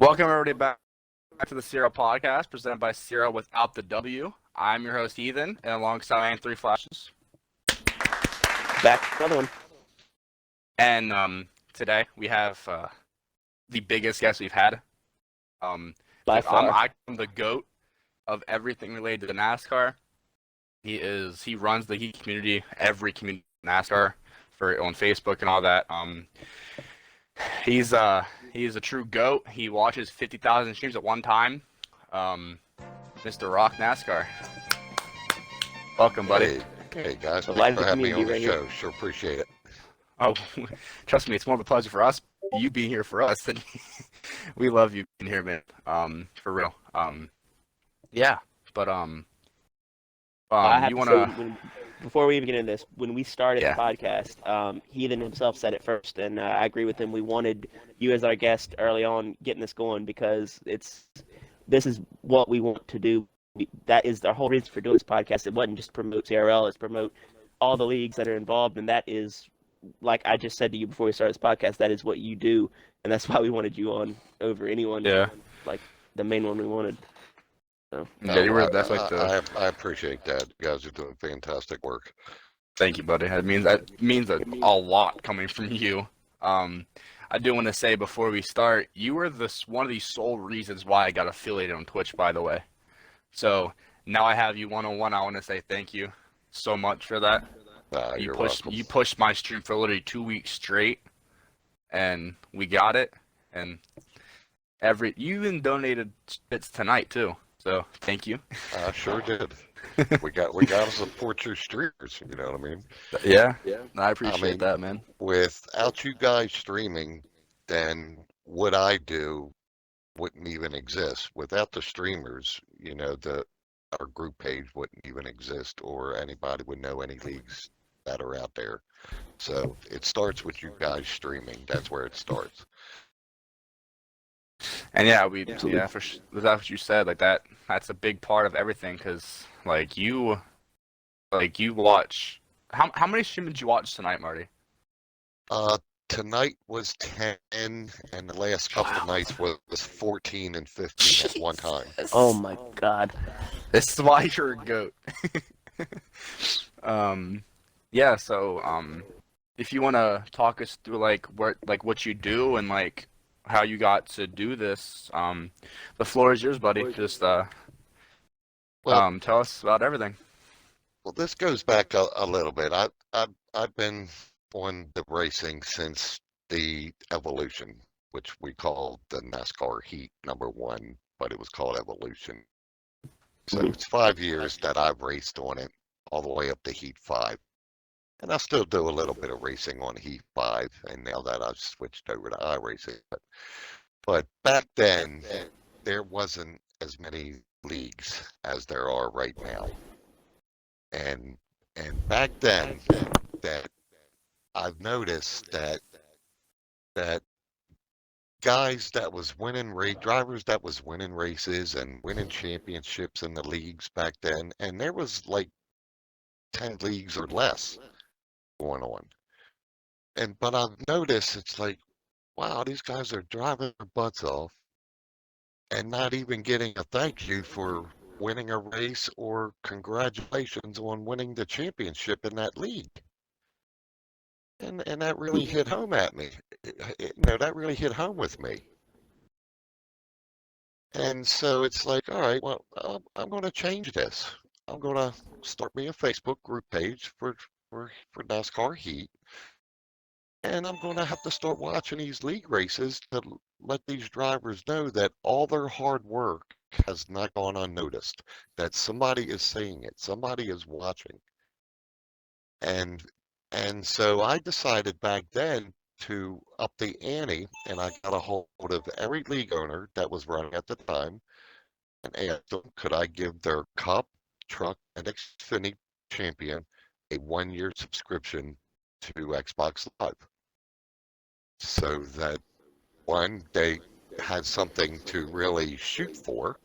Welcome everybody back to the CRL podcast presented by CRL without the W. I'm your host Ethan, and alongside I am Three Flashes. Back another one. And today we have the biggest guest we've had. By far. I'm the GOAT of everything related to NASCAR. He runs the Heat community, every community NASCAR on Facebook and all that. He's a true GOAT. He watches 50,000 streams at one time. Mr. Rock NASCAR. Welcome, buddy. Hey guys, The thanks live for having me on the community show. right Sure appreciate it. Oh, trust me, it's more of a pleasure for us, you being here for us, than we love you being here, man. For real. Yeah, but I have you to say, before we even get into this, when we started the podcast, Heathen himself said it first, and I agree with him. We wanted you as our guest early on getting this going because this is what we want to do. That is our whole reason for doing this podcast. It wasn't just promote CRL, it's promote all the leagues that are involved, and that is, like I just said to you before we started this podcast, that is what you do, and that's why we wanted you on over anyone. Yeah. Like the main one we wanted. So. Yeah, you were definitely I appreciate that. You guys are doing fantastic work. Thank you, buddy. That means a lot coming from you. I do want to say before we start, you were one of the sole reasons why I got affiliated on Twitch, by the way. So now I have you one-on-one. I want to say thank you so much for that. You're welcome. You pushed my stream for literally 2 weeks straight, and we got it. And you even donated bits tonight too. So thank you. I sure did. we got to support your streamers. You know what I mean? Yeah. I appreciate that, man. Without you guys streaming, then what I do wouldn't even exist. Without the streamers, our group page wouldn't even exist, or anybody would know any leagues that are out there. So it starts with you guys streaming. That's where it starts. And that's what you said. Like that's a big part of everything, because you watch. How many streams did you watch tonight, Marty? Tonight was 10, and the last couple of nights was 14 and 15 at one time. Oh my God. This is why you're a GOAT. Yeah, so if you want to talk us through what you do and how you got to do this, the floor is yours, buddy. Just tell us about everything. Well, this goes back a little bit. I've been on the racing since the Evolution, which we called the NASCAR Heat #1, but it was called Evolution. So it's 5 years that I've raced on it, all the way up to Heat 5. And I still do a little bit of racing on Heat 5, and now that I've switched over to iRacing. But back then, there wasn't as many leagues as there are right now. And back then, that I've noticed that guys that was winning drivers that was winning races and winning championships in the leagues back then, and there was 10 leagues or less going on. But I've noticed it's wow, these guys are driving their butts off and not even getting a thank you for winning a race or congratulations on winning the championship in that league. And that really hit home at me. That really hit home with me. And so it's all right, well, I'm going to change this. I'm going to start me a Facebook group page for NASCAR Heat. And I'm going to have to start watching these league races to let these drivers know that all their hard work has not gone unnoticed, that somebody is seeing it, somebody is watching. And so I decided back then to up the ante, and I got a hold of every league owner that was running at the time and asked them, could I give their Cup, Truck, and Xfinity champion a 1-year subscription to Xbox Live, so that one, they had something to really shoot for,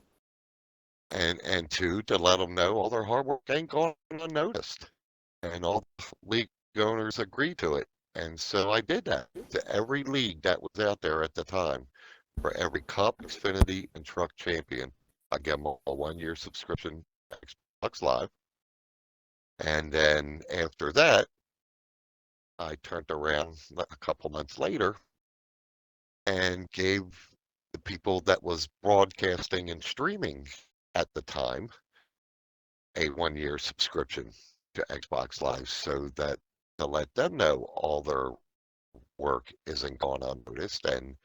and two, to let them know all their hard work ain't gone unnoticed. And all the league owners agreed to it. And so I did that to every league that was out there at the time. For every Cup, Xfinity, and Truck champion, I give them a 1-year subscription to Xbox Live. And then after that, I turned around a couple months later and gave the people that was broadcasting and streaming at the time a 1-year subscription to Xbox Live, so that to let them know all their work isn't gone unnoticed, and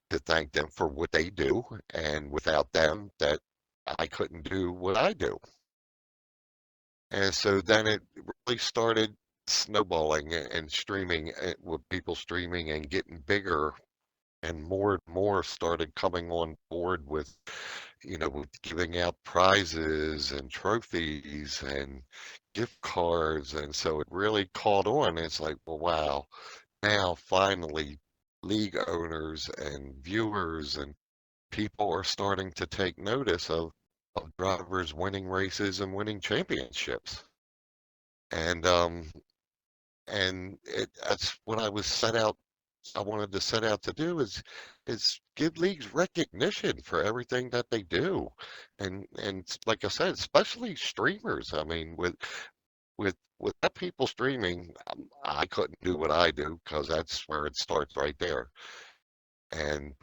to thank them for what they do, and without them that I couldn't do what I do. And so then it really started snowballing and streaming, with people streaming and getting bigger, and more started coming on board with, with giving out prizes and trophies and gift cards. And so it really caught on. It's like, well, wow, now finally league owners and viewers and people are starting to take notice of drivers winning races and winning championships. And that's what I wanted to set out to do, is give leagues recognition for everything that they do. And like I said, especially streamers. I mean, with people streaming, I couldn't do what I do, because that's where it starts right there. And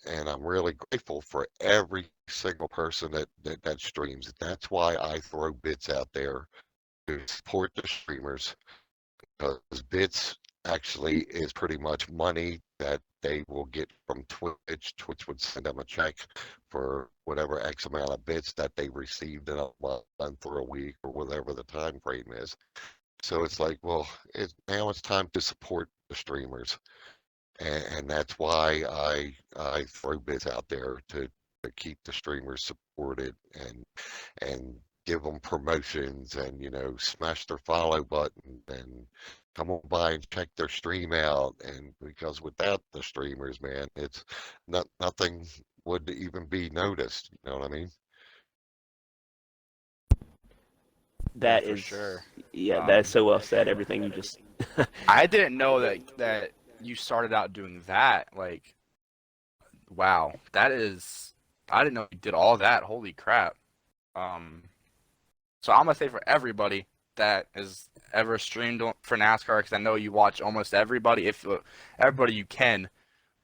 I'm really grateful for every single person that streams. That's why I throw bits out there to support the streamers, because bits actually is pretty much money that they will get from Twitch. Twitch would send them a check for whatever X amount of bits that they received in a month or a week or whatever the time frame is. So it's like, well, now it's time to support the streamers. And that's why I throw bits out there to keep the streamers supported, and give them promotions, and smash their follow button, and come on by and check their stream out. And because without the streamers, man, it's nothing would even be noticed. You know what I mean? That for is, sure. yeah, that is so well said. Everything you just. I didn't know that you started out doing that. Like, wow, that is. I didn't know you did all that. Holy crap. So I'm gonna say for everybody that has ever streamed for NASCAR, because I know you watch almost everybody, if everybody you can,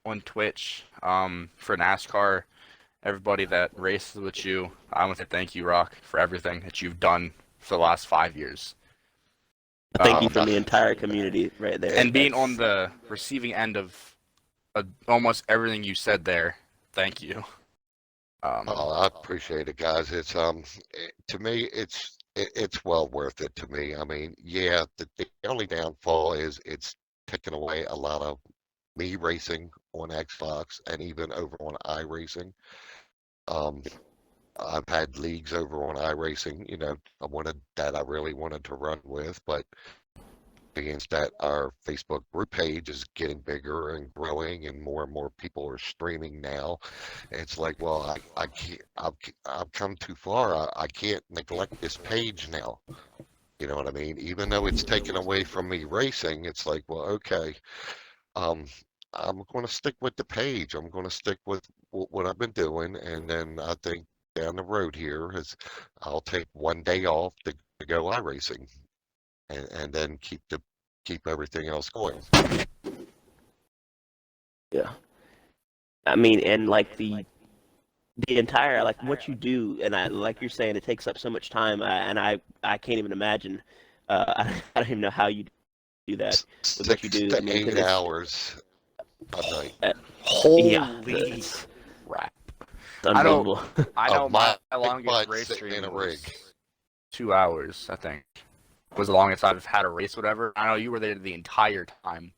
on Twitch, for NASCAR. Everybody that races with you, I want to say thank you, Rock, for everything that you've done for the last 5 years. Thank you from the entire community right there. And being on the receiving end of almost everything you said there, thank you. I appreciate it, guys. It's to me, it's well worth it to me. I mean, yeah, the only downfall is it's taken away a lot of me racing on Xbox, and even over on iRacing. Um, I've had leagues over on iRacing, I really wanted to run with, but against that, our Facebook group page is getting bigger and growing, and more people are streaming now. It's like, well, I can't, I've come too far. I can't neglect this page now. You know what I mean? Even though it's taken away from me racing, it's like, well, okay, um, I'm going to stick with the page. I'm going to stick with what I've been doing, and then I think down the road here is I'll take one day off to go iRacing, and then keep everything else going. Yeah. I mean, and like the entire, like what you do, and like you're saying, it takes up so much time, and I can't even imagine. I don't even know how you do that with what you 6 do. to I mean, 8 hours a night. Holy it's crap! unbelievable. I know Of my my longest butt race sitting in stream a was rig. 2 hours, I think. Was the longest I've had a race, whatever. I know you were there the entire time.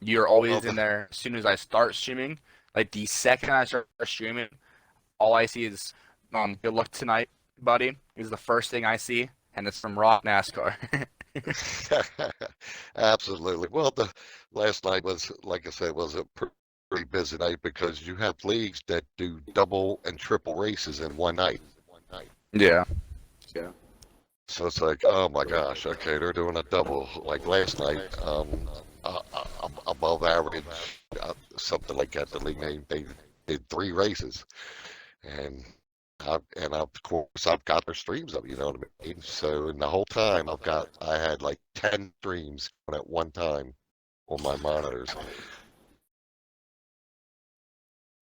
You're always in there as soon as I start streaming. Like the second I start streaming, all I see is good luck tonight, buddy. Is the first thing I see, and it's from Rock NASCAR. Absolutely. Well, the last night was, like I said, was a pretty busy night, because you have leagues that do double and triple races in one night. Yeah. So it's like, oh my gosh, okay, they're doing a double. Like last night, above average, something like that. The league name, they did 3 races, and of course I've got their streams up. You know what I mean? So in the whole time, I had like 10 streams at one time on my monitors,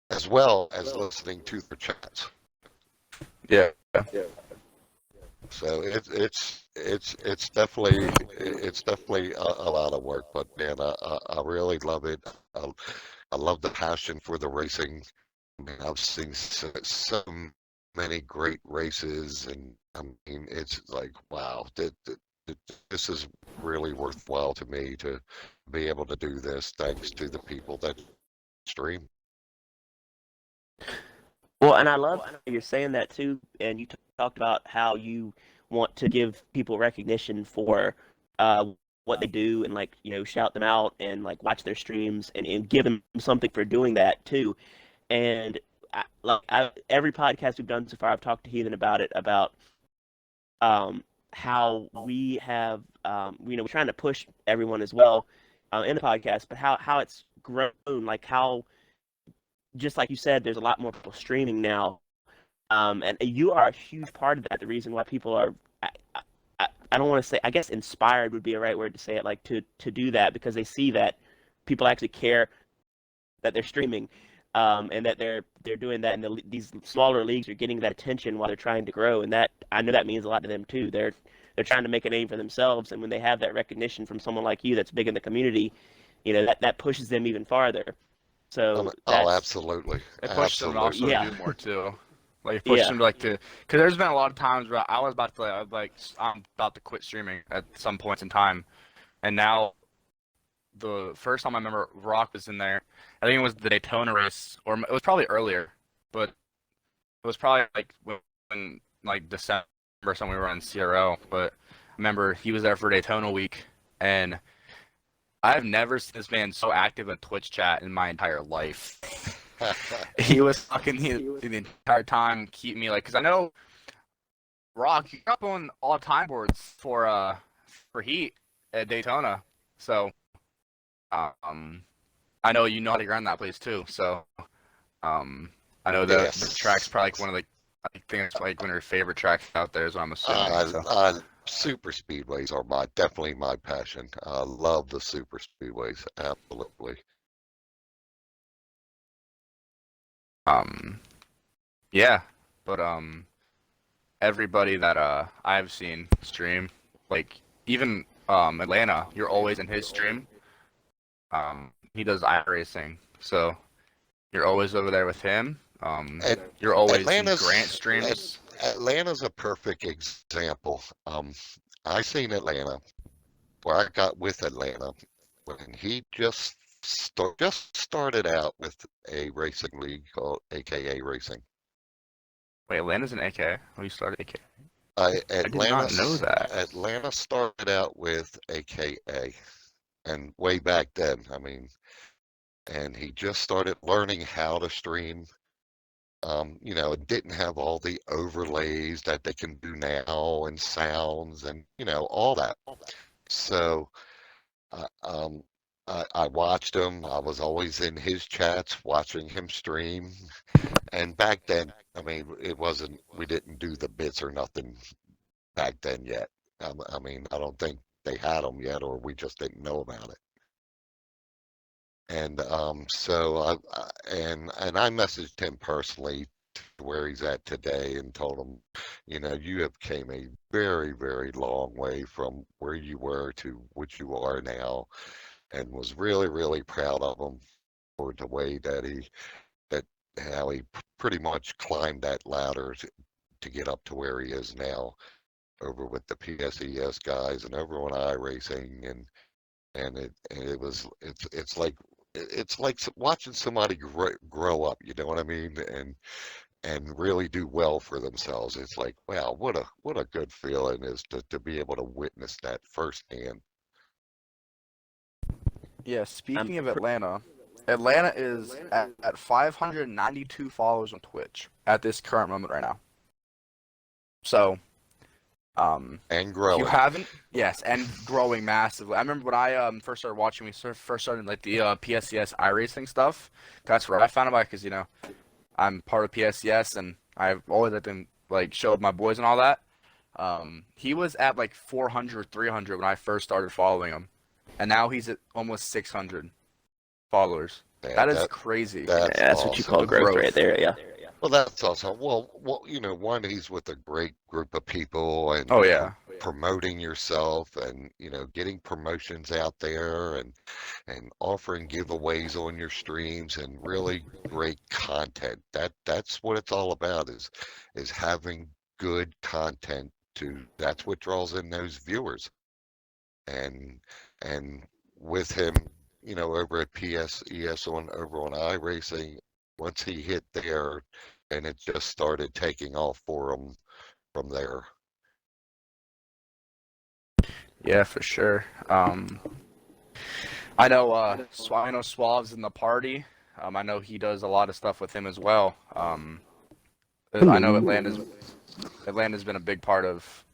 as well as listening to their chats. Yeah. So it's definitely a lot of work, but man, I really love it. I love the passion for the racing. I mean, I've seen so many great races, and I mean, it's like, wow, this is really worthwhile to me to be able to do this, thanks to the people that stream. Well, and I love how you're saying that too, and you talked about how you want to give people recognition for uh, what they do, and like shout them out and like watch their streams, and give them something for doing that too. And every podcast we've done so far, I've talked to Heathen about it, about how we have we're trying to push everyone as well in the podcast, but how it's grown, like how, just like you said, there's a lot more people streaming now, and you are a huge part of that. The reason why people are, I don't want to say, I guess inspired would be a right word to say it, like to do that, because they see that people actually care that they're streaming, and that they're doing that, and these smaller leagues are getting that attention while they're trying to grow, and that, I know that means a lot to them too. They're trying to make a name for themselves, and when they have that recognition from someone like you that's big in the community, that pushes them even farther. So Oh, that's, absolutely, It pushed them also absolutely. to yeah, do more too. Like it pushed yeah. them to because there's been a lot of times where I was about to I'm about to quit streaming at some points in time, and now the first time I remember Rock was in there, I think it was the Daytona race, or it was probably earlier, but it was probably like when like December or something we were on CRL. But I remember he was there for Daytona week, and I've never seen this man so active in Twitch chat in my entire life. He was fucking the entire time, keep me like, because I know Rock, you're up on all time boards for Heat at Daytona, so um I know you know how to grind that place too. So I know the track's Yes. probably like one of the, I think it's like one of your favorite tracks out there is what I'm assuming. So Super speedways are definitely my passion. I love the super speedways, absolutely. um yeah, but everybody that I've seen stream, like even Atlanta, you're always in his stream. He does iRacing, so you're always over there with him. And You're always in Grant Atlanta's streams. Atlanta's a perfect example. I seen Atlanta where I got with Atlanta when he just started out with a racing league called AKA Racing. Wait, Atlanta's an AK? Oh, you started AK? I did Atlanta not know that. Atlanta started out with AKA, and way back then, I mean, and he just started learning how to stream. It didn't have all the overlays that they can do now, and sounds, and all that. So um, I watched him. I was always in his chats watching him stream. And back then, I mean, we didn't do the bits or nothing back then yet. I mean, I don't think they had them yet, or we just didn't know about it. And so and I messaged him personally to where he's at today, and told him, you have came a very, very long way from where you were to what you are now, and was really, really proud of him for the way that how he pretty much climbed that ladder to get up to where he is now, over with the PSES guys and over on iRacing, it's like watching somebody grow up, you know what I mean, and really do well for themselves. It's like, wow, what a good feeling is to be able to witness that firsthand. Yeah, I'm speaking of Atlanta, Atlanta is at 592 followers on Twitch at this current moment right now. So And If you growing. haven't, yes, and growing massively. I remember when I first started watching, first started like the PSCS iRacing stuff. That's where I found about because I'm part of PSCS and I've always like show with my boys and all that. He was at like 400, 300 when I first started following him, and now he's at almost 600 followers. Yeah, That is crazy. Yeah, that's that's what you call awesome. The growth right growth. there. Yeah. Well, that's awesome. Well, one, he's with a great group of people and Oh yeah. promoting yourself and, getting promotions out there and offering giveaways on your streams and really great content. That's what it's all about is having good content that's what draws in those viewers. And and with him, over at PSES over on iRacing, once he hit there, and it just started taking off for him from there. Yeah, for sure. I know Suave's in the party. I know he does a lot of stuff with him as well. I know Atlanta's been a big part of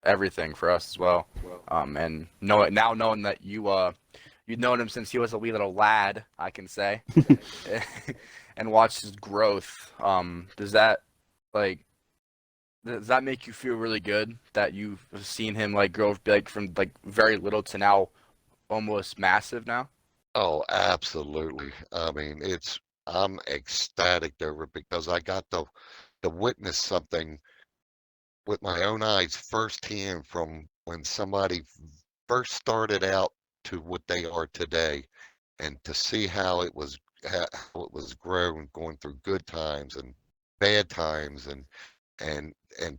everything for us as well. And now knowing that you've known him since he was a wee little lad, I can say, and watched his growth. Like does that make you feel really good that you've seen him like grow like from like very little to now almost massive now? Oh, absolutely. I mean, I'm ecstatic over it because I got to witness something with my own eyes firsthand from when somebody first started out to what they are today, and to see how it was grown, going through good times and bad times, and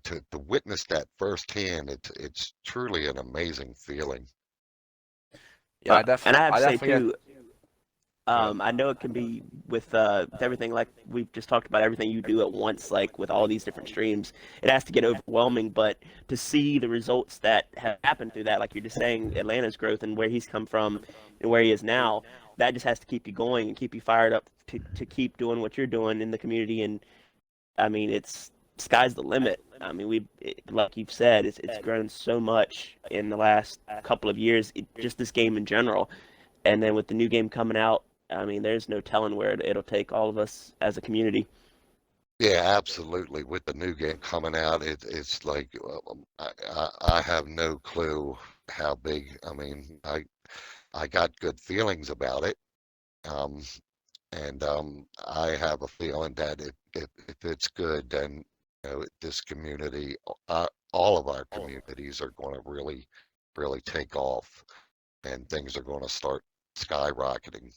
to witness that firsthand, it's truly an amazing feeling. Yeah, And I have I to say definitely too, go ahead. I know it can be with everything like we've just talked about, everything you do at once, like with all these different streams, it has to get overwhelming. But to see the results that have happened through that, like you're just saying, Atlanta's growth and where he's come from and where he is now, that just has to keep you going and keep you fired up to keep doing what you're doing in the community. And I mean, it's sky's the limit. I mean, like you've said, it's grown so much in the last couple of years, just this game in general. And then with the new game coming out, I mean, there's no telling where it'll take all of us as a community. Yeah, absolutely. With the new game coming out, it's like I have no clue how big. I mean, I got good feelings about it. Um, and I have a feeling that if it's good, then this community, all of our communities are going to really, really take off, and things are going to start skyrocketing.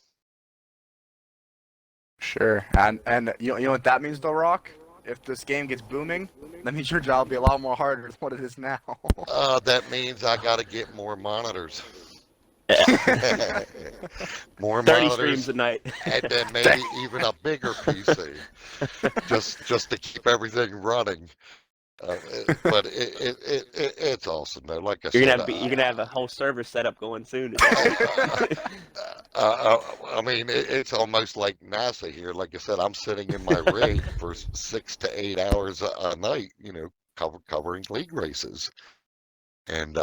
Sure. And you know what that means though, Rock? If this game gets booming, that means your job will be a lot more harder than what it is now. That means I got to get more monitors. Yeah. More 30 streams monitors, a night. and then maybe even a bigger PC, just to keep everything running. But it's awesome though. Like I said, You're gonna have a whole server setup going soon. I mean, it's almost like NASA here. Like I said, I'm sitting in my rig for 6 to 8 hours a night, covering league races, and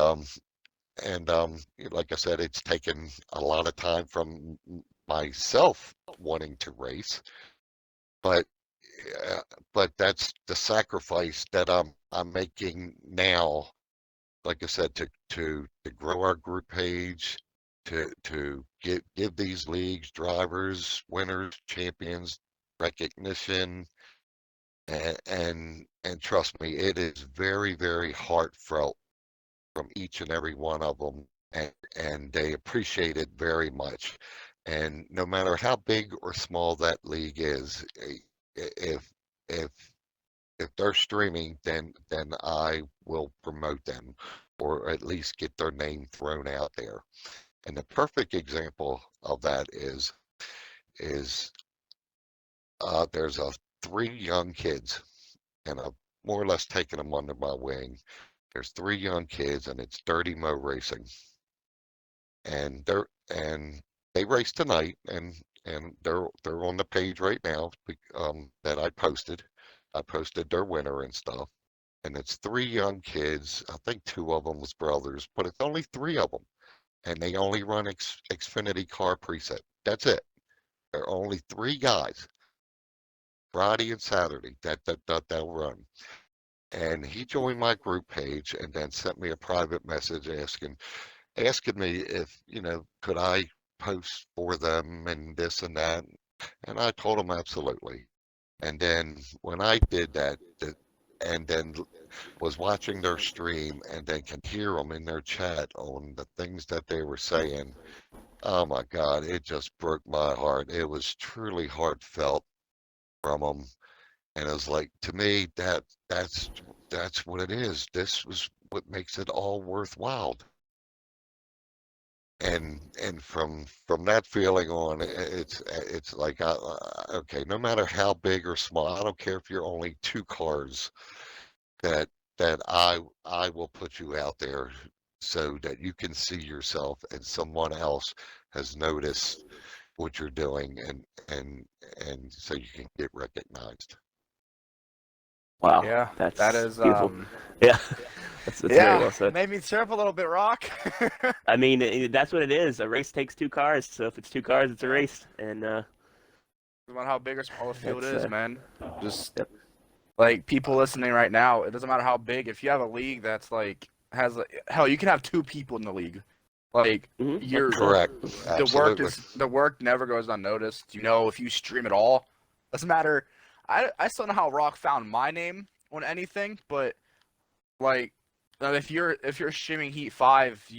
like I said, it's taken a lot of time from myself wanting to race, but uh, but that's the sacrifice that I'm making now. Like I said, to grow our group page, to give these leagues, drivers, winners, champions recognition, and trust me, it is very, very heartfelt from each and every one of them, and they appreciate it very much. And no matter how big or small that league is, if if if they're streaming, then I will promote them, or at least get their name thrown out there. And the perfect example of that is there's three young kids, and I've more or less taken them under my wing. There's three young kids, and it's Dirty Mo Racing, and they race tonight, and they're on the page right now, that I posted. I posted their winner and stuff. and it's three young kids. I think two of them was brothers, but it's only three of them, and they only run Xfinity car preset. That's it. There are only three guys, Friday and Saturday, that they'll run. And he joined my group page and then sent me a private message asking me if, could I post for them and this and that. And I told him absolutely. And then when I did that, and then was watching their stream and then can hear them in their chat on the things that they were saying, oh my God, it just broke my heart. It was truly heartfelt from them. And it was like, to me, that's what it is. This was what makes it all worthwhile. And from that feeling on, it's like, okay, no matter how big or small, I don't care if you're only two cars, that that I will put you out there so that you can see yourself and someone else has noticed what you're doing, and so you can get recognized. Wow. Yeah, That's that is beautiful. Yeah. That's very well said. Made me chirp a little bit, Rock. I mean, that's what it is. A race takes two cars, so if it's two cars, it's a race. And no matter how big or small the field is, man. Just yep. like people listening right now, it doesn't matter how big. If you have a league that's like hell, you can have two people in the league. Like you're correct. Absolutely. The work never goes unnoticed. If you stream it all, doesn't matter. I still know how Rock found my name on anything, but like if you're streaming Heat 5,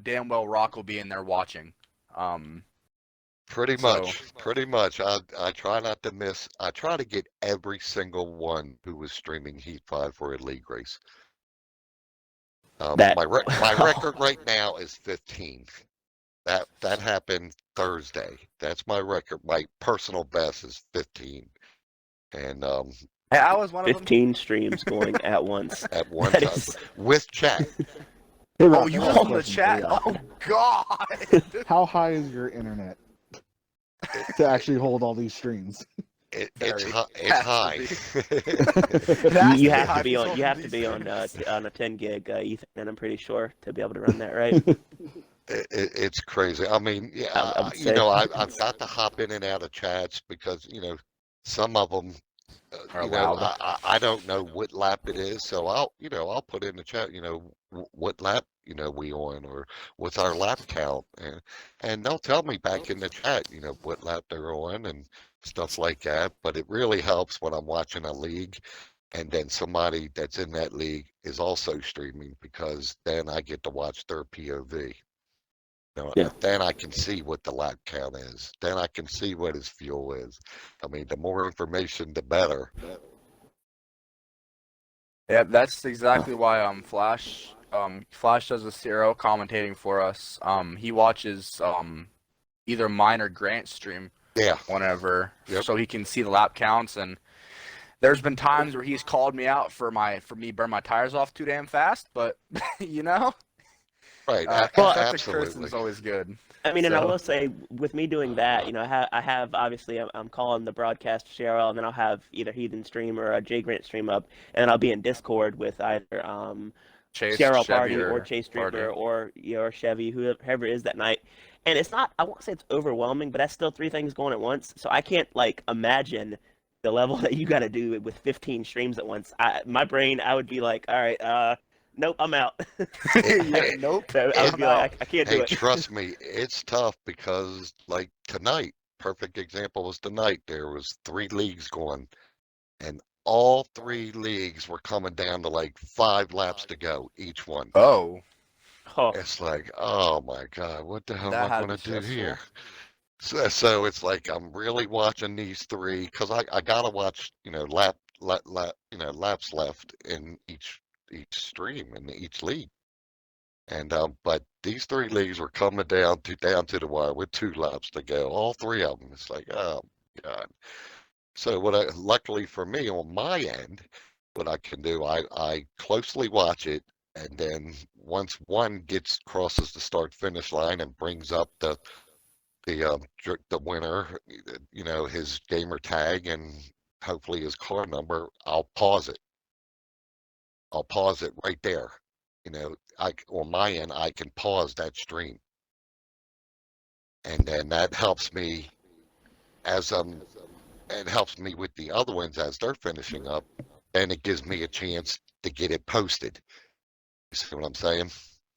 damn well Rock will be in there watching. Pretty much. I try not to miss. I try to get every single one who was streaming Heat 5 for a league race. My record right now is 15. That happened Thursday. That's my record. My personal best is 15. And hey, I was one of them. 15 streams going at once. At one time with chat. Hey, Rob, you was in the chat. Oh God! How high is your internet to actually hold all these streams? It's high. You have to be on a 10 gig Ethernet, I'm pretty sure, to be able to run that, right? It's crazy. I mean, yeah, I've got to hop in and out of chats because some of them, I don't know what lap it is, so I'll put in the chat, what lap we on, or what's our lap count, and they'll tell me back in the chat, what lap they're on and stuff like that. But it really helps when I'm watching a league and then somebody that's in that league is also streaming, because then I get to watch their POV. Then I can see what the lap count is. Then I can see what his fuel is. I mean, the more information, the better. Yeah, that's exactly why Flash does the CRL commentating for us. He watches either mine or Grant's stream. Yeah. Whenever, so he can see the lap counts. And there's been times where he's called me out for me burn my tires off too damn fast, but Right. Absolutely. Is always good. I mean, and I will say, with me doing that, I have obviously I'm calling the broadcast CRL, and then I'll have either Heathen stream or a Jay Grant stream up, and then I'll be in Discord with either Chase, CRL Chevy party or Chase Streamer or Chevy, whoever it is that night. And it's not, I won't say it's overwhelming, but that's still three things going at once. So I can't imagine the level that you got to do with 15 streams at once. My brain, I would be like, all right, nope, I'm out. Nope. I would be like, I can't do it. Trust me, it's tough because like tonight, perfect example was tonight. There was 3 leagues going, and all 3 leagues were coming down to like 5 laps to go each one. Oh. It's like, oh my God, what the hell am I going to do here? So it's like I'm really watching these 3 because I gotta watch laps left in each stream in each league. And but these 3 leagues were coming down to the wire with 2 laps to go, all 3 of them. It's like, oh God. So luckily for me on my end, what I can do, I closely watch it, and then once one crosses the start finish line and brings up the winner, his gamer tag and hopefully his car number, I'll pause it. I'll pause it right there. You know, on my end, I can pause that stream. And then that helps me as it helps me with the other ones as they're finishing up. And it gives me a chance to get it posted. You see what I'm saying?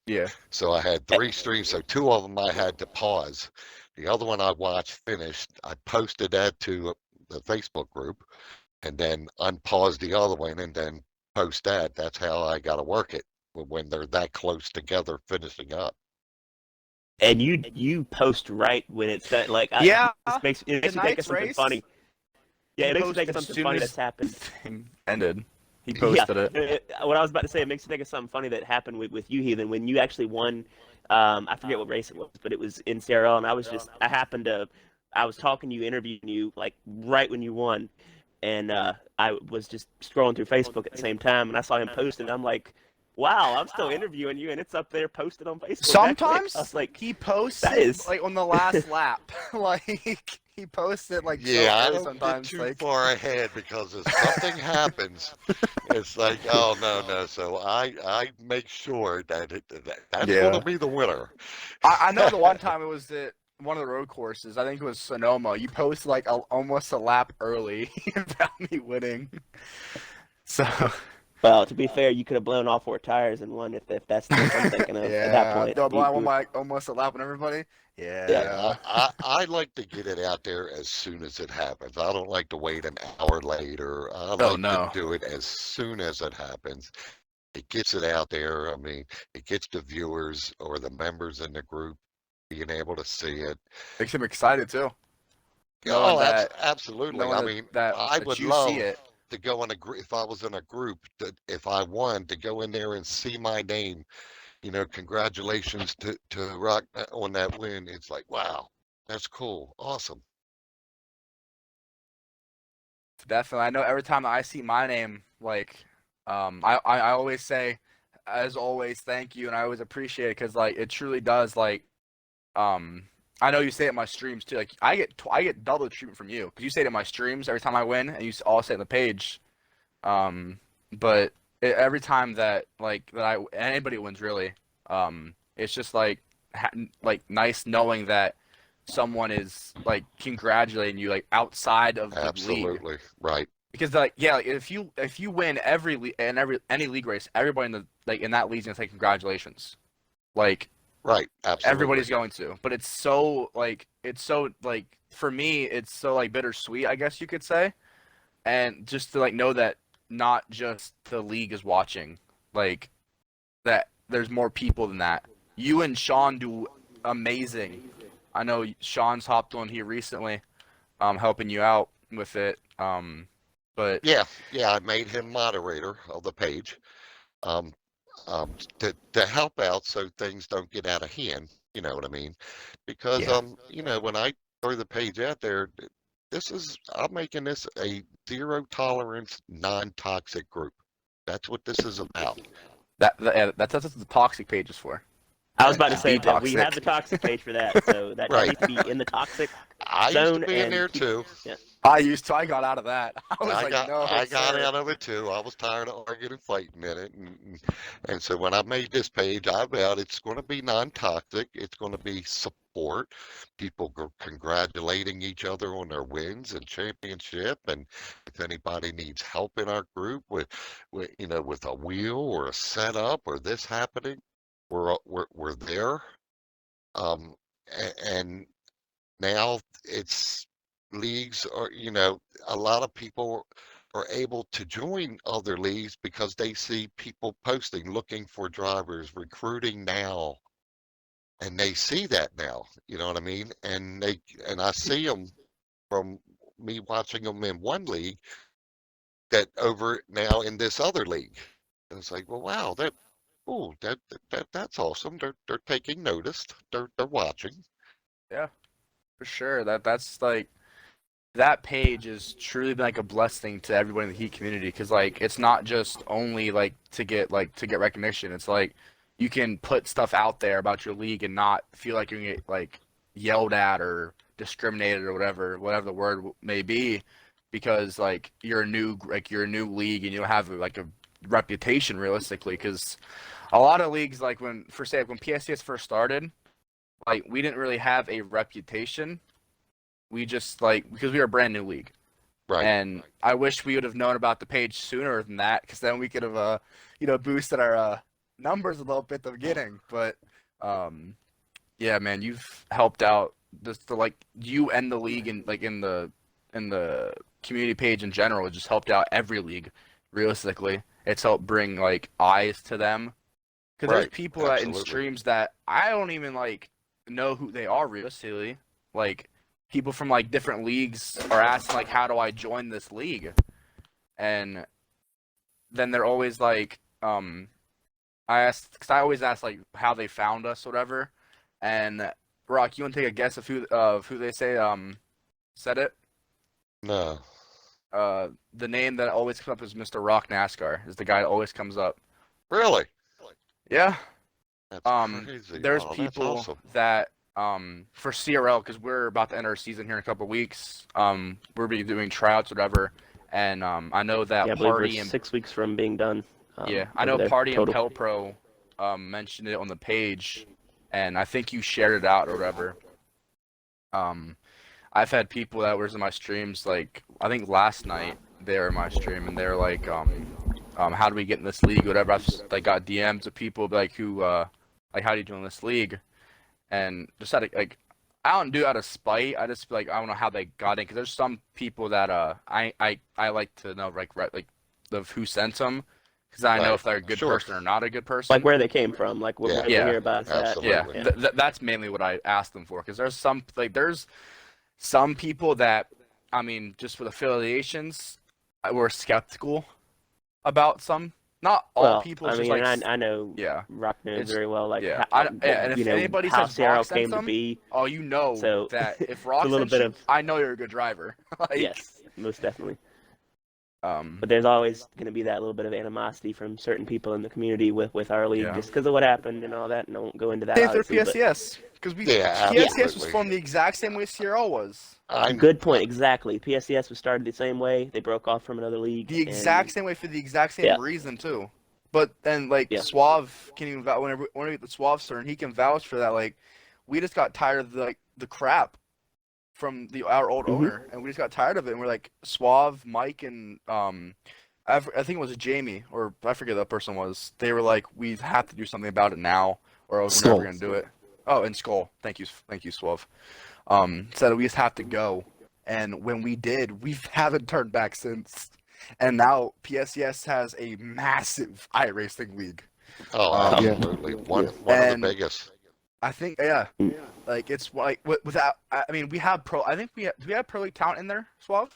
Yeah. So I had 3 streams. So 2 of them I had to pause. The other one I watched finished. I posted that to the Facebook group and then unpause the other one and then post that. That's how I got to work it when they're that close together finishing up. And you post right when it's done. Like, Yeah. it makes me think of something funny. Yeah, it makes me think of something funny that's happened. Thing ended. He posted it. What I was about to say, it makes me think of something funny that happened with you, Heathen, when you actually won. I forget what race it was, but it was in CRL, and I was talking to you, interviewing you, like right when you won, and I was just scrolling through Facebook at the same time, and I saw him posting. And I'm like, wow, I'm still interviewing you, and it's up there posted on Facebook. Sometimes I was like, he posts like on the last lap, like he posts it like yeah, so I early don't sometimes. get too far ahead because if something happens, it's like, oh no. So I make sure that that's going to be the winner. I know the one time it was at one of the road courses. I think it was Sonoma. You posted like almost a lap early about me winning. So. Well, to be fair, you could have blown all 4 tires and won if that's what I'm thinking of at that point. No, I won like almost a lap on everybody. Yeah. I like to get it out there as soon as it happens. I don't like to wait an hour later. I like to do it as soon as it happens. It gets it out there. I mean, it gets the viewers or the members in the group being able to see it. Makes them excited too. Absolutely. I mean, I would love to go in a group if I was in a group that if I won to go in there and see my name, you know, congratulations to Rock on that win. It's like, wow, that's cool. Awesome. Definitely. I know every time I see my name, like, I always say, as always, thank you. And I always appreciate it because like, it truly does like, I know you say it in my streams too. Like I get double treatment from you because you say it in my streams every time I win, and you all say it on the page. But every time that anybody wins really, it's just like nice knowing that someone is like congratulating you like outside of the league. Absolutely right. Because like if you win any league race, everybody in that league's gonna say congratulations. Like. Right, absolutely. Everybody's going to, but it's so for me, it's so like bittersweet, I guess you could say, and just to like know that not just the league is watching, like that there's more people than that. You and Sean do amazing. I know Sean's hopped on here recently, helping you out with it. But yeah, I made him moderator of the page. To help out so things don't get out of hand, you know what I mean? Because you know, when I throw the page out there, I'm making this a 0 tolerance, non-toxic group. That's what this is about. That's what the toxic page is for. I was about to say that we have the toxic page for that, so that needs to be in the toxic I zone. Used to be in there too. Yeah. I got out of that. I got out of it too. I was tired of arguing and fighting in it, and so when I made this page, I vowed it's going to be non-toxic. It's going to be support, people congratulating each other on their wins and championship, and if anybody needs help in our group with a wheel or a setup or this happening, we're there. And now it's leagues are, a lot of people are able to join other leagues because they see people posting, looking for drivers, recruiting now, and they see that now, you know what I mean? And I see them from me watching them in one league that over now in this other league. And it's like, well, wow, that's awesome. They're taking notice. They're watching. Yeah, for sure. That's like that page is truly been like a blessing to everyone in the Heat community because like it's not just only like to get recognition. It's like you can put stuff out there about your league and not feel like you're gonna get like yelled at or discriminated or whatever the word may be, because like you're a new league and you don't have like a reputation realistically, because a lot of leagues, like when PSCS first started, like we didn't really have a reputation. We just like because we were a brand new league, Right. and I wish we would have known about the page sooner than that, because then we could have boosted our numbers a little bit at the beginning. But yeah, man, you've helped out like you and the league and like in the community page in general. It just helped out every league. Realistically, it's helped bring like eyes to them, because there's Right. people that in Absolutely. streams that I don't even like know who they are realistically. Like people from like different leagues are asking like, how do I join this league? And then they're always like, I always ask like how they found us, or whatever. And Rock, you want to take a guess of who they say said it? No. The name that always comes up is Mr. Rock NASCAR. Is the guy that always comes up. Really? Yeah. That's crazy. There's Oh, that's people awesome. that for CRL, because we're about to enter our season here in a couple of weeks. We'll be doing tryouts, whatever. And I know that Yeah, I believe Party we're and 6 weeks from being done. yeah, I know over there, Party and total. Pel Pro mentioned it on the page, and I think you shared it out or whatever. I've had people that was in my streams, like I think last night they were in my stream, and they were like, how do we get in this league, whatever. I just like got DMs of people like who like, how do you do in this league, and just had like, I don't do it out of spite. I just like, I don't know how they got in, because there's some people that I like to know like of who sent them, because I know Right. if they're a good Sure. person or not a good person. Like where they came from, like what Yeah. they Yeah. hear about that. Absolutely. Yeah, that's mainly what I asked them for, because there's some people that, I mean, just with affiliations, were skeptical about some. Not all Well, people. I It's mean, just like, and I know yeah, Rock knows It's- very well, like yeah. how, And if you know, anybody how says Rock CRL sent came to them, be. oh, you know So that if Rock a little sent bit you, of I know you're a good driver. Like, yes, most definitely. But But there's always going to be that little bit of animosity from certain people in the community with our league, Yeah. just because of what happened and all that. And I won't go into that. same for Obviously, but PSCS, because Yeah, PSCS was absolutely. formed the exact same way CRL was. good point. Exactly. PSCS was started the same way. They broke off from another league. The exact and, same way for the exact same Yeah. reason too. But then like Yeah. Suave can even whenever we get the Suave turn, he can vouch for that. Like we just got tired of the crap from our old Mhm. owner, and we just got tired of it. And we're like Suave, Mike, and I think it was Jamie, or I forget that person was. They were like, we have to do something about it now, or else we're never gonna do it. Oh, and Skull, thank you, Suave. Said we just have to go, and when we did, we haven't turned back since. And now PSCS has a massive iRacing league. Oh, Yeah. absolutely. One of And- the biggest. I think, yeah, like it's like without. I mean, we have pro. I think do we have pro league talent in there, Suave?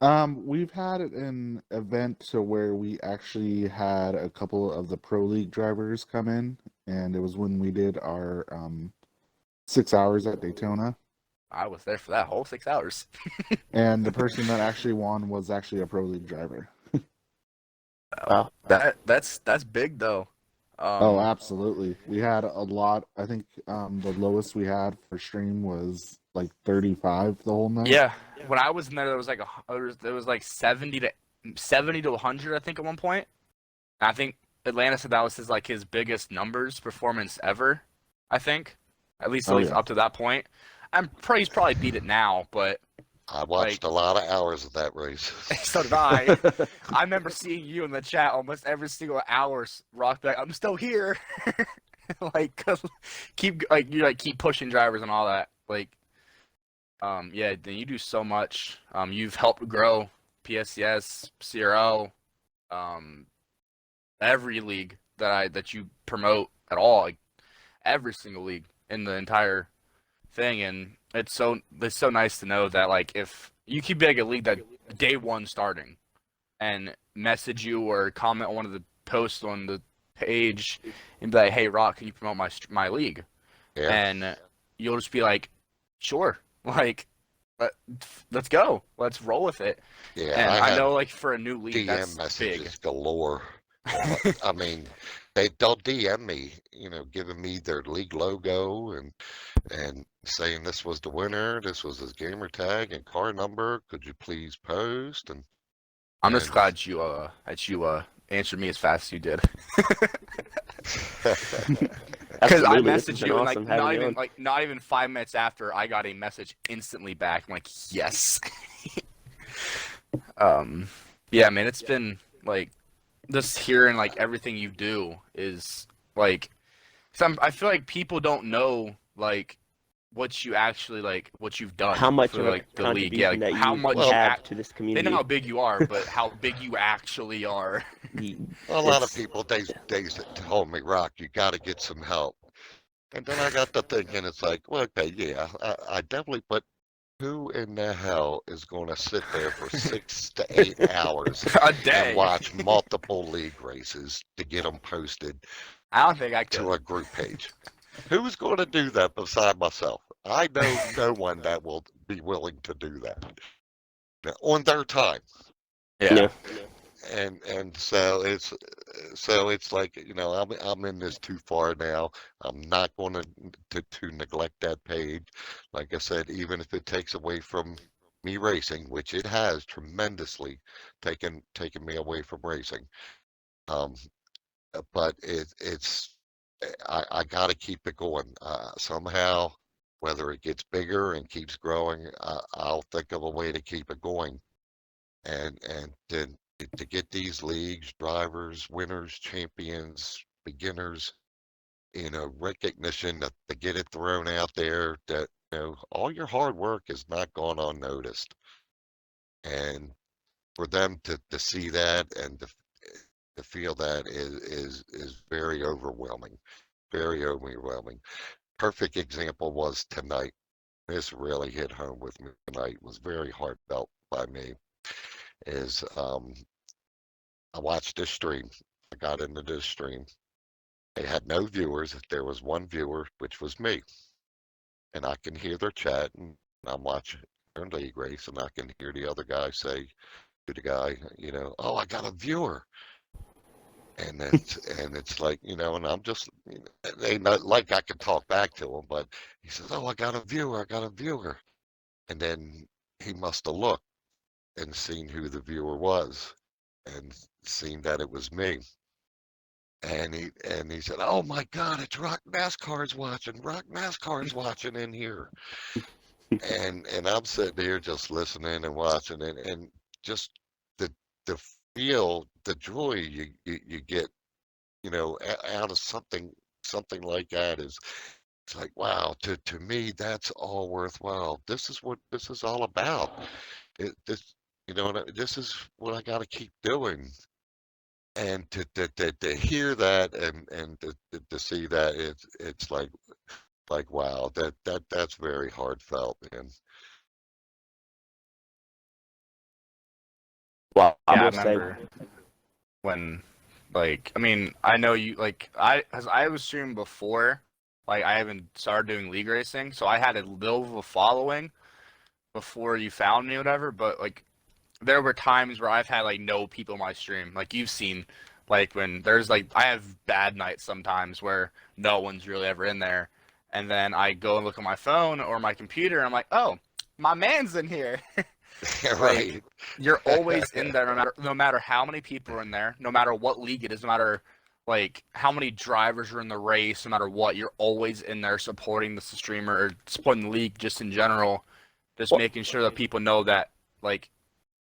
We've had an event to where we actually had a couple of the Pro League drivers come in, and it was when we did our 6 hours at Daytona. I was there for that whole 6 hours. And the person that actually won was actually a Pro League driver. Wow. That's big though. Oh, absolutely. We had a lot. I think the lowest we had for stream was like 35 the whole night. Yeah, when I was in there, there was like 70 to 100, I think, at one point. And I think Atlanta said that was his biggest numbers performance ever. I think, at least Oh, yeah. up to that point. He's probably beat it now, but I watched a lot of hours of that race. so did I. I remember seeing you in the chat almost every single hour. Rock back, I'm still here. Like, keep pushing drivers and all that. Like, yeah, then you do so much. You've helped grow PSCS, CRL, every league that you promote at all, like every single league in the entire thing, and it's so nice to know that like if you keep like a league that day one starting and message you or comment on one of the posts on the page and be like, hey Rock, can you promote my league? Yeah. And you'll just be like, sure, like let's go, let's roll with it. Yeah, And I I know like for a new league DM that's messages big. galore. I mean, they'll DM me, giving me their league logo and saying this was the winner, this was his gamer tag and car number. Could you please post? And I'm just and- glad you answered me as fast as you did. Because I Absolutely, this has messaged been you and awesome having you on. not even 5 minutes after, I got a message instantly back. I'm like, yes. um, yeah, man, it's been like just hearing like everything you do is like, I feel like people don't know like what you actually like what you've done How much for of a like the league. Yeah, contribution like that how you much you have act. to this They know community. how big you are, but how big you actually are. A lot of It's people they told me, Rock, you got to get some help. And then I got to thinking, it's like, well, okay, yeah, I definitely, but who in the hell is going to sit there for 6 to 8 hours A and day. watch multiple league races to get them posted I don't think I could. to a group page? Who's going to do that beside myself? I know no one that will be willing to do that on their time. Yeah. And so it's like, I'm in this too far now. I'm not going to neglect that page. Like I said, even if it takes away from me racing, which it has tremendously taken me away from racing. Um, but it's I got to keep it going somehow. Whether it gets bigger and keeps growing, I'll think of a way to keep it going, and then to get these leagues, drivers, winners, champions, beginners, recognition, that to get it thrown out there that all your hard work is not gone unnoticed, and for them to see that and to feel that is very overwhelming, very overwhelming. Perfect example was tonight. This really hit home with me tonight. Was very heartfelt by me. Is I watched this stream. I got into this stream. They had no viewers. There was one viewer, which was me, and I can hear their chat. And I'm watching their league race, and I can hear the other guy say to the guy, "Oh, I got a viewer." And it's like, and I'm just, they not like I could talk back to him, but he says, "Oh, I got a viewer, I got a viewer." And then he must have looked and seen who the viewer was and seen that it was me. And he said, "Oh my God, it's Rock NASCAR's watching. Rock NASCAR's watching in here." And I'm sitting here just listening and watching it, and just the the feel, the joy you get, out of something like that is, it's like, wow, to me, that's all worthwhile. This is what this is all about. This is what I got to keep doing. And to hear that and to see that, it's like wow, that's very heartfelt, man. Well, I Yeah, I will say, remember when, like, I mean, I know you, like, as I was streaming before, like, I haven't started doing league racing, so I had a little of a following before you found me or whatever, but, like, there were times where I've had, like, no people in my stream, like, you've seen, like, when there's, like, I have bad nights sometimes where no one's really ever in there, and then I go and look at my phone or my computer, and I'm like, oh, my man's in here. Like, Right. you're always in there no matter how many people are in there, no matter what league it is, no matter like how many drivers are in the race, no matter what, you're always in there supporting the streamer or supporting the league just in general, just well, making sure that people know that like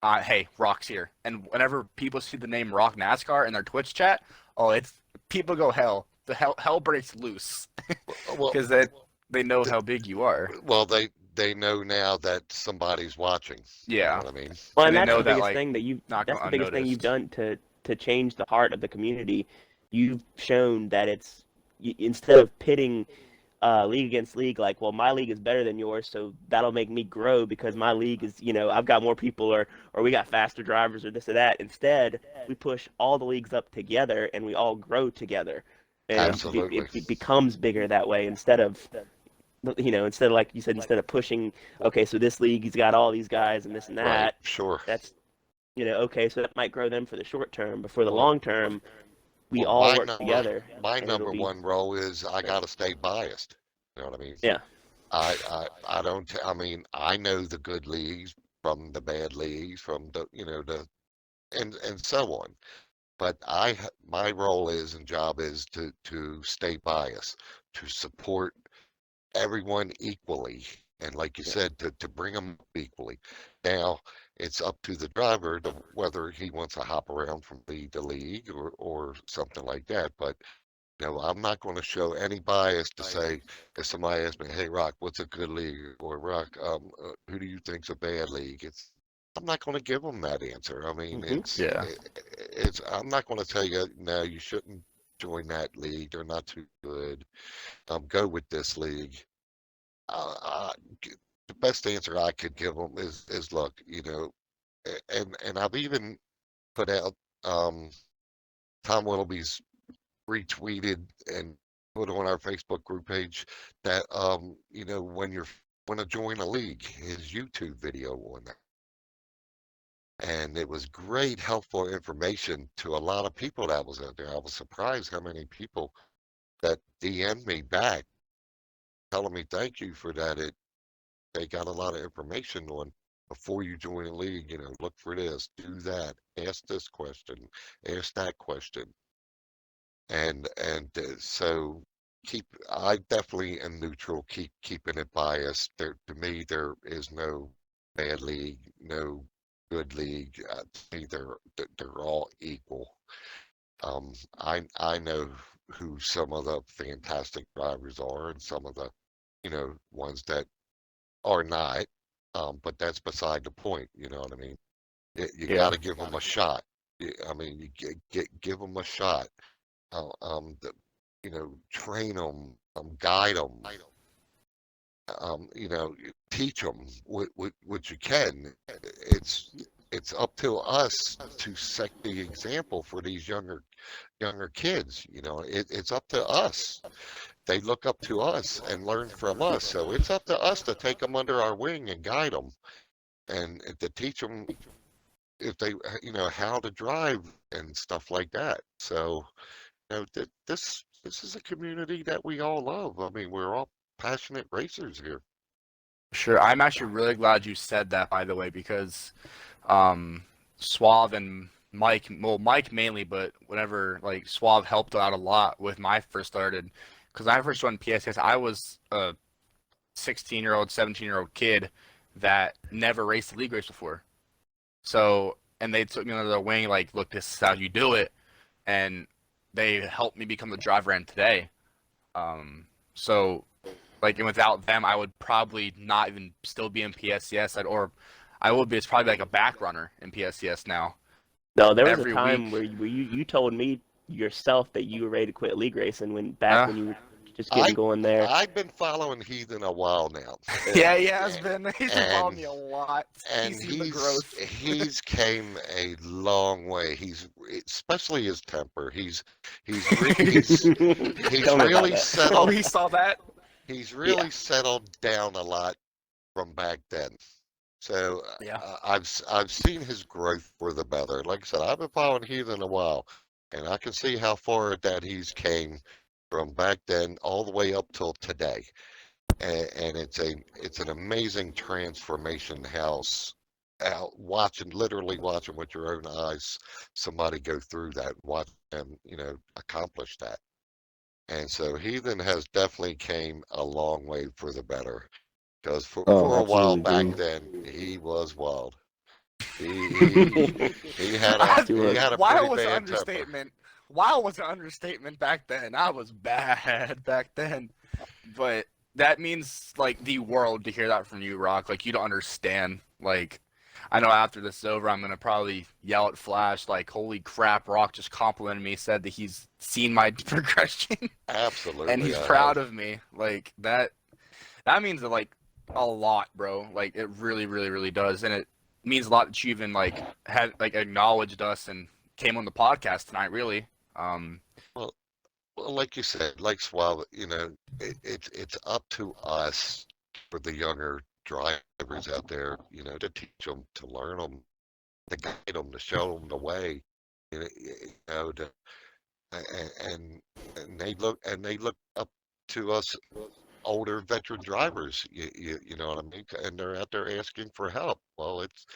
hey, Rock's here. And whenever people see the name Rock NASCAR in their Twitch chat, oh, it's people go hell. The hell breaks loose Well, because they know how big you are. well, they know now that somebody's watching. You know Yeah. what I mean? well, And and they that's know the that biggest like thing that you not that's going the biggest thing you've unnoticed. done to change the heart of the community. You've shown that instead of pitting league against league, like, well, my league is better than yours, so that'll make me grow because my league is, I've got more people, or we got faster drivers, or this or that. Instead, we push all the leagues up together and we all grow together, and Absolutely. it becomes bigger that way, instead of like you said, instead of pushing, okay, so this league he's got all these guys and this and Right. that. Sure. That's okay, so that might grow them for the short term, but for the Well, long term, we well, all work together, my and it'll number be one role is I great. got to stay biased. You know what I mean? Yeah. I don't. I mean, I know the good leagues from the bad leagues, from the and so on. but my role is and job is to stay biased, to support everyone equally, and like you Yeah. said, to bring them up equally. Now it's up to the driver to whether he wants to hop around from league to league or something like that. But I'm not going to show any bias to say if somebody asks me, "Hey, Rock, what's a good league?" or "Rock, who do you think's a bad league?" I'm not going to give them that answer. I mean, Hmm. Yeah. it's I'm not going to tell you, no, you shouldn't join that league. They're not too good. Go with this league. Uh, uh, the best answer I could give them is look, and I've even put out Tom Willoughby's retweeted and put on our Facebook group page that when you're want to join a league, his YouTube video on that. And it was great, helpful information to a lot of people that was out there. I was surprised how many people that DM'd me back telling me thank you for that. They got a lot of information on before you join a league, look for this, do that, ask this question, ask that question. And so I definitely am neutral, keeping it biased. To me, there is no bad league, no good league. To me, they're all equal. I know who some of the fantastic drivers are and some of the ones that are not. But that's beside the point. You know what I mean? You got Yeah. to give them a shot. I mean, you give them a shot. The, train them, guide them, teach them what you can. It's it's up to us to set the example for these younger kids. It's up to us. They look up to us and learn from us. So it's up to us to take them under our wing and guide them and to teach them if they how to drive and stuff like that. So this is a community that we all love. I mean, we're all passionate racers here. Sure. I'm actually really glad you said that, by the way, because Suave and Mike, well, Mike mainly, but whenever like Suave helped out a lot with my first started, because I first joined PSS, I was a 16-year-old, 17-year-old kid that never raced a league race before. So, and they took me under their wing, like, look, this is how you do it, and they helped me become the driver I am today. So like, and without them, I would probably not even still be in PSCS, or I would be. It's probably like a back runner in PSCS now. No, there was a Every time week. where you told me yourself that you were ready to quit league racing back Uh, when you were just getting I going there. I've been following Heathen a while now, yeah, he has been. He's been following and me a lot. He's and seen the he's growth. he's came a long way. He's especially his temper. He's Tell me about really that. Oh, settled. he saw that. He's Yeah. really settled down a lot from back then. So Yeah. I've seen his growth for the better. Like I said, I've been following Heathen a while, and I can see how far that he's came from back then all the way up till today. And it's an amazing transformation house. Literally watching with your own eyes somebody go through that, watch them, accomplish that. And so Heathen has definitely came a long way for the better. Because Oh, for a while absolutely back agree. then, he was wild. He he he had a pretty Wild was an bad temper. understatement. Wild was an understatement back then. I was bad back then. But that means like the world to hear that from you, Rock. Like you don't understand. Like I know after this is over, I'm gonna probably yell at Flash like, "Holy crap!" Rock just complimented me, said that he's seen my progression and Absolutely, he's I proud have. of me. Like that. That means like a lot, bro. Like it really, really, really does, and it means a lot that you even like had like acknowledged us and came on the podcast tonight. Really. Um. Well, like you said, like Swab, it's up to us for the younger drivers out there, to teach them, to learn them, to guide them, to show them the way, to, and they look up to us older veteran drivers. You know what I mean? And they're out there asking for help. Well, it's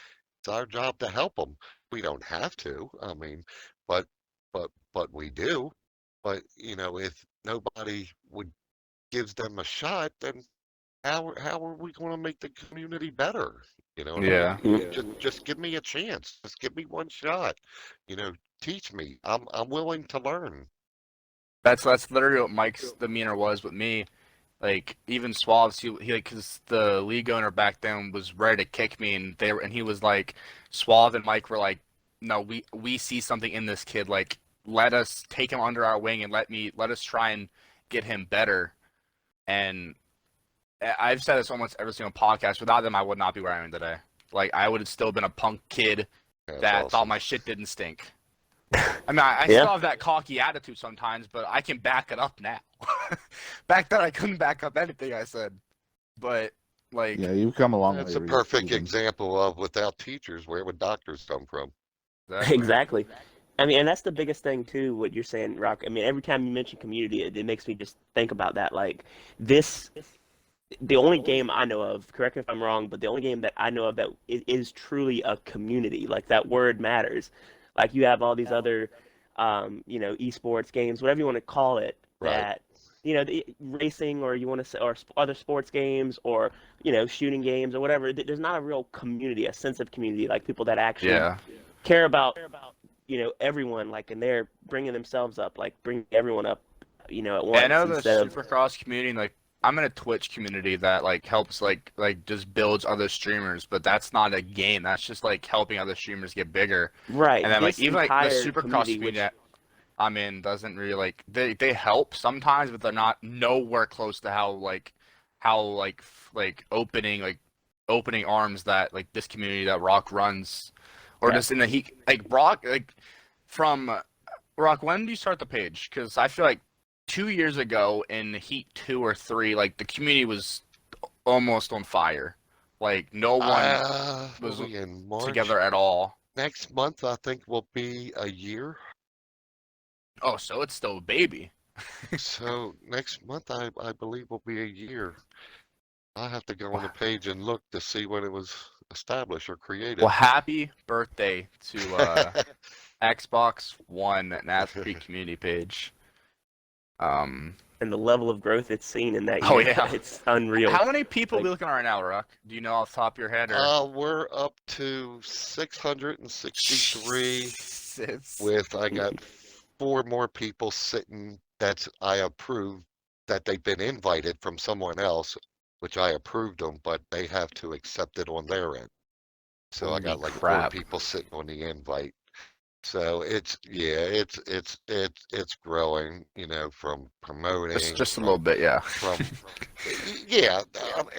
our job to help them. We don't have to. I mean, but but we do. But if nobody would gives them a shot, then how are we going to make the community better? You know what I Yeah. mean? Mhm. Just give me a chance. Just give me one shot. You know, teach me. I'm willing to learn. That's literally what Mike's demeanor was with me. Like even Swabs, he like, cause the league owner back then was ready to kick me, and he was like, Suave and Mike were like, no, we see something in this kid. Like let us take him under our wing and let us try and get him better. And I've said this almost every single podcast. Without them, I would not be where I am today. Like I would have still been a punk kid That's that thought awesome. my shit didn't stink. I mean, I Yeah. still have that cocky attitude sometimes, but I can back it up now. Back then, I couldn't back up anything I said. But, like, Yeah, you've come a long That's way. a perfect Ruben. example of without teachers, where would doctors come from? exactly. Exactly. I mean, and that's the biggest thing too. What you're saying, Rock. I mean, every time you mention community, it makes me just think about that. Like this, the only game I know of. Correct me if I'm wrong, but the only game that I know of that is truly a community. Like that word matters. Like you have all these other, esports games, whatever you want to call it. Right. That the racing, or you want to say, or other sports games, or shooting games, or whatever. There's not a real community, a sense of community, like people that actually Yeah. care about everyone, like, and they're bringing themselves up, like bringing everyone up at Yeah, I once know the instead of Supercross community, like, I'm in a Twitch community that, like, helps, like just builds other streamers, but that's not a game. That's just, like, helping other streamers get bigger. And right then, like, this even, like, the entire Supercross community, community which that I'm in doesn't really, like, they help sometimes, but they're not nowhere close to how opening arms that, like, this community that Rock runs. Or yeah. just in the he like Brock, like from Rock, when do you start the page? Because I feel like 2 years ago in Heat 2 or 3, like the community was almost on fire. Like no one We'll was be in March. together at all. Next month, I think, will be a year. Oh, so it's still a baby. So next month, I believe, will be a year. I have to go on Well, the page and look to see when it was established or well, created. happy birthday to Xbox One NASCAR community page. Um, And the level of growth it's seen in that oh year, yeah. it's unreal. How many people Like, we looking at right now, Rock? Do you know off the top of your head or? We're up to 663 Jesus. with I got 4 more people sitting that I approved that they've been invited from someone else, which I approved them, but they have to accept it on their end. So I Holy got like 4 crap. people sitting on the invite. So it's growing, from promoting, Just a little bit, yeah. from yeah,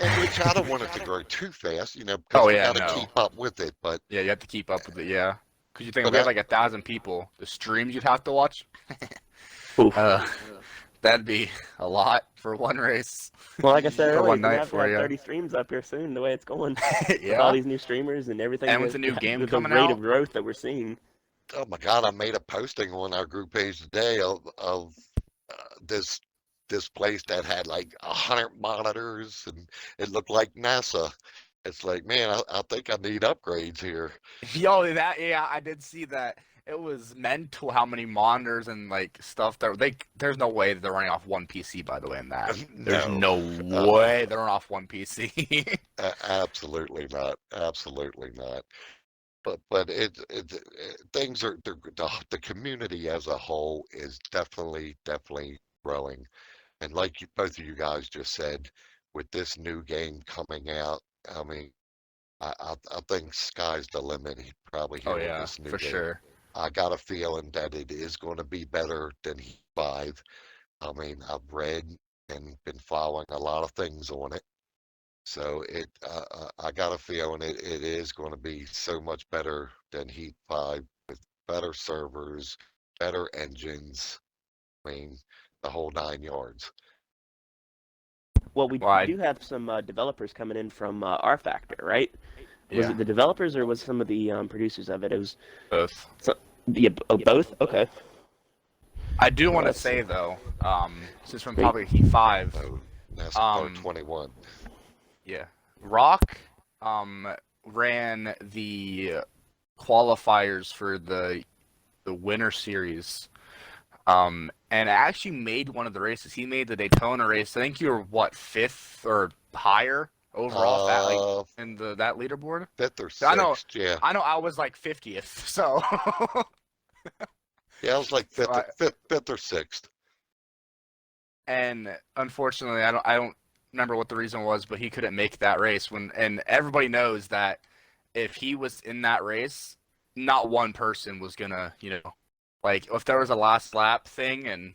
and which I don't want it to grow too fast, because Oh I yeah, got to no. keep up with it. But Yeah, you have to keep up with it, yeah. Because you think but we had that, like 1,000 people, the streams you'd have to watch, oof. that'd be a lot for one race Well, like I said or earlier, one you're gonna night have to for have you. 30 streams up here soon, the way it's going, with all Yeah. these new streamers and everything. And with the new game The coming rate of out, growth that we're seeing. oh my God, I made a posting on our group page today of this place that had like 100 monitors, and it looked like NASA. It's like, man, I think I need upgrades here. yo, yeah, I did see that. It was mental how many monitors and like stuff there's no way that they're running off one PC, by the way, in that. There's No, no way they're running off one PC. absolutely not, absolutely not. But things are the community as a whole is definitely growing. And like both of you guys just said, with this new game coming out, I mean, I think sky's the limit probably Oh here with yeah, this new for game. sure. I got a feeling that it is going to be better than Heat 5. I mean, I've read and been following a lot of things on it. So I got a feeling it is going to be so much better than Heat 5 with better servers, better engines. I mean, the whole 9 yards. Well, we Why? do have some developers coming in from R Factor, right? Was Yeah, it the developers, or was some of the producers of it? It was both. yeah, both. Okay. I do Well, want to that's say though, since from sweet. probably Heat 5, So NASCAR um, 21. yeah, Rock, ran the qualifiers for the the Winter Series. And I actually made one of the races. He made the Daytona race. I think you were what, fifth or higher overall, fat like in that leaderboard. Fifth or I know, sixth, yeah. I know. I was like 50th. So. Yeah, I was like So fifth or sixth. And unfortunately, I don't remember what the reason was, but he couldn't make that race. And everybody knows that if he was in that race, not one person was gonna, like if there was a last lap thing and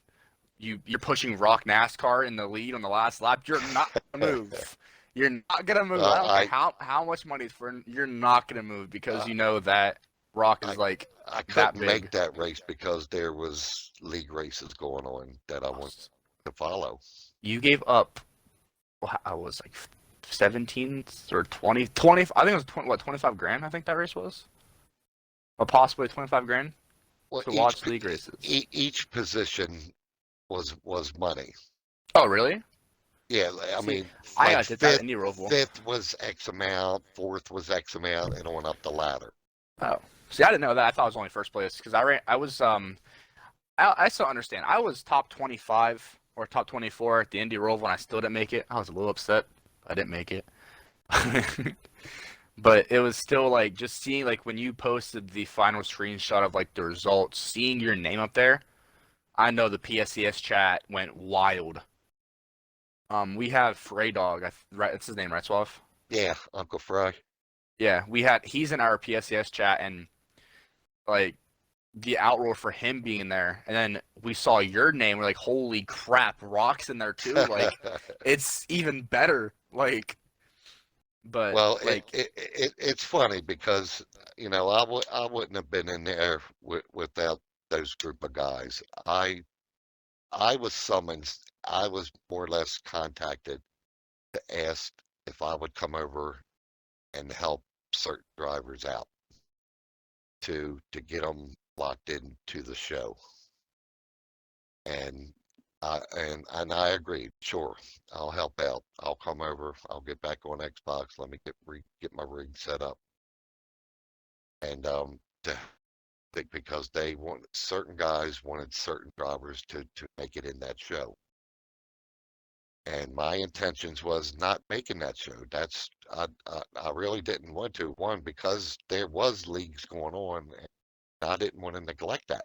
you're pushing Rock NASCAR in the lead on the last lap, you're not gonna move. You're not gonna move. I don't care how much money it's for. You're not gonna move because you know that Rock is like I that couldn't big. make that race because there was league races going on that I wanted to follow. You gave up. Well, I was like 17 or 20. I think it was 25 grand. I think that race was, or possibly 25 grand to watch league races. Each position was money. Oh, really? Yeah, I mean, I like did that in Roval. fifth was X amount, fourth was X amount, and on up the ladder. Oh, see, I didn't know that. I thought it was only first place because I was I still understand. I was top 25 or top 24 at the Indy Roval and I still didn't make it. I was a little upset. I didn't make it. But it was still like just seeing like when you posted the final screenshot of like the results, seeing your name up there, I know the PSCS chat went wild. We have Frey Dog, right? That's his name, right, Suave? Yeah, Uncle Fry. Yeah, he's in our PSCS chat and like the outroar for him being there, and then we saw your name. We're like, holy crap, Rock's in there too. Like, it's even better. Like, but well, like, it's funny because I wouldn't have been in there without those group of guys. I was summoned. I was more or less contacted to ask if I would come over and help certain drivers out to get them locked into the show. And I agreed. Sure, I'll help out. I'll come over. I'll get back on Xbox. Let me get my rig set up. And because they want certain guys wanted certain drivers to make it in that show. And my intentions was not making that show. That's I really didn't want to. One, because there was leagues going on, and I didn't want to neglect that.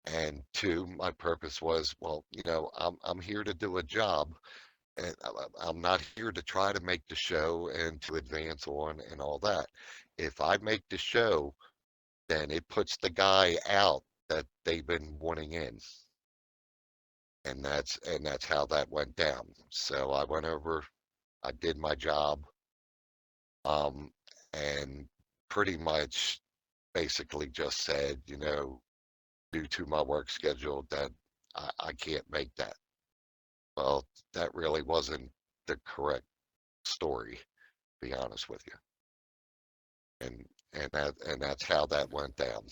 And two, my purpose was, well, I'm here to do a job, and I'm not here to try to make the show and to advance on and all that. If I make the show, then it puts the guy out that they've been wanting in. And that's how that went down. So I went over, I did my job, and pretty much basically just said, due to my work schedule, that I can't make that. Well, that really wasn't the correct story, to be honest with you. And that's how that went down.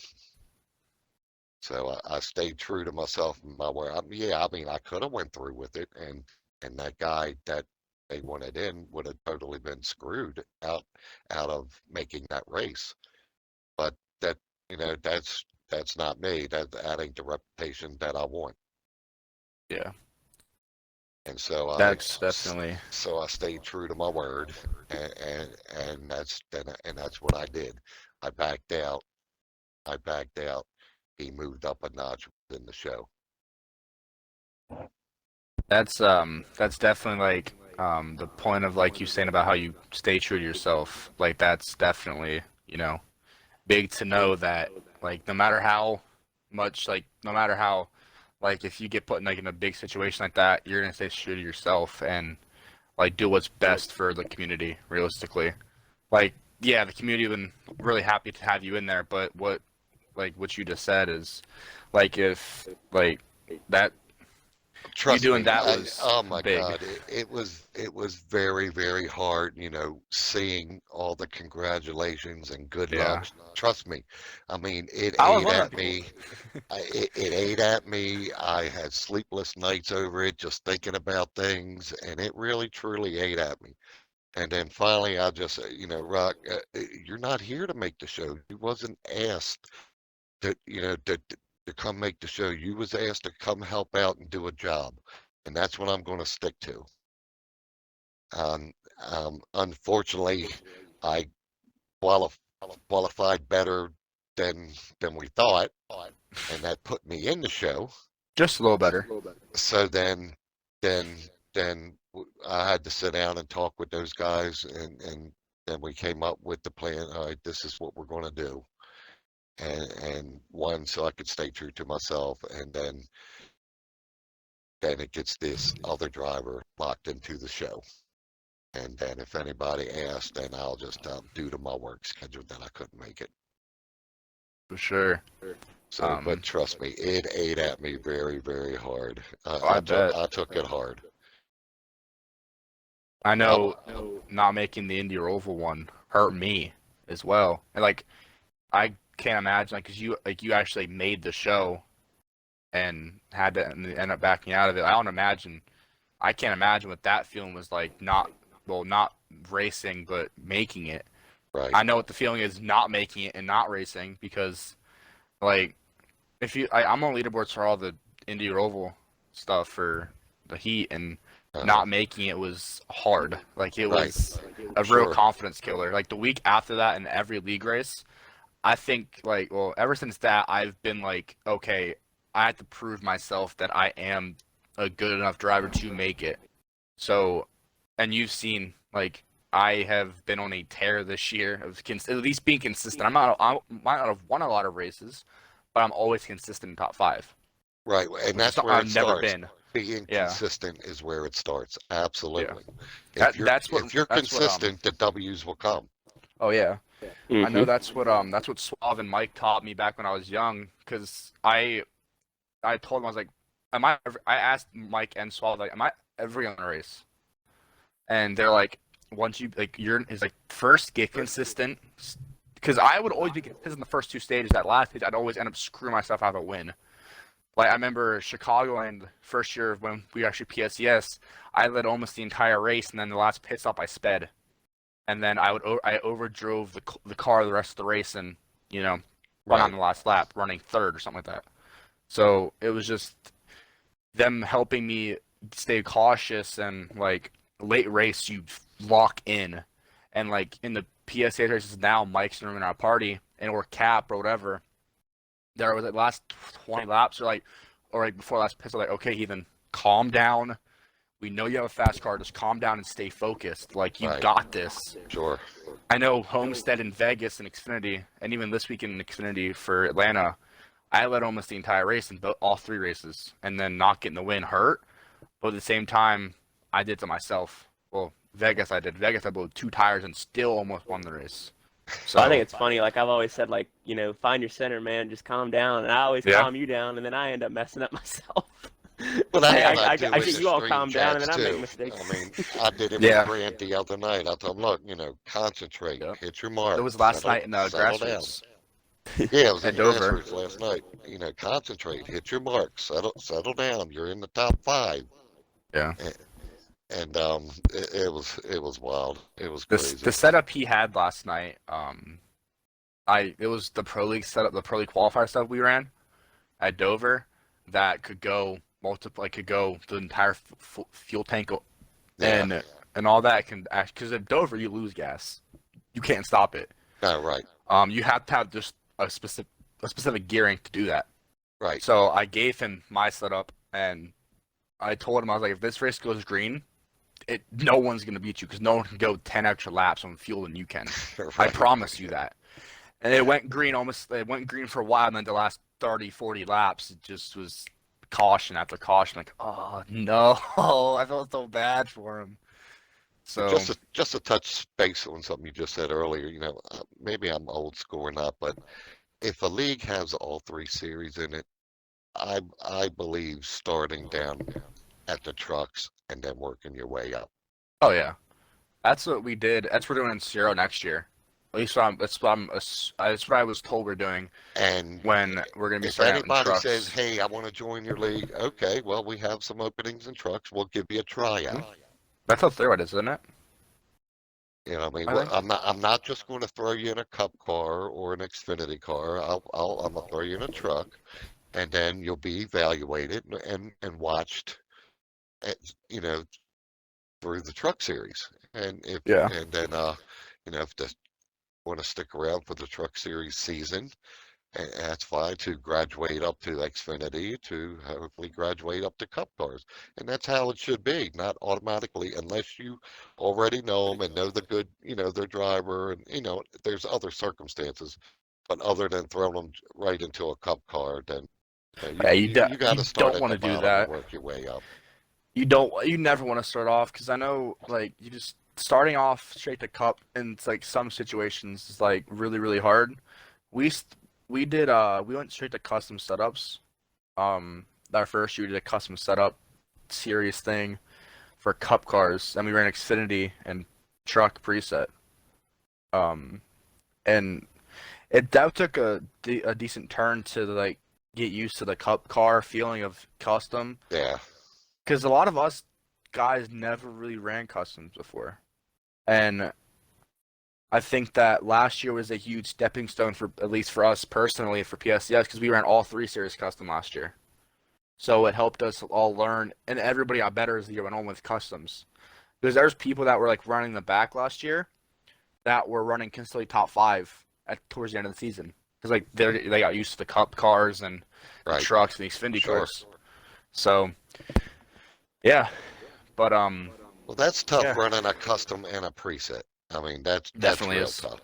So I stayed true to myself and my word. I mean, I could have went through with it, and that guy that they wanted in would have totally been screwed out of making that race. But that's not me. That ain't the reputation that I want. yeah, And so that's definitely. So I stayed true to my word, and that's what I did. I backed out. I backed out. He moved up a notch in the show. That's definitely like the point of like you saying about how you stay true to yourself. Like that's definitely big to know that like no matter how much like no matter how like if you get put in like in a big situation like that, you're gonna stay true to yourself and like do what's best for the community realistically. Like yeah, the community would been really happy to have you in there, but what you just said is like if like that Trust you doing me, that was oh my big. God, it was very, very hard, seeing all the congratulations and good luck. Yeah. Trust me. I mean, it I was ate one of at the me. people. It ate at me. I had sleepless nights over it, just thinking about things, and it really, truly ate at me. And then finally, I just, Rock, you're not here to make the show. You wasn't asked to come make the show. You was asked to come help out and do a job, and that's what I'm going to stick to. Unfortunately, I qualified better than we thought, and that put me in the show. Just a little better. So then I had to sit down and talk with those guys, and then we came up with the plan. All right, this is what we're going to do, and one, so I could stay true to myself, and then it gets this other driver locked into the show. And then if anybody asks, then I'll just due to my work schedule, then I couldn't make it. For sure. So, but trust me, it ate at me very, very hard. I bet. I took it hard. I know not making the Indy Oval one hurt me as well. And like, I can't imagine, like, 'cause you actually made the show and had to end up backing out of it. I can't imagine what that feeling was like. Not racing, but making it. Right. I know what the feeling is not making it and not racing, because, like, I'm on leaderboards for all the Indy Oval stuff for the heat, and not making it was hard. Like, it was a real confidence killer. Like, the week after that, in every league race, I think, like, well, ever since that, I've been like, okay, I have to prove myself that I am a good enough driver to make it. So, and you've seen, like, I have been on a tear this year of at least being consistent. I might not have won a lot of races, but I'm always consistent in top 5. Right, and that's where I've it never starts. been. Being consistent is where it starts. Absolutely. Yeah. If you're consistent, the W's will come. Oh yeah. Mm-hmm. I know that's what Suave and Mike taught me back when I was young, because I told them, I was like, I asked Mike and Suave, like, am I ever gonna race? And they're like, once you, like, it's like, first get consistent, because I would always be consistent in the first 2 stages. That last stage, I'd always end up screwing myself out of a win. Like, I remember Chicagoland, first year when we actually PSES, I led almost the entire race, and then the last pit stop I sped, and then I overdrove the car the rest of the race, and run on the last lap, running 3rd or something like that. So it was just them helping me stay cautious, and, like, late race you lock in, and, like, in the PSA races now, Mike's in our party, or Cap or whatever, there was, like, last 20 laps or like before last pit, like, okay, Heathen, calm down. We know you have a fast car. Just calm down and stay focused. Like, you got this. Sure. I know Homestead and Vegas and Xfinity, and even this weekend in Xfinity for Atlanta, I led almost the entire race in all 3 races, and then not getting the win hurt. But at the same time, I did to myself. Well, Vegas I blew 2 tires and still almost won the race. So I think it's funny. Like, I've always said, like, find your center, man. Just calm down. And I always calm you down, and then I end up messing up myself. Well, I get you all calm down, and then I make mistakes. I mean, I did it with Grant the other night. I told him, look, concentrate, hit your mark. It was last night in Grassroots. Yeah, it was at in Dover Grassroots last night. Concentrate, hit your mark, settle down. You're in the top 5. Yeah. And it was wild. It was crazy. The setup he had last night, it was the Pro League setup, the Pro League qualifier stuff we ran at Dover, that could go the entire fuel tank, and all that can actually, because at Dover you lose gas, you can't stop it. No, right. You have to have just a specific gearing to do that. Right. So I gave him my setup, and I told him, I was like, if this race goes green, no one's going to beat you, because no one can go 10 extra laps on fuel than you can. Right. I promise you that. And it went green for a while, and then the last 30, 40 laps, it just was caution after caution. Like, oh, no. I felt so bad for him. So just to touch base on something you just said earlier, maybe I'm old school or not, but if a league has all 3 series in it, I believe starting down at the trucks and then working your way up. Oh yeah, that's what we did. That's what we're doing in Zero next year. At least that's what I was told we're doing. And when we're going to be if starting out in anybody trucks. says, "Hey, I want to join your league," okay, well, we have some openings in trucks. We'll give you a tryout. That's how Thoroughbred is, isn't it? You know, what I mean, I think. I'm not just going to throw you in a Cup car or an Xfinity car. I'm gonna throw you in a truck, and then you'll be evaluated and watched, at, you know, through the Truck Series. Yeah. And then if they want to stick around for the Truck Series season, and that's fine, to graduate up to Xfinity, to hopefully graduate up to Cup cars. And that's how it should be, not automatically, unless you already know them and know the good, their driver, and, there's other circumstances. But other than throwing them right into a Cup car, then Yeah, you got to you start don't at want the to do bottom and that. work your way up. You never want to start off because I know like you just starting off straight to cup in like some situations is like really really hard. We st- we went straight to custom setups. Our first year we did a custom setup series thing for cup cars, and we ran Xfinity and truck preset. Um, and that took a decent turn to like get used to the cup car feeling of custom. Yeah, Because a lot of us guys never really ran customs before. And I think that last year was a huge stepping stone for, at least for us personally, for PSCS, because we ran all 3 series custom last year. So it helped us all learn, and everybody got better as the year went on with customs. Because there's people that were like running the back last year that were running consistently top 5 towards the end of the season. Because like they got used to the cup cars and the right. trucks and the Xfinity Sure. cars. So yeah. But Well, that's tough yeah, running a custom and a preset. I mean, that's definitely real is. tough.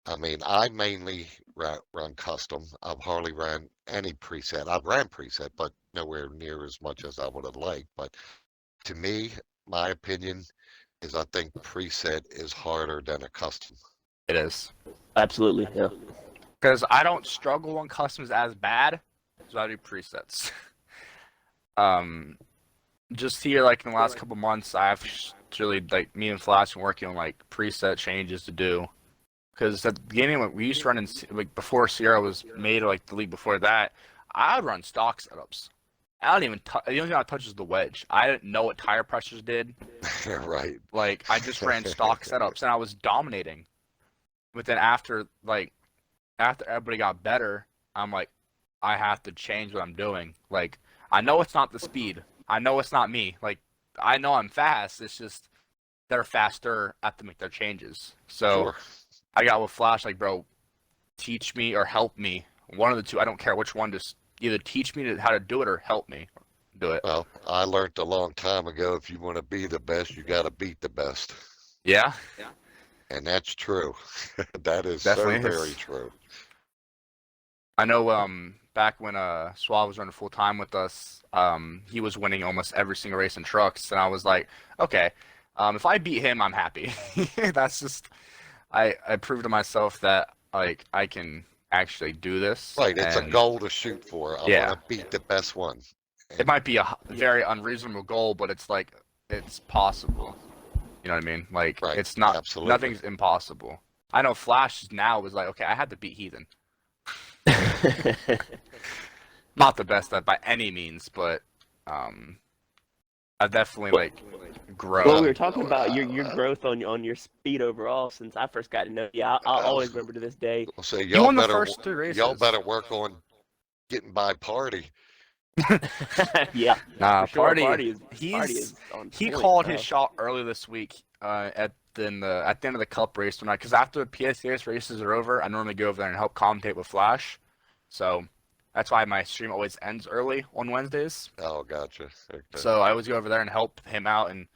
I mean, I mainly run custom. I've hardly ran any preset. I've ran preset, but nowhere near as much as I would have liked. But to me, my opinion is I think preset is harder than a custom. It is. Absolutely, yeah. Because I don't struggle on customs as bad, so I do presets. um, just here, like in the last couple months, I've really like me and Flash been working on like preset changes to do. Because at the beginning, when we used to run in like before CRL was made, or like the league before that, I would run stock setups. I don't even touch. The only thing I touch is the wedge. I didn't know what tire pressures did. Right. Like I just ran stock setups, and I was dominating. But then after everybody got better, I'm like, I have to change what I'm doing. Like, I know it's not the speed. I know it's not me. Like, I know I'm fast. It's just they're faster at to make their changes. So Sure. I got with Flash, like, bro, teach me or help me. One of the two. I don't care which one. Just either teach me how to do it or help me do it. Well, I learned a long time ago, if you want to be the best, you got to beat the best. Yeah, And that's true. That is so definitely very is. true. I know back when Suave was running full time with us, he was winning almost every single race in trucks, and I was like, okay, if I beat him, I'm happy. That's just I proved to myself that like I can actually do this. Right. It's a And goal to shoot for. I yeah, want to beat the best one. it And might be a very unreasonable goal, but it's like it's possible. You know what I mean? Like right. it's not Absolutely. nothing's impossible. I know Flash now was like, okay, I had to beat Heathen. Not the best at by any means, but I definitely like grow. Well, we were talking about your growth on your speed overall since I first got to know you. I'll always remember to this day. I'll say You won the first 3 races. y'all better work on getting by Party. Yeah. Nah, for sure. Party is on he point, called bro. his shot early this week at the end of the Cup race tonight, because after the PSCS races are over, I normally go over there and help commentate with Flash. So that's why my stream always ends early on Wednesdays. Oh, gotcha. Okay. So I always go over there and help him out and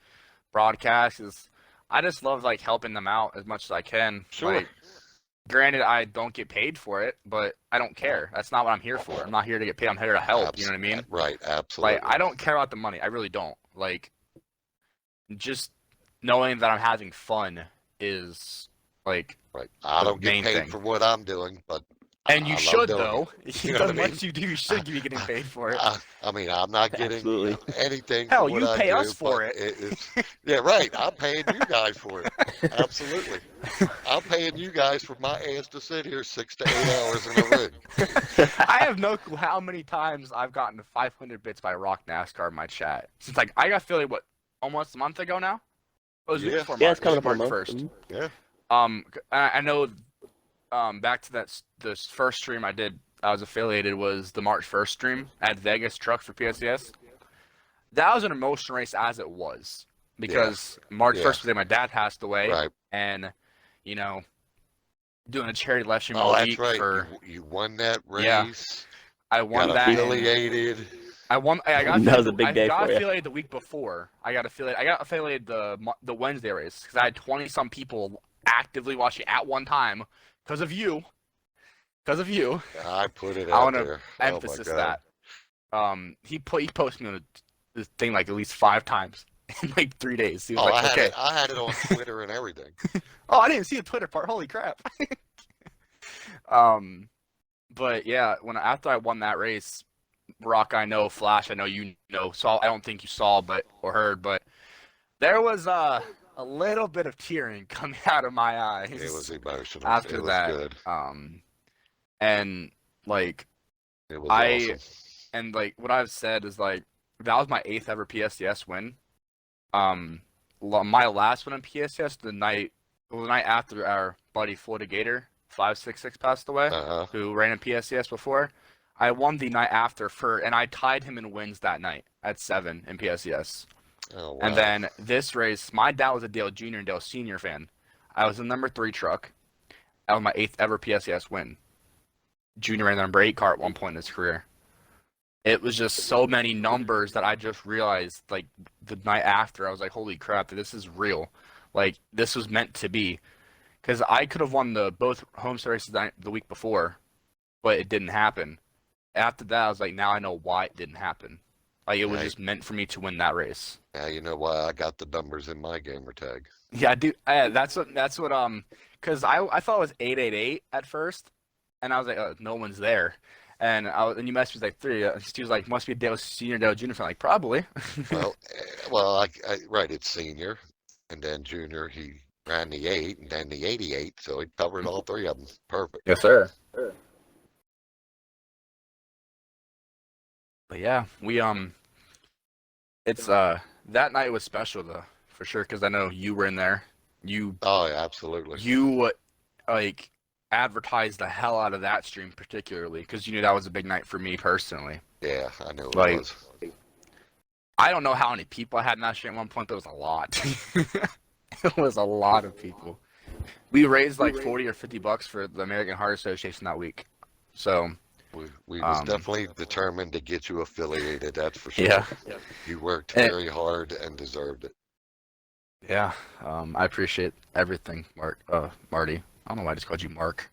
broadcast. 'Cause I just love like helping them out as much as I can. Sure. Like, granted, I don't get paid for it, but I don't care. That's not what I'm here for. I'm not here to get paid. I'm here to help. You know what I mean? Right. Absolutely. Like, I don't care about the money. I really don't. Like, just knowing that I'm having fun is like, Right. I the don't get main paid thing. for what I'm doing, but and you I love should doing though. it. You You know know, what I mean? what you do, you should be getting paid for it. I mean, I'm not getting Absolutely. anything Hell, for what you I pay do, us for but it. it's yeah, right. I'm paying you guys for it. Absolutely. I'm paying you guys for my ass to sit here 6 to 8 hours in a rig. I have no clue how many times I've gotten 500 bits by Rock NASCAR in my chat. Since like I got Philly, what, almost a month ago now? It was the week Yeah. before Yeah, March. it's coming up on a March month. 1st. Yeah. I know. Back to this first stream I did. I was affiliated was the March 1st stream at Vegas Truck for PSCS. That was an emotional race as it was because March 1st was the day my dad passed away, Right. and you know, doing a charity live stream Oh, all that's week right. for You won that Yeah. race. I won Got that. And affiliated. I won. I got That was affiliated, a big I day got for you. affiliated the week before. I got affiliated the Wednesday race because I had 20 some people actively watching at one time because of you. Because of you. I put it I out want to there. emphasis Oh my God. that. He posted me on this thing like at least 5 times in like 3 days. He was like, okay. I had it on Twitter and everything. Oh, I didn't see the Twitter part. Holy crap. But yeah, after I won that race, Rock, I know, Flash, I know you know, I don't think you saw or heard, but there was a little bit of tearing coming out of my eyes. It was emotional. After it was that. good. And like It was awesome. and like what I've said is like that was my 8th ever PSCS win. My last one in PSCS the night after our buddy Florida Gator 566 passed away, who ran in PSCS before. I won the night after and I tied him in wins that night at 7 in PSCS. Oh, wow. And then this race, my dad was a Dale Jr. and Dale Sr. fan. I was the number 3 truck. That was my 8th ever PSCS win. Junior ran the number 8 car at one point in his career. It was just so many numbers that I just realized, like, the night after, I was like, holy crap, this is real. Like, this was meant to be. Because I could have won both home races the week before, but it didn't happen. After that, I was like, now I know why it didn't happen. Like, it was just meant for me to win that race. Now you know why I got the numbers in my gamer tag. Yeah, dude. That's what. Because I thought it was 888 at first, and I was like, oh, no one's there. And you messaged me like 3. She was like, must be a Dale Senior, Dale Junior fan. Like, probably. Right. It's senior, and then junior. He ran the 8, and then the 88. So he covered all 3 of them. Perfect. Yes, sir. But yeah, we it's that night was special though, for sure, because I know you were in there. Oh, yeah, absolutely. You like advertised the hell out of that stream particularly because you knew that was a big night for me personally. Yeah, I knew it was. I don't know how many people I had in that stream at one point, but it was a lot. It was a lot of people. We raised like $40 or $50 for the American Heart Association that week. So we was definitely determined to get you affiliated, that's for sure. Yeah. You worked very hard and deserved it. Yeah. I appreciate everything, Marty. I don't know why I just called you Mark.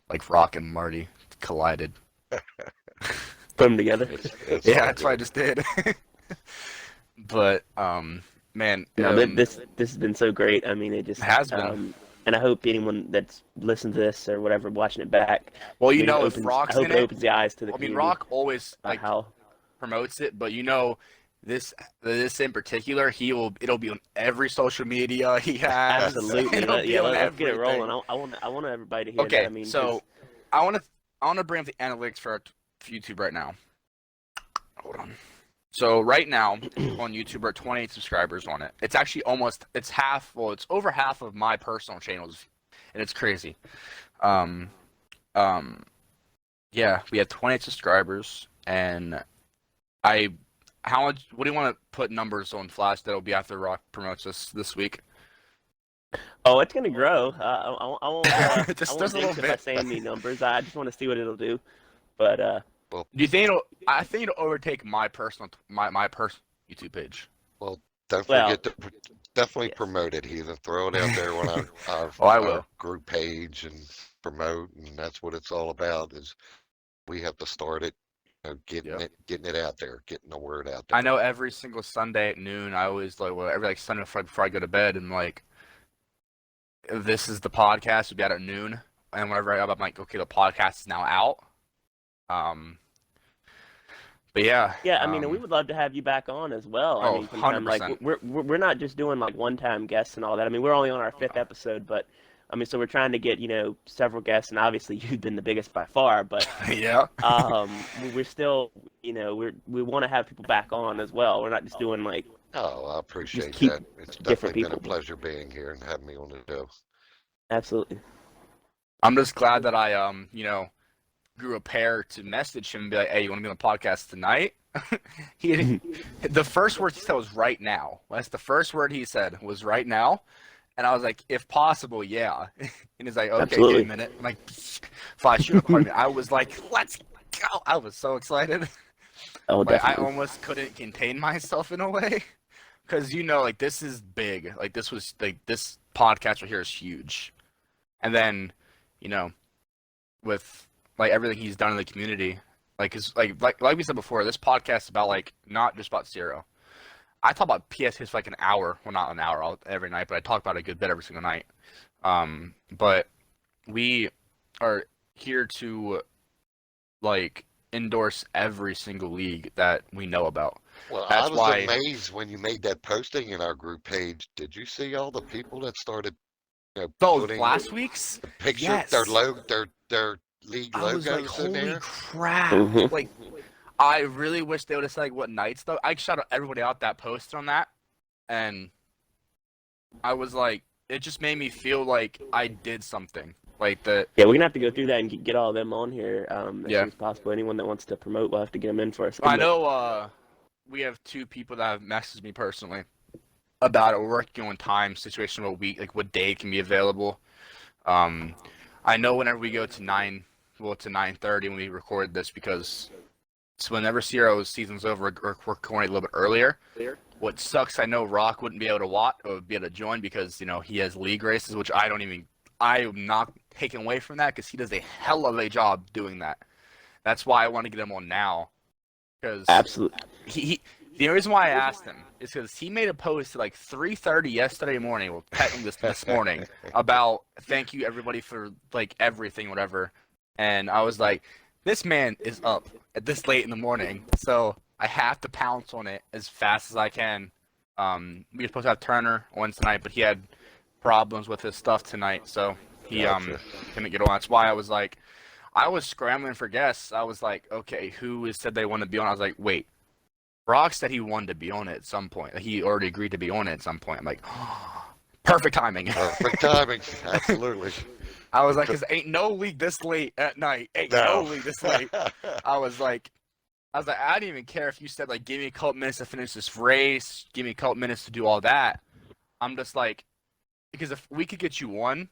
Like Rock and Marty collided. Put them together. It's Yeah, all that's what I good. just did. But man, No, this has been so great. I mean, it just has been. And I hope anyone that's listened to this or whatever, watching it back. Well, if Rock's I hope in it it. opens the eyes to the I mean, community. Rock always like how promotes it, but this in particular, it'll be on every social media he has. absolutely. It'll be on Let's get it everything. rolling. I want everybody to hear Okay, that. I mean, so I want to bring up the analytics for YouTube right now. Hold on. So right now on YouTube, we're at 28 subscribers on it. It's actually it's half. Well, it's over half of my personal channels, and it's crazy. Yeah, we have 28 subscribers, and how much? What do you want to put numbers on Flash that'll be after Rock promotes us this week? oh, it's gonna grow. I won't. Just I won't a little jinx it by bit. saying any numbers. I just want to see what it'll do. But Do you think I think it'll overtake my personal YouTube page. Well, don't Well, forget to definitely yes. promote it, Heathen. Throw it out there on our Oh, I will. group page and promote, and that's what it's all about. Is we have to start it, getting it out there, getting the word out there. I know every single Sunday at noon, I always every Sunday before I go to bed, and like, this is the podcast. We'll be out at noon, and whenever I'm like, okay, the podcast is now out. But yeah. Yeah, I mean, and we would love to have you back on as well. I mean, sometime, 100%. like we're not just doing like one-time guests and all that. I mean, we're only on our 5th episode, but I mean, so we're trying to get several guests, and obviously you've been the biggest by far. But yeah. we're still we want to have people back on as well. We're not just doing like Oh, I appreciate keep that. It's different definitely been a people. pleasure being here and having me on the show. Absolutely. I'm just glad that I grew a pair to message him and be like, hey, you want to be on the podcast tonight? The first word he said was right now. That's the first word he said was right now. And I was like, if possible, yeah. And he's like, okay, give me a minute. I'm like, fine, shoot up. Pardon me. I was like, let's go. I was so excited. Oh, Like, I definitely. almost couldn't contain myself in a way. Because, like, this is big. Like, this podcast right here is huge. And then, you know, with, like, everything he's done in the community, like, cause, like we said before, this podcast is about, like, not just about Zero. I talk about PS for like an hour. Well, not an hour every night, but I talk about it a good bit every single night. But we are here to like endorse every single league that we know about. Well, I That's was why. amazed when you made that posting in our group page. Did you see all the people that started, Oh, putting last week's? the picture, Yes. their league I was like, logos in holy there? crap! Mhm. Like, I really wish they would have said like what nights though. I shout out everybody out that posted on that, and I was like, it just made me feel like I did something. Like the Yeah, we're gonna have to go through that and get all of them on here as Yeah. soon as possible. Anyone that wants to promote, we'll have to get them in for us. I know we have two people that have messaged me personally about it. We're working on time, situation, what week, like what day can be available. I know whenever we go to 9:30 when we record this because it's whenever Zero's season's over, we're recording a little bit earlier. What sucks, I know Rock wouldn't be able to be able to join because he has league races, which I am not taking away from that because he does a hell of a job doing that. That's why I want to get him on now because Absolutely. the reason why I asked him is because he made a post at like 3:30 yesterday morning, well, technically this morning, about thank you everybody for like everything, whatever. And I was like, this man is up at this late in the morning, so I have to pounce on it as fast as I can. We were supposed to have Turner on tonight, but he had problems with his stuff tonight, so he Gotcha. couldn't get on. That's why I was like, I was scrambling for guests. I was like, okay, who has said they want to be on? I was like, wait. Brock said he wanted to be on it at some point. He already agreed to be on it at some point. I'm like, perfect timing. Perfect timing. Absolutely. I was like, because ain't no league this late at night. Ain't no league this late. I was like, I didn't even care if you said like, give me a couple minutes to finish this race, give me a couple minutes to do all that. I'm just like, because if we could get you on,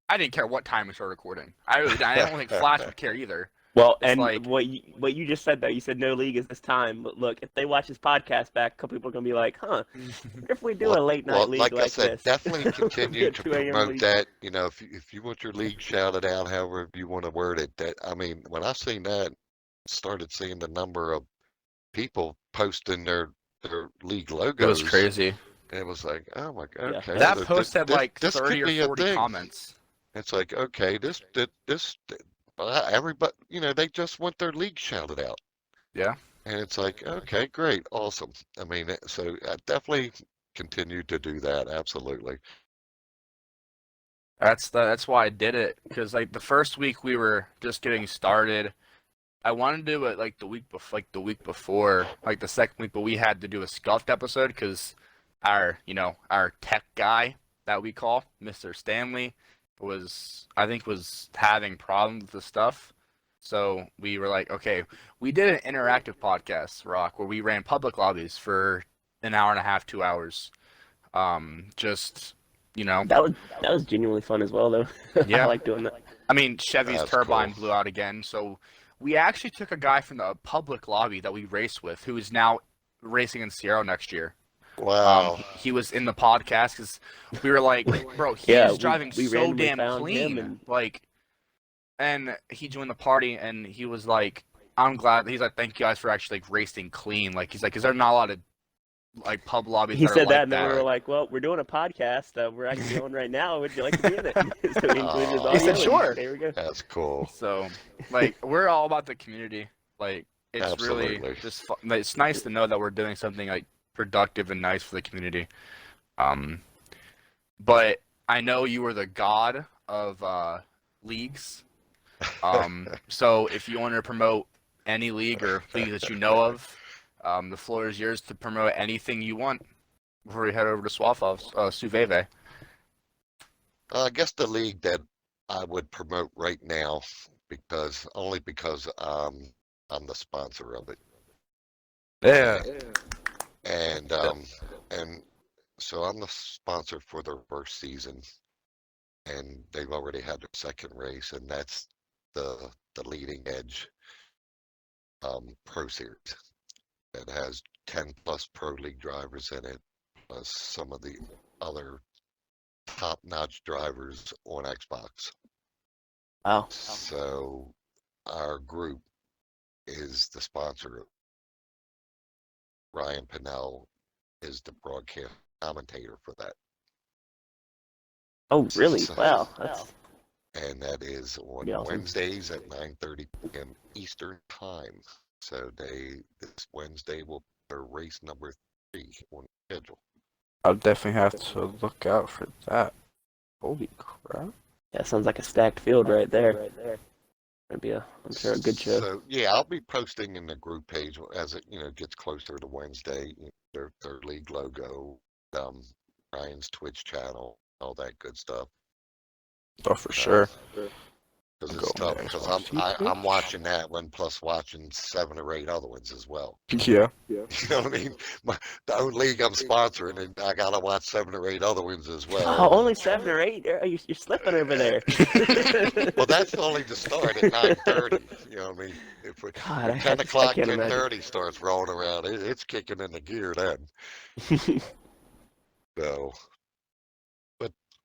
I didn't care what time we started recording. I don't think Flash would care either. Well, It's and like, what you just said there, you said no league is this time. But look, if they watch this podcast back, a couple people are gonna be like, "Huh, what if we do a late night league like I like said, this?" definitely continue to 2 a.m. promote league. that. If you want your league shouted out, however you want to word it. That I mean, when I seen that, started seeing the number of people posting their league it was logos, crazy. it was like, oh my god, Yeah. okay, That so post had like this 30 could or be a 40 thing. comments. It's like, okay, this everybody, they just want their league shouted out. Yeah. And it's like, okay, great, awesome. I mean, so I definitely continue to do that. Absolutely. That's why I did it because like the first week we were just getting started. I wanted to do it like the week before, like the second week, but we had to do a scuffed episode because our tech guy that we call Mr. Stanley was having problems with the stuff. So we were like, okay, we did an interactive podcast, Rock, where we ran public lobbies for an hour and a half, 2 hours. Just That was genuinely fun as well, though. Yeah. I like doing that. I mean, Chevy's That's turbine cool. blew out again, so we actually took a guy from the public lobby that we raced with, who is now racing in Sierra next year. Wow. He was in the podcast because we were like, bro, he Yeah, is driving we so randomly damn found him clean, and he joined the party, and he was like, I'm glad. He's like, thank you guys for actually like racing clean. Like he's like, because there's not a lot of like pub lobbies he that are said like that, and then we that. were like, "Well, we're doing a podcast. We're actually on right now. Would you like to be in it?" So we included his Aw. audio. He said, and "Sure." There we go. That's cool. So, like, we're all about the community. Like, it's Absolutely. really just fun. Like, it's nice to know that we're doing something like productive and nice for the community. But I know you are the god of leagues. So if you want to promote any league or league that you know of, the floor is yours to promote anything you want. before we head over to Swafov's Suveve? I guess the league that I would promote right now, because I'm the sponsor of it, Yeah. and so I'm the sponsor for their first season, and they've already had their second race, and that's the leading edge pro series that has 10 plus pro league drivers in it, plus some of the other top-notch drivers on Xbox. Wow. So our group is the sponsor. Ryan Pinnell is the broadcast commentator for that. Oh, really? So, Wow. That's and that is on pretty awesome. Wednesdays at 9:30 p.m. Eastern Time. So this Wednesday will be race number 3 on the schedule. I'll definitely have to look out for that. Holy crap. Yeah, sounds like a stacked field right there. It'd be I'm sure a good show. So yeah, I'll be posting in the group page as it gets closer to Wednesday. Their league logo, Ryan's Twitch channel, all that good stuff. Oh, for sure. Because Go it's tough. on, Because Xbox I'm watching that one plus watching 7 or 8 other ones as well. Yeah. You know what I mean? The own league I'm sponsoring, and I gotta watch 7 or 8 other ones as well. Oh, only 7 or 8? You're slipping over there. Well, that's only the start at 9:30. You know what I mean? If we, God, when I 10 can't o'clock, imagine. 10:30 starts rolling around, it's kicking into gear then. So,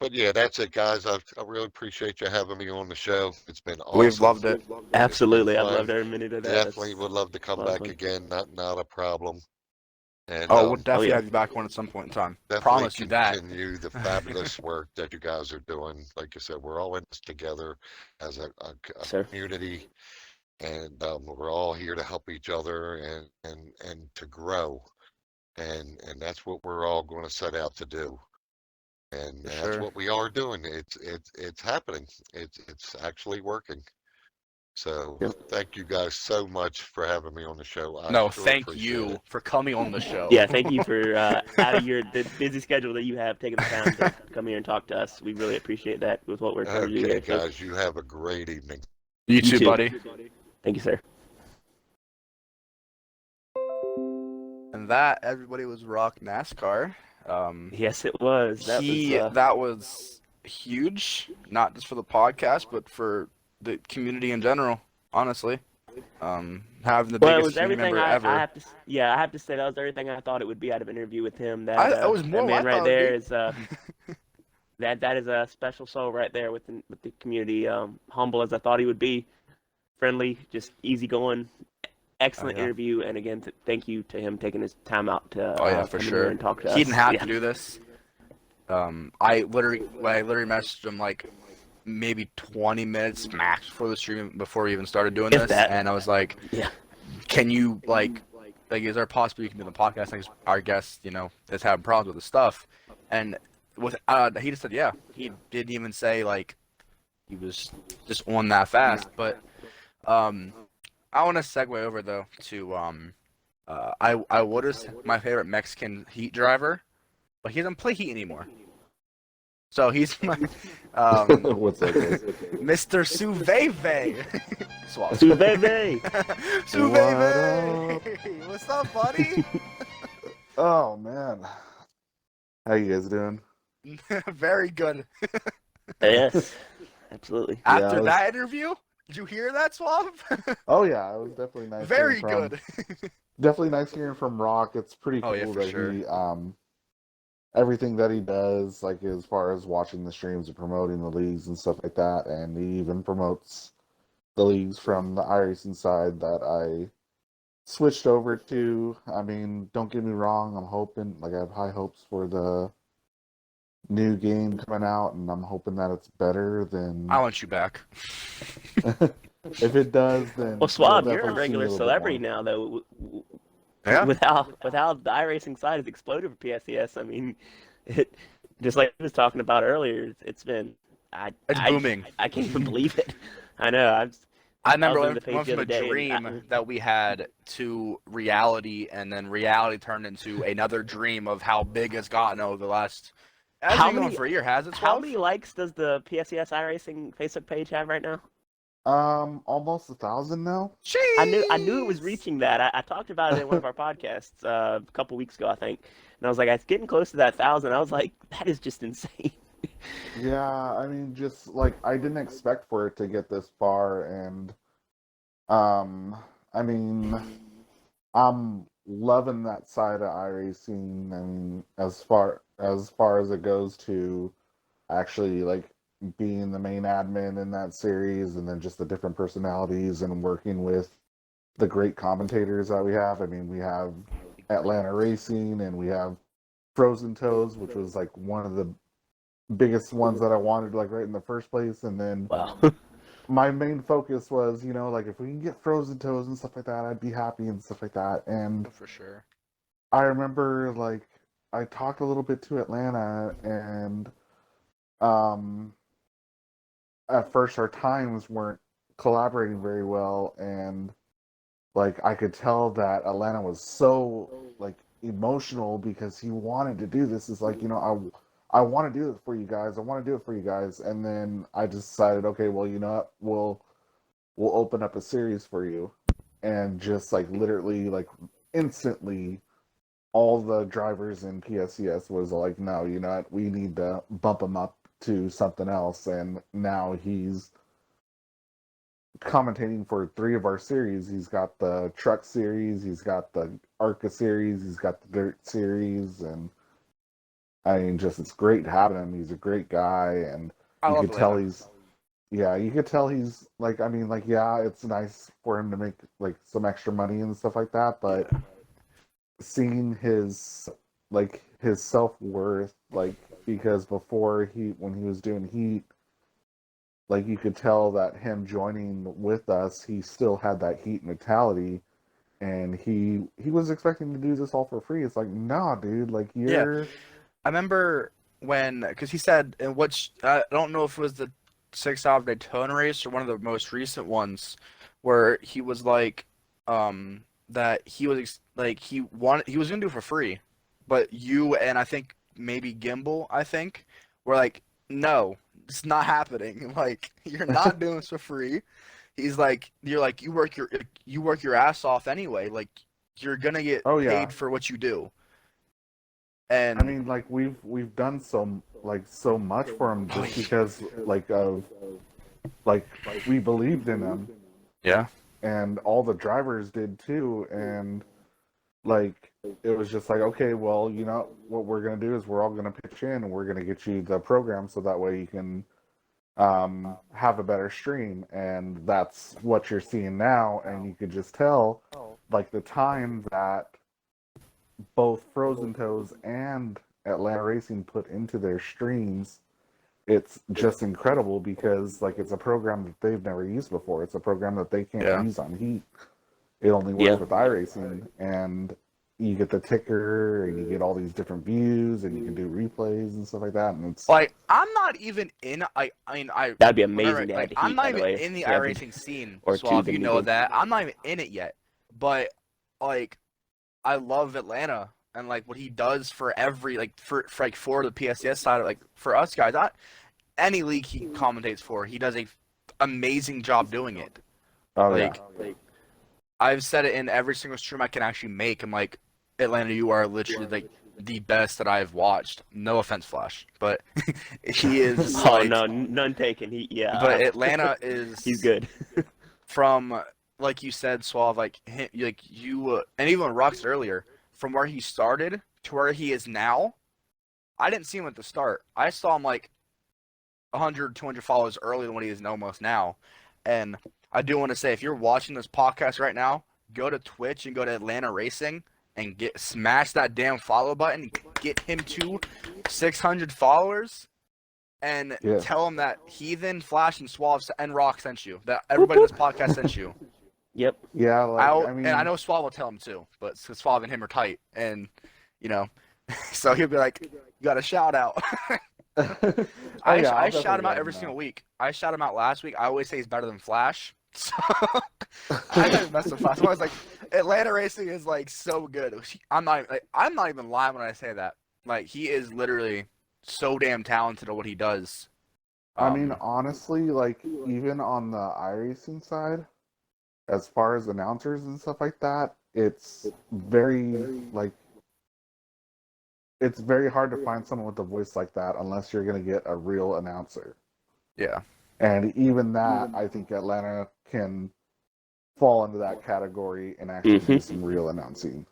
but yeah, that's it, guys. I really appreciate you having me on the show. It's been awesome. We've loved it. Absolutely, I've fun. loved every minute of that. Definitely would love to come lot of back fun. again. Not a problem. And Oh, we'll definitely yeah. have you back on at some point in time. definitely Promise you that. continue the fabulous work that you guys are doing. Like I said, we're all in this together as a Sir. community, and we're all here to help each other and to grow, and that's what we're all going to set out to do. And For that's sure. what we are doing. It's happening. It's actually working. So Yep. thank you guys so much for having me on the show. I No, sure thank appreciate you it. for coming on the show. Yeah, thank you for out of the busy schedule that you have taking the time to come here and talk to us. We really appreciate that with what we're trying to do Okay, here. So, guys, you have a great evening. You too, buddy. thank you, sir. And that, everybody, was Rock NASCAR. Yes, it was. That was huge, not just for the podcast, but for the community in general, honestly. Having the Well, it biggest was community everything member ever. I have to say that was everything I thought it would be out of an interview with him. That I was more that man what I right thought there it'd is that is a special soul right there with the community. Humble as I thought he would be, friendly, just easygoing. Excellent interview, and again, thank you to him taking his time out to for come in sure. here and talk to us. He didn't have to do this. I literally messaged him like maybe 20 minutes max before the stream, before we even started doing this, and I was like, Yeah. Can you like is there a possibility you can do the podcast? Like our guest, is having problems with the stuff, and with he just said yeah. He didn't even say like he was just on that fast, but I want to segue over though to I was my favorite Mexican Heat driver, but he doesn't play Heat anymore. So he's my What's that, guys? Mr. Suveve. Suveve. Suveve. What's up, buddy? Oh man, how you guys doing? Very good. Yes, absolutely. After that interview, did you hear that, Swab? Oh yeah, it was definitely nice. Very good. Definitely nice hearing from Rock. It's pretty cool that he everything that he does, like as far as watching the streams and promoting the leagues and stuff like that, and he even promotes the leagues from the iRacing side that I switched over to. I mean, don't get me wrong, I'm hoping, like I have high hopes for the new game coming out, and I'm hoping that it's better than... I want you back. If it does, then... Well, Swab, you're a regular celebrity now, though. Yeah. With how the iRacing side has exploded for PSCS, I mean, just like I was talking about earlier, it's been... It's booming. I can't even believe it. I know. I remember was when looking at the we page went the from other a day, dream that we had to reality, and then reality turned into another dream of how big it's gotten over the last. It's been going for a year, has it? How 12? many likes does the PSES iRacing Facebook page have right now? Almost 1,000 now. I knew it was Jeez! reaching that. I talked about it in one of our podcasts a couple weeks ago, I think, and I was like, it's getting close to that 1,000. I was like, that is just insane. Yeah, I mean, just like I didn't expect for it to get this far, and I mean, I'm loving that side of iRacing. I mean, as far as it goes to actually like being the main admin in that series, and then just the different personalities and working with the great commentators that we have. I mean, we have Atlanta Racing, and we have Frozen Toes, which was like one of the biggest ones that I wanted, like right in the first place. And then Wow. my main focus was, like if we can get Frozen Toes and stuff like that, I'd be happy and stuff like that. And For sure. I remember like I talked a little bit to Atlanta, and um at first our times weren't collaborating very well, and like I could tell that Atlanta was so like emotional because he wanted to do this. It's like, I want to do it for you guys. I want to do it for you guys. And then I decided, okay, well, you know what? We'll open up a series for you. And just like literally like instantly all the drivers in PSCS was like, no, you know what? We need to bump him up to something else. And now he's commentating for 3 of our series. He's got the truck series, he's got the ARCA series, he's got the dirt series, and I mean, just it's great having him. He's a great guy, and I you love could tell Atlanta. you could tell he's like, I mean, like, yeah, it's nice for him to make like some extra money and stuff like that, but seeing his self-worth, like, because before when he was doing Heat, like you could tell that him joining with us, he still had that Heat mentality, and he was expecting to do this all for free. It's like, nah, dude, like Yeah. you're. I remember because he said, in which I don't know if it was the 6 hour Daytona race or one of the most recent ones, where he was like, that he was like he was gonna do it for free, but you and I think maybe Gimbal, I think, were like, no, it's not happening. Like, you're not doing this for free. He's like, you're like, you work your ass off anyway. Like, you're gonna get Oh yeah, paid for what you do. I And mean, like we've done so much for him oh, just because like of like we believed in him, yeah. and all the drivers did too, and like it was just like, okay, well, you know what we're gonna do is we're all gonna pitch in, and we're gonna get you the program so that way you can have a better stream. And that's what you're seeing now. And you could just tell like the time that both Frozen Toes and Atlanta Racing put into their streams, it's just incredible because like it's a program that they've never used before. It's a program that they can't Yeah. use on Heat. It only works with iRacing, and you get the ticker, and you get all these different views, and you can do replays and stuff like that. And it's Like, I'm not even in. I mean, That'd be whenever, amazing to like, add to I'm Heat, not by the even way. in the Yeah, iRacing scene, or Suave. You tubing know even. that. I'm not even in it yet. But like, I love Atlanta and like what he does for every for the PSS side. Like for us guys, any league he commentates for, he does a amazing job doing it. oh Like, yeah. I've said it in every single stream I can actually make. I'm like, Atlanta, you are literally like the best that I've watched. No offense, Flash, but he is Oh like. no, none taken. But Atlanta is he's good. from, like you said, Suave, like him, like you, and even Rux earlier, from where he started to where he is now. I didn't see him at the start. I saw him like 100, 200 followers earlier than what he is almost now. And I do want to say, if you're watching this podcast right now, go to Twitch and go to Atlanta Racing and smash that damn follow button, get him to 600 followers, and Yeah. tell him that Heathen, Flash, and Suave and Rock sent you. That everybody in this podcast sent you. Yep. Yeah, like I mean, And I know Suave will tell him too, but Suave and him are tight, and you know, so he'll be like, "You got a shout out." oh, I yeah, I'll shout him definitely out let every him single know. week. I shout him out last week. I always say he's better than Flash, So I don't mess with Fox. I was like, Atlanta racing is like so good. I'm not even lying when I say that. Like he is literally so damn talented at what he does. I mean, honestly, like even on the iRacing side, as far as announcers and stuff like that, it's very hard to find someone with a voice like that unless you're going to get a real announcer. Yeah. And even that, I think Atlanta can fall into that category and actually do some real announcing.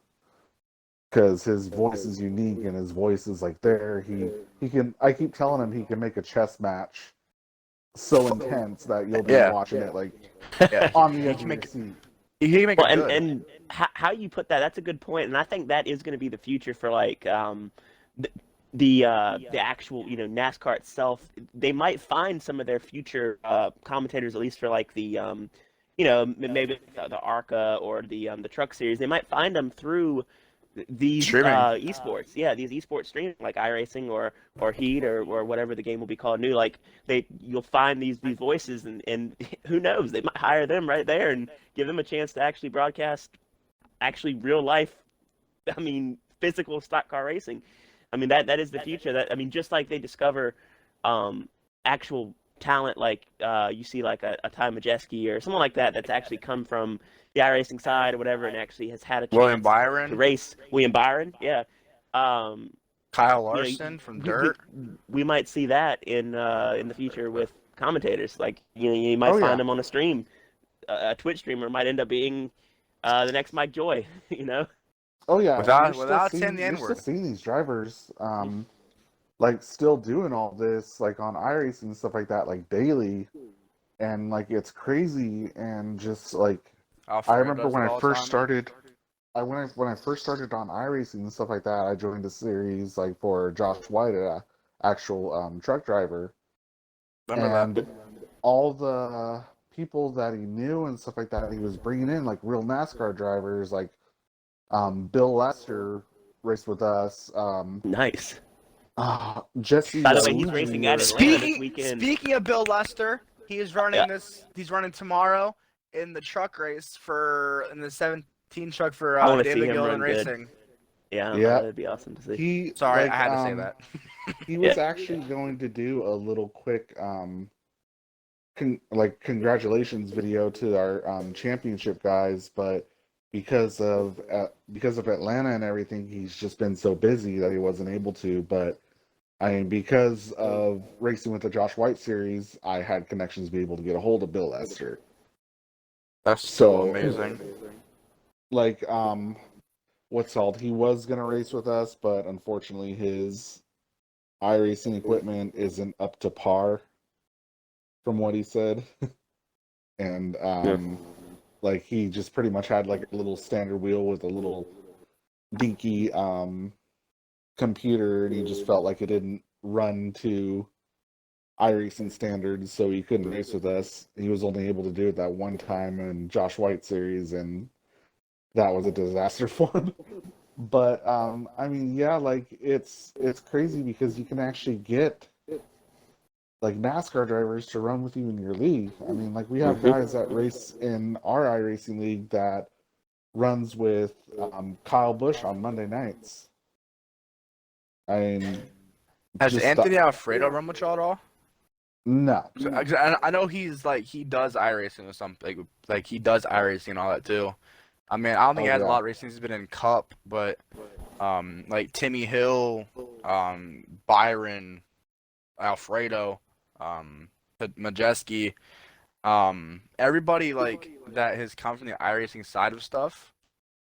Because his voice is unique and his voice is like there. He can. I keep telling him he can make a chess match so intense that you'll be watching it like on the edge of your seat. He can make it good. And how you put that, that's a good point. And I think that is going to be the future for like the actual, you know, NASCAR itself. They might find some of their future commentators, at least for like the you know, maybe the ARCA or the Truck Series. They might find them through these esports. Yeah, these esports streaming like iRacing or Heat or whatever the game will be called new. Like you'll find these voices and who knows, they might hire them right there and give them a chance to actually broadcast actually real life, I mean, physical stock car racing. I mean, that is the future. That, I mean, just like they discover actual talent, like you see like a Ty Majeski or someone like that that's actually come from the iRacing side or whatever and actually has had a chance to race. William Byron, yeah. Kyle Larson from Dirt. We might see that in the future with commentators. Like, you know, you might find them on a stream. A Twitch streamer might end up being the next Mike Joy, you know? Oh yeah, without saying the N-word. You're still seeing these drivers like still doing all this like on iRacing and stuff like that like daily, and like it's crazy. And just like I remember when I first started when I first started on iRacing and stuff like that, I joined a series like for Josh White, a actual truck driver. Remember that. All the people that he knew and stuff like that, he was bringing in like real NASCAR drivers, like Bill Lester raced with us. Nice. Jesse. By the way, he's racing at Atlanta this weekend. Speaking of Bill Lester, he is running He's running tomorrow in the truck race in the 17 truck for David Gillen Racing. Yeah, that'd be awesome to see. I had to say that. He was actually going to do a little quick congratulations video to our championship guys, but because of Atlanta and everything, he's just been so busy that he wasn't able to. But I mean, because of racing with the Josh White series, I had connections to be able to get a hold of Bill Lester. That's so amazing. Like, what's called? He was gonna race with us, but unfortunately, his iRacing equipment isn't up to par, from what he said, and like he just pretty much had like a little standard wheel with a little dinky computer, and he just felt like it didn't run to iRacing standards, so he couldn't race with us. He was only able to do it that one time in Josh White series, and that was a disaster for him. But I mean, yeah, like it's crazy because you can actually get like NASCAR drivers to run with you in your league. I mean, like we have guys that race in our iRacing league that runs with Kyle Busch on Monday nights. I mean, has Anthony Alfredo run with y'all at all? No. So, I know he does iRacing or something. Like he does iRacing and all that too. I mean, I don't think he has a lot of racing. He's been in Cup, but like Timmy Hill, Byron, Alfredo, Majeski, everybody like that has come from the iRacing side of stuff.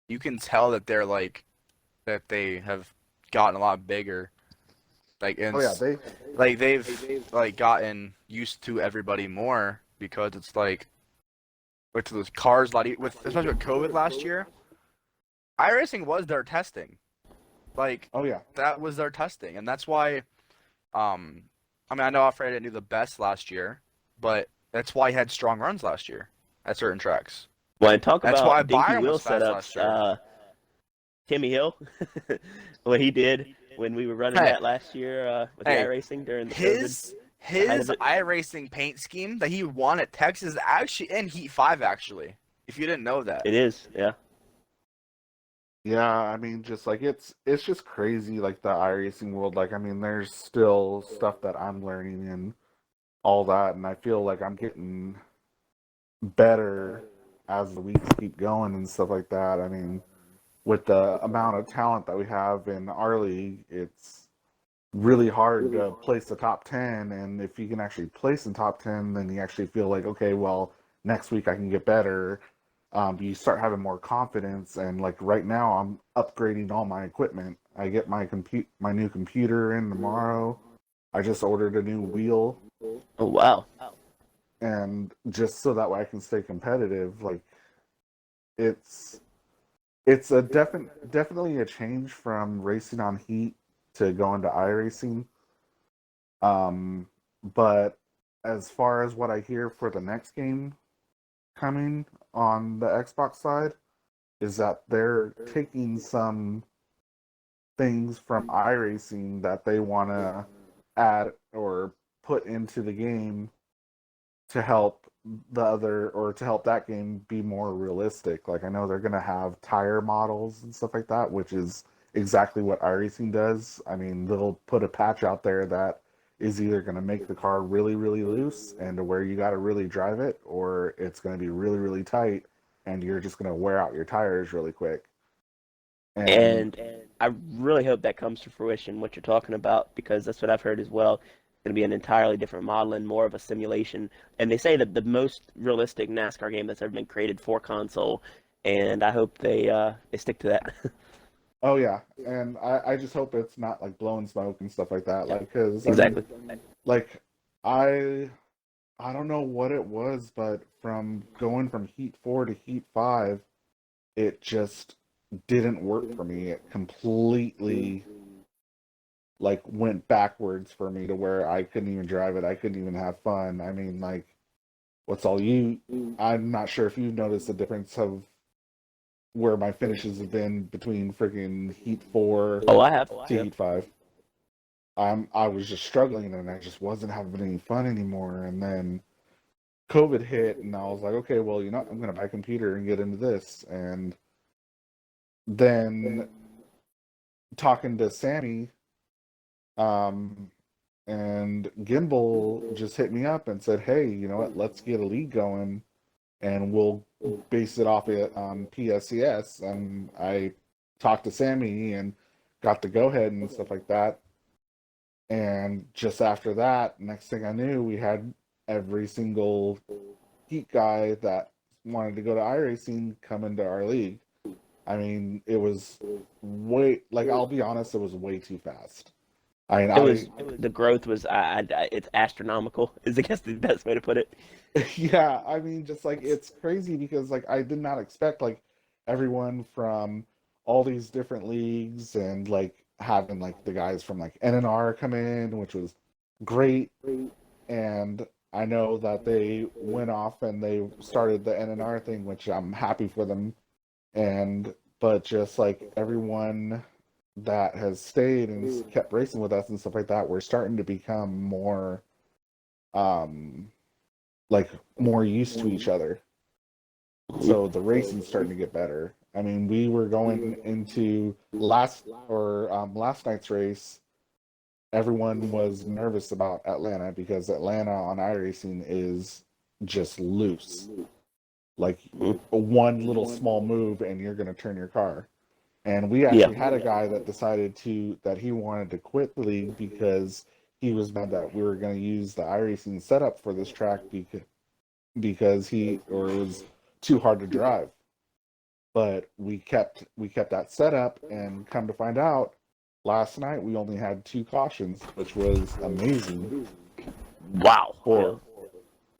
You can tell that they're like that they have gotten a lot bigger. Like they've like gotten used to everybody more because it's like with those cars a lot especially with COVID last year. iRacing was their testing. Like that was their testing, and that's why I mean, I know Alfredo didn't do the best last year, but that's why he had strong runs last year at certain tracks. Well, and talk about dinky wheel setups. Timmy Hill, what he did when we were running that last year with iRacing during the COVID. His iRacing paint scheme that he won at Texas is actually in Heat 5, actually. If you didn't know that. It is, yeah. Yeah, I mean, just like it's just crazy, like the iRacing world. Like, I mean, there's still stuff that I'm learning and all that, and I feel like I'm getting better as the weeks keep going and stuff like that. I mean, with the amount of talent that we have in our league, it's really hard to place the top 10. And if you can actually place in top 10, then you actually feel like, okay, well, next week I can get better. You start having more confidence. And like right now, I'm upgrading all my equipment. I get my new computer in tomorrow. I just ordered a new wheel. Oh, wow. And just so that way I can stay competitive. Like, it's a definitely a change from racing on Heat to going to iRacing. But as far as what I hear for the next game coming on the Xbox side, is that they're taking some things from iRacing that they want to add or put into the game to help to help that game be more realistic. Like, I know they're going to have tire models and stuff like that, which is exactly what iRacing does. I mean, they'll put a patch out there that is either going to make the car really, really loose and to where you got to really drive it, or it's going to be really, really tight and you're just going to wear out your tires really quick. And I really hope that comes to fruition, what you're talking about, because that's what I've heard as well. It's going to be an entirely different model and more of a simulation. And they say that the most realistic NASCAR game that's ever been created for console, and I hope they stick to that. Oh yeah, and I just hope it's not like blowing smoke and stuff like that. Yeah, Like, because exactly. I mean, like I don't know what it was, but from going from Heat 4 to Heat 5, it just didn't work for me. It completely like went backwards for me to where I couldn't even drive it. I couldn't even have fun. I mean, like, I'm not sure if you've noticed the difference of where my finishes have been between freaking Heat 4 Oh, I have. to Heat 5. I was just struggling and I just wasn't having any fun anymore. And then COVID hit and I was like, okay, well, you know, I'm gonna buy a computer and get into this. And then talking to Sammy, and Gimbal just hit me up and said, hey, you know what, let's get a league going and we'll base it off it on PSCS. And I talked to Sammy and got the go ahead and stuff like that. And just after that, next thing I knew, we had every single Heat guy that wanted to go to iRacing come into our league. I mean, it was I'll be honest, it was way too fast. I mean, the growth was, it's astronomical, is I guess the best way to put it. Yeah, I mean, just like it's crazy because like I did not expect like everyone from all these different leagues and like having like the guys from like NNR come in, which was great. And I know that they went off and they started the NNR thing, which I'm happy for them. But just like everyone that has stayed and kept racing with us and stuff like that, we're starting to become more like more used to each other. So the racing's starting to get better. I mean, we were going into last night's race. Everyone was nervous about Atlanta because Atlanta on iRacing is just loose. Like one little small move and you're going to turn your car. And we actually had a guy that decided that he wanted to quit the league because he was mad that we were going to use the iRacing setup for this track because it was too hard to drive. But we kept that setup, and come to find out, last night we only had 2 cautions, which was amazing. Wow.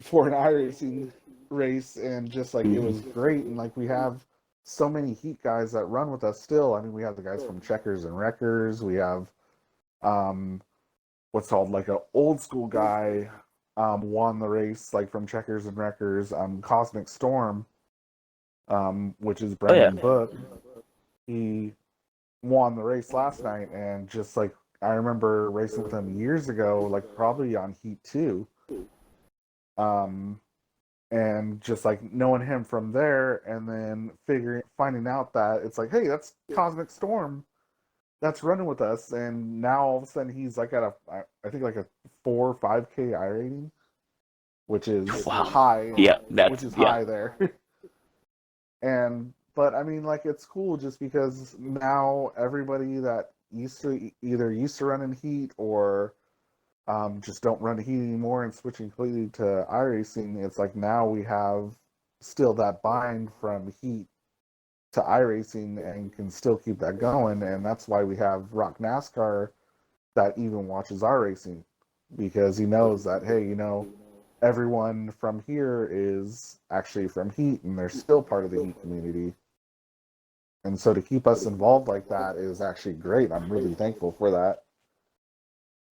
For an iRacing race, and just like it was great. And like we have so many Heat guys that run with us still. I mean, we have the guys from Checkers and Wreckers. We have what's called like an old school guy won the race like from Checkers and Wreckers. Cosmic Storm, which is Brendan Book. He won the race last night, and just like I remember racing with him years ago, like probably on Heat 2. And just like knowing him from there, and then finding out that it's like, hey, that's Cosmic Storm that's running with us, and now all of a sudden he's like at I think like a 4 or 5K I rating, which is high. Yeah, which is high there. But I mean, like, it's cool just because now everybody that used to run in Heat or just don't run Heat anymore and switching completely to iRacing, it's like now we have still that bind from Heat to iRacing and can still keep that going, and that's why we have Rock NASCAR that even watches our racing, because he knows that, hey, everyone from here is actually from Heat and they're still part of the Heat community. And so to keep us involved like that is actually great. I'm really thankful for that.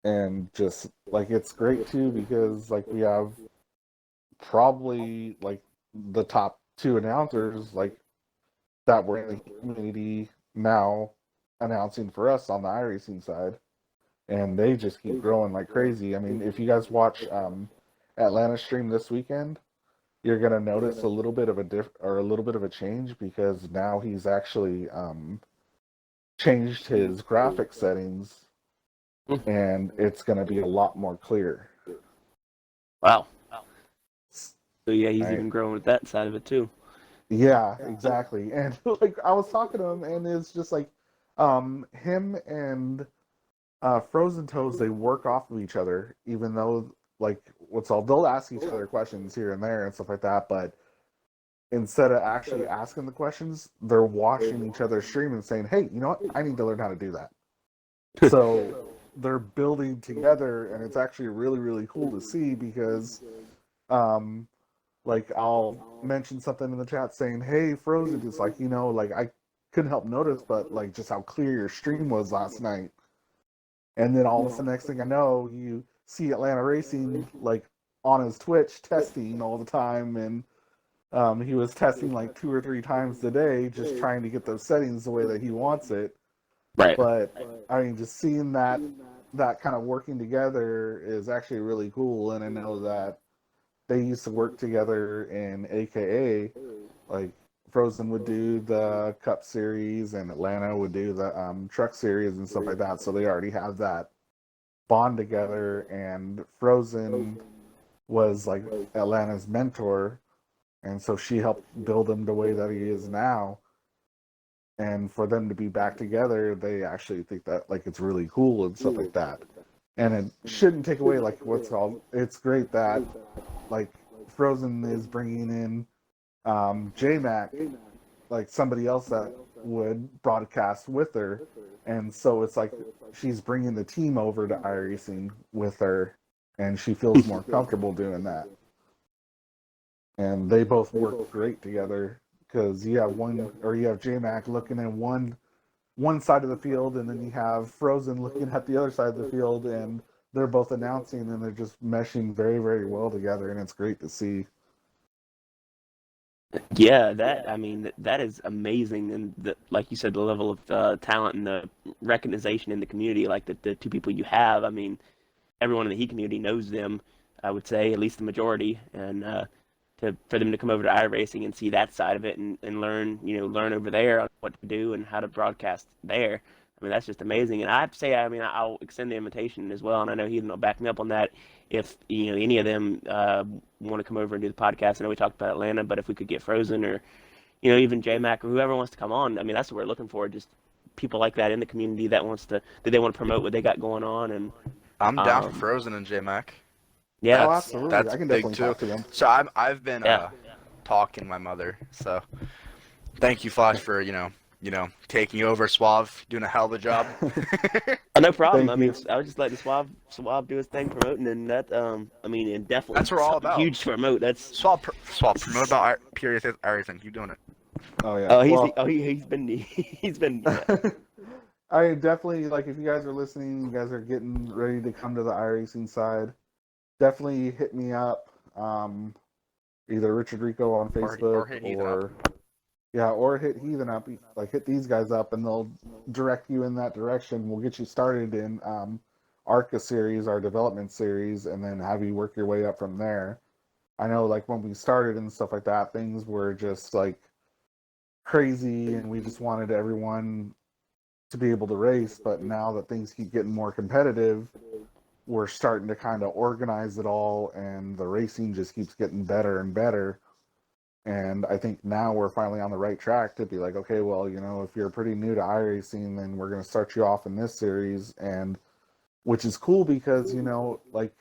And just like, it's great too, because like we have probably like the top 2 announcers like that were in the community now announcing for us on the iRacing side, and they just keep growing like crazy. I mean, if you guys watch Atlanta stream this weekend, you're gonna notice a little bit of a change, because now he's actually changed his graphic settings, and it's gonna be a lot more clear. Wow. So yeah, he's even growing with that side of it too. Yeah, exactly. And like I was talking to him, and it's just like him and Frozen Toes, they work off of each other, even though like they'll ask each other questions here and there and stuff like that, but instead of actually asking the questions, they're watching each other stream and saying, hey, you know what? I need to learn how to do that. So they're building together, and it's actually really, really cool to see, because like I'll mention something in the chat saying, hey, Frozen, it's like, like I couldn't help notice, but like just how clear your stream was last night. And then all of a sudden, next thing I know, you see Atlanta Racing like on his Twitch testing all the time, and he was testing like 2 or 3 times a day, just trying to get those settings the way that he wants it. Right. But I mean, just seeing that kind of working together is actually really cool. And I know that they used to work together in AKA, like Frozen would do the Cup Series and Atlanta would do the Truck Series and stuff like that. So they already have that bond together. And Frozen was like Atlanta's mentor, and so she helped build him the way that he is now. And for them to be back together, they actually think that like it's really cool and stuff like that. And it shouldn't take away like what's called. It's great that like Frozen is bringing in J-Mac, like somebody else that would broadcast with her, and so it's like she's bringing the team over to iRacing with her, and she feels more comfortable doing that. And they both work great together, because you have J-Mac looking at one side of the field, and then you have Frozen looking at the other side of the field, and they're both announcing, and they're just meshing very, very well together, and it's great to see. Yeah, that is amazing, and like you said, the level of talent and the recognition in the community, like the 2 people you have. I mean, everyone in the Heat community knows them. I would say at least the majority, and for them to come over to iRacing and see that side of it and learn over there on what to do and how to broadcast there. I mean, that's just amazing. And I have to say, I mean, I'll extend the invitation as well. And I know he'll back me up on that. If any of them want to come over and do the podcast, I know we talked about Atlanta, but if we could get Frozen or even J-Mac or whoever wants to come on, I mean, that's what we're looking for. Just people like that in the community that they want to promote what they got going on. And I'm down for Frozen and J-Mac. Yeah, absolutely. That's I can big definitely too. talk to them. So I've been talking to my mother. So thank you, Flash, for taking over. Suave doing a hell of a job. No problem. Thank you. I was just letting Suave do his thing promoting, and that I mean, and definitely That's what we're all about. Huge to promote. That's Suave promote about period everything. Keep doing it. Oh yeah. He's been he's been. I definitely, like, if you guys are listening, you guys are getting ready to come to the iRacing side, definitely hit me up. Either Richard Rico on Facebook or hit Ethan up. Yeah, or hit Heathen up, like hit these guys up, and they'll direct you in that direction. We'll get you started in ARCA series, our development series, and then have you work your way up from there. I know, like when we started and stuff like that, things were just like crazy, and we just wanted everyone to be able to race. But now that things keep getting more competitive, we're starting to kind of organize it all, and the racing just keeps getting better and better. And I think now we're finally on the right track to be like, okay, well, you know, if you're pretty new to iRacing, then we're going to start you off in this series, and which is cool because, you know, like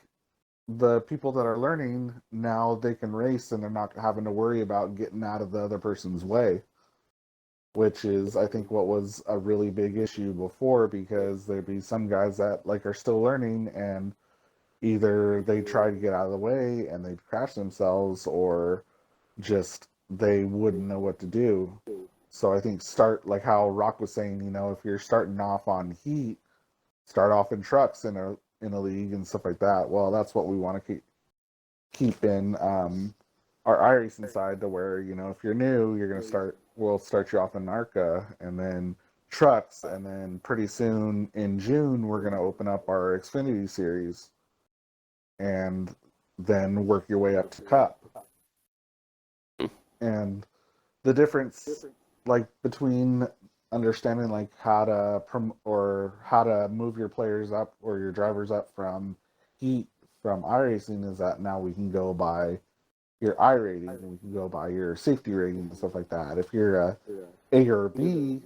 the people that are learning now, they can race and they're not having to worry about getting out of the other person's way, which is, I think, what was a really big issue before, because there'd be some guys that like are still learning, and either they try to get out of the way and they'd crash themselves, or just they wouldn't know what to do. So I think start, like how Rock was saying, you know, if you're starting off on heat, start off in trucks in a league and stuff like that. Well, that's what we want to keep in our iRacing side, to where, you know, if you're new, you're gonna we'll start you off in ARCA and then trucks, and then pretty soon in June we're gonna open up our Xfinity series, and then work your way up to Cup. And the difference, like, between understanding like how to move your players up or your drivers up from heat from iRacing, is that now we can go by your I rating, and we can go by your safety rating and stuff like that. If you're A or B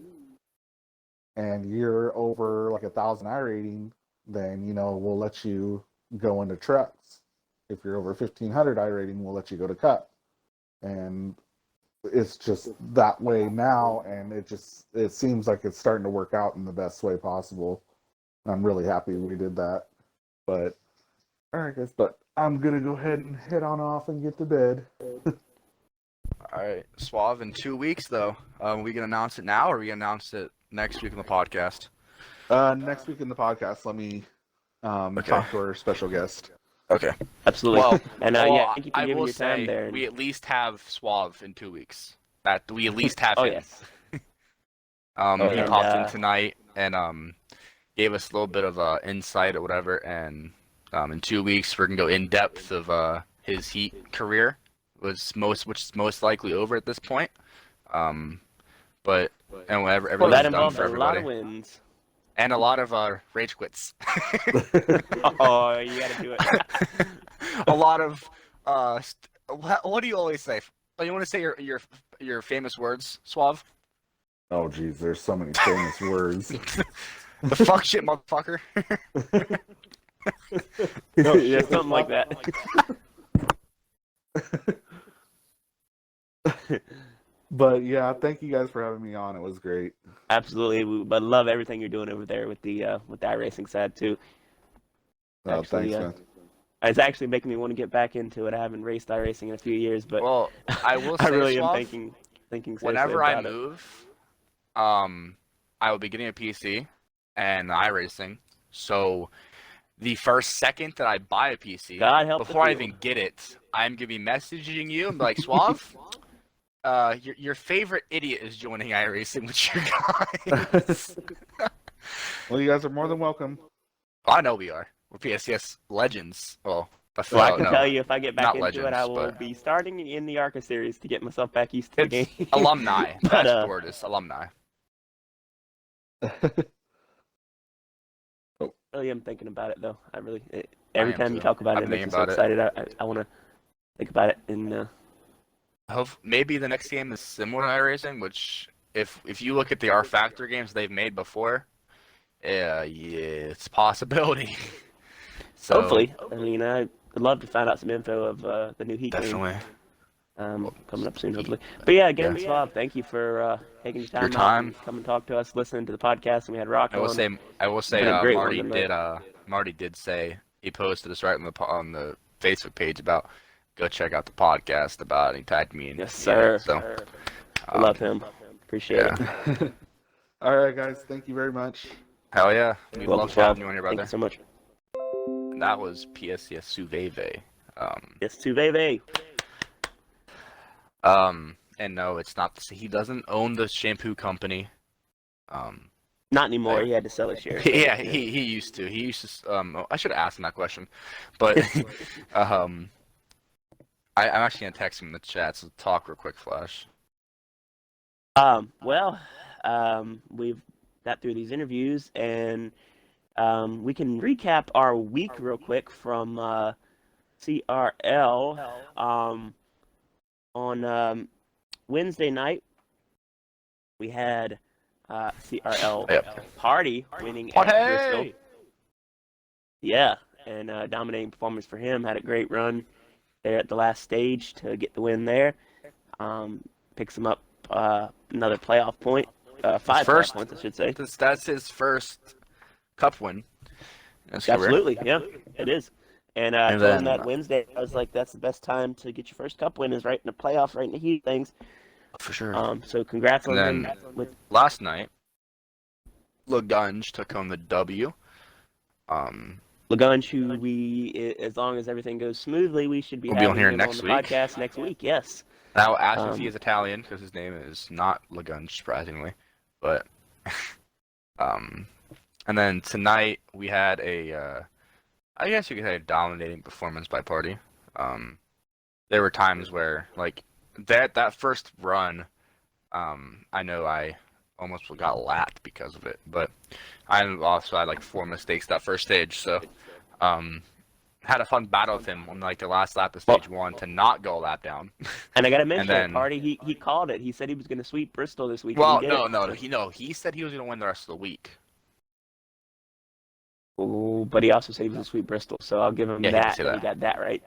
and you're over like 1,000 I rating, then, you know, we'll let you go into trucks. If you're over 1,500 I rating, we'll let you go to Cup. And it's just that way now, and it seems like it's starting to work out in the best way possible. I'm really happy we did that. But all right, guys, but I'm gonna go ahead and head on off and get to bed. All right, Suave. In 2 weeks, though, we can announce it now, or we can announce it next week on the podcast? Next week in the podcast, let me talk to our special guest. Okay. Absolutely. Well, and well, thank you for I giving will your time say there. we at least have Suave in 2 weeks. That we at least have Oh him. yes. He and, popped in tonight and gave us a little bit of insight or whatever. And in 2 weeks, we're gonna go in depth of his Heat career, which is most likely over at this point. But and whatever, well, that everything's done involves for a lot everybody, of wins. and a lot of rage quits. Oh, you gotta do it. A lot of what do you always say? Oh, you want to say your famous words, Suave? Oh, geez, there's so many famous words. The fuck shit, motherfucker. No, yeah, something like that. But yeah, thank you guys for having me on. It was great. Absolutely, but love everything you're doing over there with the iRacing side too. Oh, Actually, thanks, man. It's actually making me want to get back into it. I haven't raced iRacing in a few years, but Well, I will say, I really am Suave, thinking seriously whenever I about it. move, I will be getting a PC and iRacing. So the first second that I buy a PC, God help the before I field. even get it, I'm gonna be messaging you and be like, Suave, your favorite idiot is joining iRacing with your guys. Well, you guys are more than welcome. I know we are. We're PSCS legends. Well, I can tell you, if I get back not into legends, it, I will but be starting in the ARCA series to get myself back used to the it's game. alumni. But, That's the word. Is alumni. Really am thinking about it though. I really every am time you too. talk about I've it, it been makes me so thinking about excited. I want to think about it. And I hope maybe the next game is similar to iRacing, which if you look at the R Factor games they've made before, yeah, it's a possibility. So, hopefully, I mean, I'd love to find out some info of the new Heat definitely. game coming up soon, hopefully. But yeah, again, Yeah. Swab, thank you for taking your time, time. out and come and talk to us, listening to the podcast, and we had Rock I will on. say, been a great one Marty did say, he posted this right on the Facebook page about go check out the podcast about, and he tagged me in. Yes, sir. So Love him. Appreciate it. All right, guys. Thank you very much. Hell yeah, we Welcome, love Swab. having you on here, Thank brother. you so much. And that was PSCS Suveve. Yes, to Veve. And no, it's not. He doesn't own the shampoo company. Not anymore. He had to sell his shares. Yeah, he used to. He used to. I should have asked him that question, but I'm actually gonna text him in the chat. So talk real quick, Flash. Well, we've got through these interviews, and we can recap our week real quick from CRL. On Wednesday night, we had CRL Party winning at Bristol. Yeah, and dominating performance for him. Had a great run there at the last stage to get the win there. Picks him up another playoff point. 5 playoff points, I should say. That's his first cup win. Absolutely, yeah, it is. And I told him that Wednesday, I was like, that's the best time to get your first cup win is right in the playoff, right in the heat of things. For sure. So congrats on him. Last night, Lagunge took home the W. Lagunge, who as long as everything goes smoothly, we should be having him on the podcast next week. Yes. Now, ask if he is Italian, because his name is not Lagunge, surprisingly. But, and then tonight we had I guess you could say a dominating performance by Party. There were times where, like, that first run, I know I almost got lapped because of it, but I also had like 4 mistakes that first stage, so had a fun battle with him on like the last lap of stage 1 to not go a lap down. And I gotta mention, Party, he called it. He said he was gonna sweep Bristol this week. Well, he said he was gonna win the rest of the week. Oh, but he also said he was gonna sweep Bristol, so I'll give him that. He got that right.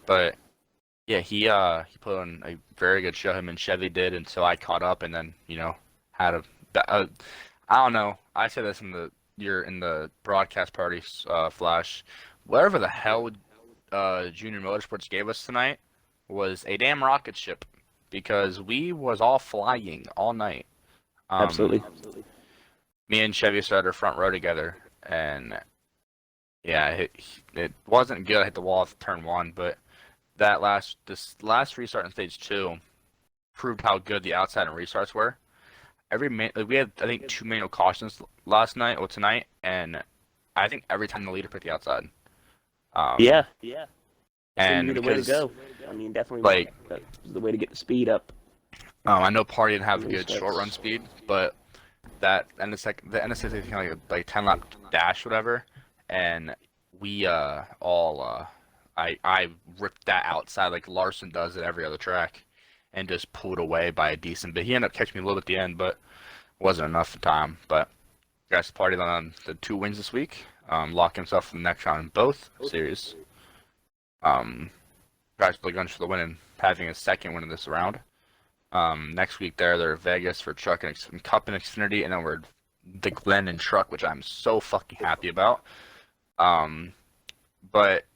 But yeah, he put on a very good show. Him and Chevy did until I caught up, and then had I don't know. I said this in the broadcast party, Flash. Whatever the hell Junior Motorsports gave us tonight was a damn rocket ship, because we was all flying all night. Absolutely. Me and Chevy started our front row together, and yeah, it wasn't good. I hit the wall at turn 1, but this last restart in stage 2 proved how good the outside and restarts were. We had, I think, 2 manual cautions tonight, and I think every time the leader picked the outside. Yeah. And the way to go. I mean, definitely that's the way to get the speed up. I know Party didn't have good short run speed, but the NSX kind of like 10 lap dash, whatever, and we I ripped that outside like Larson does at every other track, and just pulled away by a decent bit. He ended up catching me a little bit at the end, but wasn't enough time. But guys partied on the 2 wins this week. Lock himself for the next round in both series. Guys for Lagunge for the win and having a second win in this round. Next week they're Vegas for Truck and Cup and Xfinity, and then we're the Glen and Truck, which I'm so fucking happy about.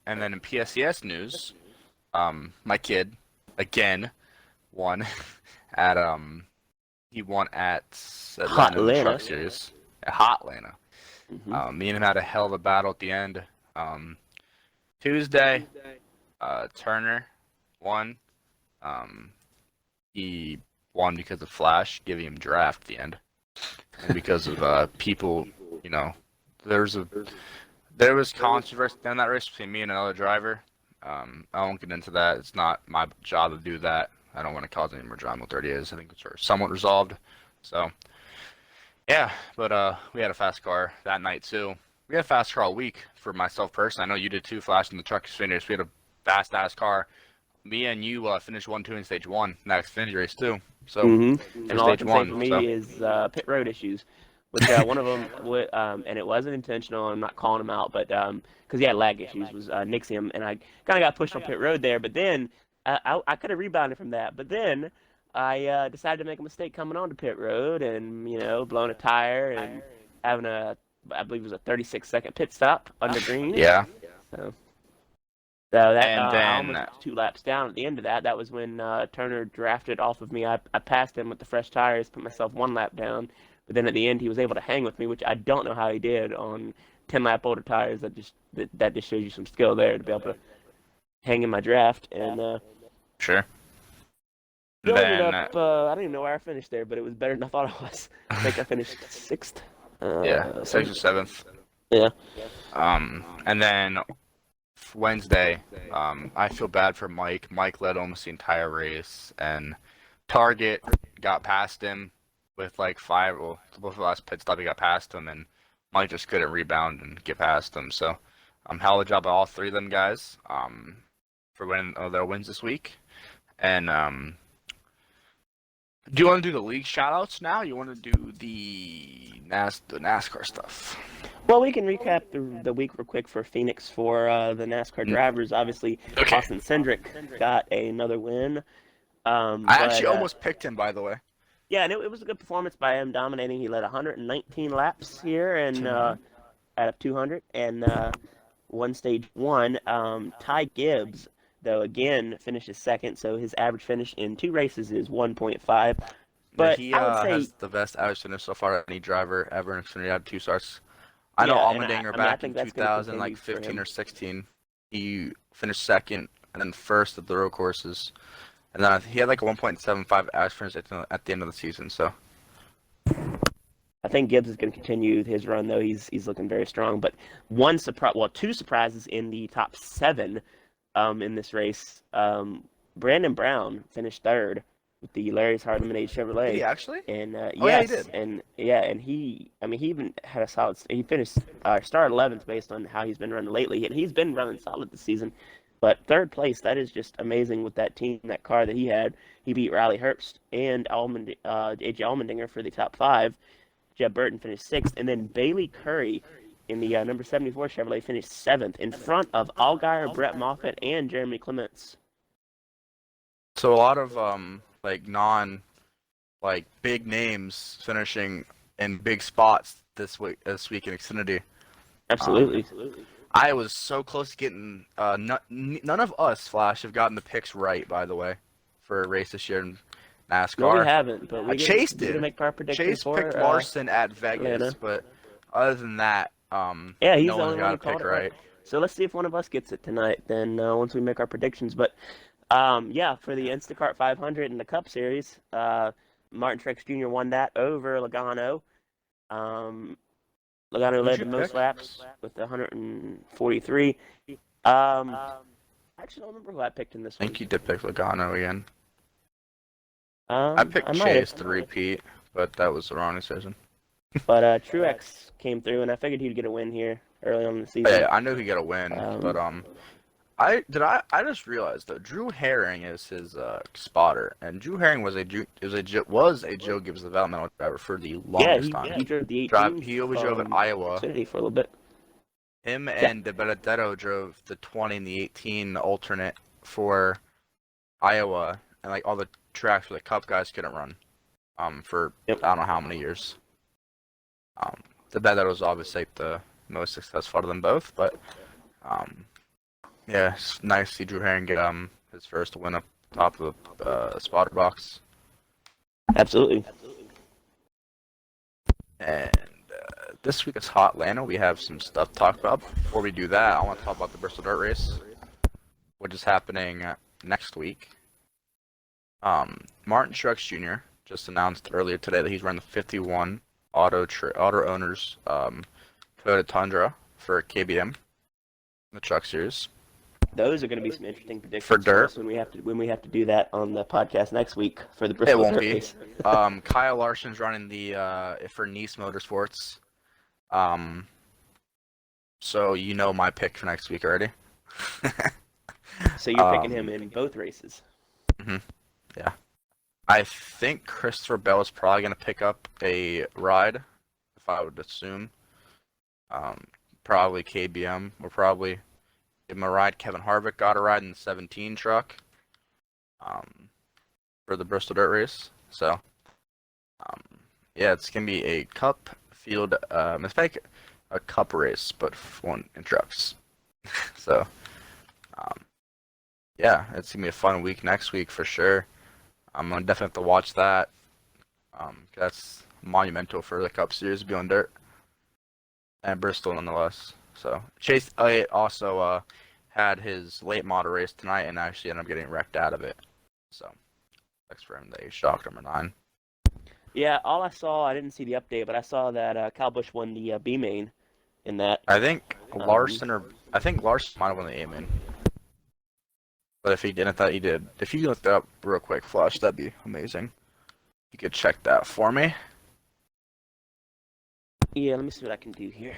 And then in PSCS news, my kid again won at Atlanta Truck Series at Hotlanta. Mm-hmm. Me and him had a hell of a battle at the end. Tuesday, Turner won. He won because of Flash giving him draft at the end, and because of people. There was controversy in that race between me and another driver. I won't get into that. It's not my job to do that. I don't want to cause any more drama with 30 is. I think it's somewhat resolved. So, yeah, but we had a fast car that night too. We had a fast car all week for myself personally. I know you did too, Flash, in the Truck Xfinity. We had a fast-ass car. Me and you finished 1-2 in stage 1 in that Xfinity race too. So, and all I can say for me is pit road issues. Which one of them, and it wasn't intentional. I'm not calling him out, but because he had lag issues, was Nixium, and I kind of got pushed on pit road there. But then I could have rebounded from that. But then I decided to make a mistake coming onto pit road, and blowing a tire and having I believe it was a 36-second pit stop under green. Yeah. So that I almost was 2 laps down at the end of that. That was when Turner drafted off of me. I passed him with the fresh tires, put myself 1 lap down. But then at the end, he was able to hang with me, which I don't know how he did on 10-lap older tires. That just shows you some skill there to be able to hang in my draft. And sure. Still ended Then up. I don't even know where I finished there, but it was better than I thought I was. I think I finished sixth. yeah, 6th or 7th. Yeah. And then Wednesday, I feel bad for Mike. Mike led almost the entire race, and Target got past him with like 5. Well, both the last pit stop, he got past him, and Mike just couldn't rebound and get past him. So, hell of a job by all 3 of them guys for winning their wins this week. And do you want to do the league shoutouts now? You want to do the NASCAR stuff? Well, we can recap the week real quick for Phoenix for the NASCAR drivers. Obviously, Okay. Austin Cindric got another win. I actually almost picked him, by the way. Yeah, and it was a good performance by him, dominating. He led 119 laps here and out of 200, and won stage 1. Ty Gibbs, though, again finishes second, so his average finish in 2 races is 1.5. But he I would say has the best average finish so far of any driver ever in Xfinity. Had 2 starts. I know Allmendinger back in 2015 or 16, he finished second and then first at the road courses, and then he had like a 1.75 average finish at the end of the season. So I think Gibbs is going to continue his run, though. He's looking very strong. But 2 surprises in the top 7 in this race. Brandon Brown finished 3rd with the Larry's Hard Lemonade Chevrolet. did he actually? And yes, yeah, he did. And he even had a solid. He finished started 11th based on how he's been running lately, and he's been running solid this season. But 3rd place, that is just amazing with that team, that car that he had. He beat Riley Herbst and AJ Allmendinger for the top 5. Jeb Burton finished 6th, and then Bailey Curry in the number 74 Chevrolet finished 7th in front of Allgaier, Brett Moffitt, and Jeremy Clements. So a lot of big names finishing in big spots this week in Xfinity. Absolutely. I was so close to getting none of us, Flash, have gotten the picks right, by the way, for a race this year in NASCAR. No, we haven't, but we Chase did. Make our predictions Chase for, picked Larson at Vegas, Atlanta. but other than that, yeah, he's no the one's only got one a who called pick it right. So let's see if one of us gets it tonight. Then once we make our predictions, but yeah, for the Instacart 500 in the Cup Series, Martin Truex Jr. won that over Logano. Logano led the most laps with 143. Actually, don't remember who I picked in this I one. think you did pick Logano again. I picked Chase to repeat, but that was the wrong decision. But Truex came through, and I figured he'd get a win here early on in the season. Yeah, I knew he'd get a win, but I just realized though Drew Herring is his spotter, and Drew Herring was a Joe Gibbs developmental driver for the longest time. He drove the 18. He always drove in Iowa. Xfinity for a little bit. Him and De Benedetto drove the 20 and the 18 alternate for Iowa, and like all the tracks where the Cup guys couldn't run. For I don't know how many years. De Benedetto was obviously the most successful out of them both, but yeah, it's nice to see Drew Herring get his first win up top of the spotter box. Absolutely. And this week it's Hot Atlanta. We have some stuff to talk about. Before we do that, I want to talk about the Bristol Dirt Race, which is happening next week. Martin Truex Jr. just announced earlier today that he's running the 51 Auto Owners Toyota Tundra for KBM, the Truck Series. Those are going to be some interesting predictions for dirt us when we have to do that on the podcast next week for the Bristol Dirt Race. Kyle Larson's running the for Nice Motorsports. So you know my pick for next week already. So you're picking him in both races. Yeah. I think Christopher Bell is probably going to pick up a ride, if I would assume. Probably KBM. We'll probably give him a ride. Kevin Harvick got a ride in the 17 truck for the Bristol Dirt Race. So, yeah, it's going to be a Cup field. It's like a Cup race, but one in trucks. So, yeah, it's going to be a fun week next week for sure. I'm going to definitely have to watch that. That's monumental for the Cup Series to be on dirt. And Bristol nonetheless. So Chase Elliott also had his late model race tonight and actually ended up getting wrecked out of it. So for him that he shocked number 9. Yeah, all I saw, I didn't see the update, but I saw that Kyle Busch won the B main in that. I think Larson might have won the A main. But if he didn't, I thought he did. If you look that up real quick, Flush, that'd be amazing. You could check that for me. Yeah, let me see what I can do here.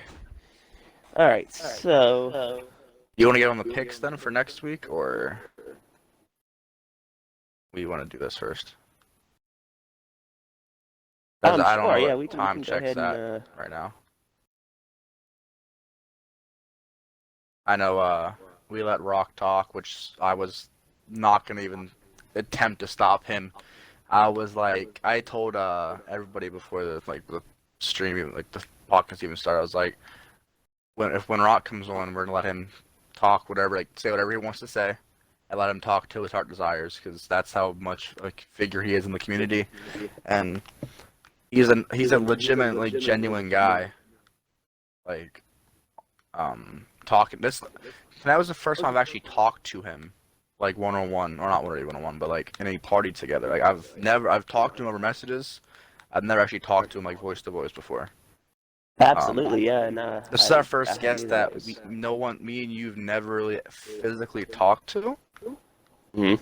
All right, so You want to get on the picks then for next week, or we want to do this first? 'Cause I don't sure, know yeah, what we can time go checks ahead at and right now. I know we let Rock talk, which I was not gonna even attempt to stop him. I was like, I told everybody before the stream, even, like the podcast even started. I was like, when Rock comes on, we're gonna let him talk, whatever, like say whatever he wants to say, and let him talk till his heart desires, because that's how much like figure he is in the community, and he's a legitimately genuine guy. Like, talking this. That was the first time I've actually talked to him, like one-on-one, or not really one-on-one, but like in a party together. Like I've talked to him over messages. I've never actually talked to him like voice to voice before. absolutely, yeah. And This is our first guest that me and you've never really physically talked to. Mhm.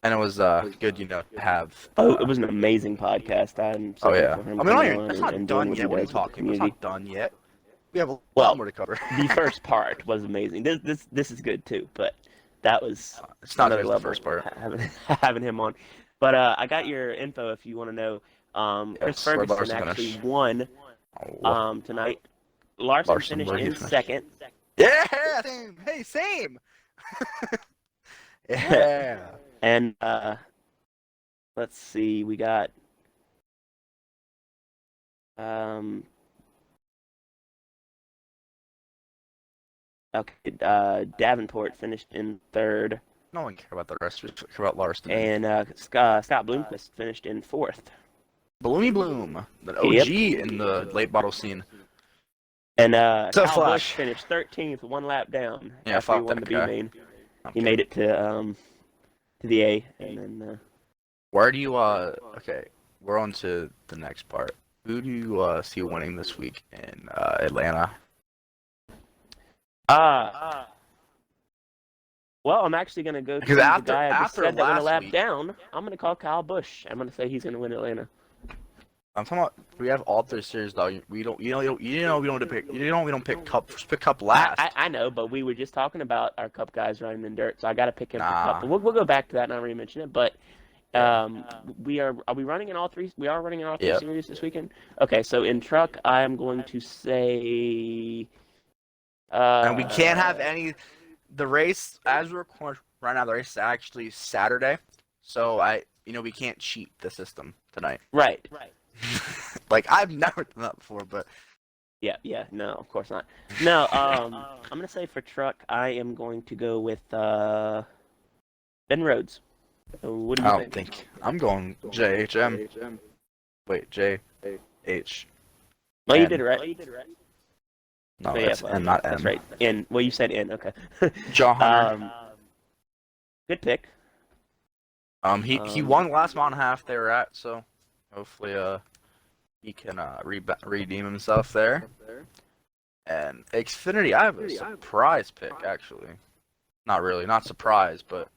And it was good, to have. It was an amazing podcast. I'm so thankful for him coming on It's not and done doing what yet. he What are you does with the talking? It's community. not done yet. We have a Well, lot more to cover. The first part was amazing. This is good too, but that was It's not another just level, the first part. having him on. But I got your info if you want to know. Chris Yes, where'd Ferguson Larson actually finish? won tonight. Larson finished where'd he in finish? second. Yeah, same. Hey, same. Yeah. And let's see, we got okay, Davenport finished in third, No one care about the rest. We care about Larson. and Scott Bloomquist finished in fourth. Bloomy Bloom, the OG in the late bottle scene. And So Kyle Busch Flash. finished 13th, one lap down Yeah, after he fuck won that the B guy. main. Okay. He made it to the A, and then Where do you okay, we're on to the next part. Who do you see winning this week in Atlanta? well, I'm actually gonna go to Because the guy I just after said that went a last lap week- down. I'm gonna call Kyle Busch. I'm gonna say he's gonna win Atlanta. I'm talking about we have all 3 series dog. We don't we don't pick Cup last. I know, but we were just talking about our Cup guys running in dirt, so I gotta pick him for Nah. Cup. We'll go back to that and I already mentioned it, but are we running in all 3? We are running in all 3 Yep. series this weekend. Okay, so in truck, I am going to say. And we can't have any. The race, as we're recording right now, the race is actually Saturday, so we can't cheat the system tonight. Right. Like I've never done that before, but Yeah, no, of course not. No, I'm gonna say for truck, I am going to go with Ben Rhodes. What do you I think? don't think I'm going JHM. Wait, JH. Well, you N. did it right. No, Oh, yeah, it's N, not that's M. right. N. Well, you said N. Okay. John Hunter. Good pick. He won last mile and a half they were at, so hopefully he can redeem himself there. And Xfinity, I have a surprise pick actually. Not really, not surprised, but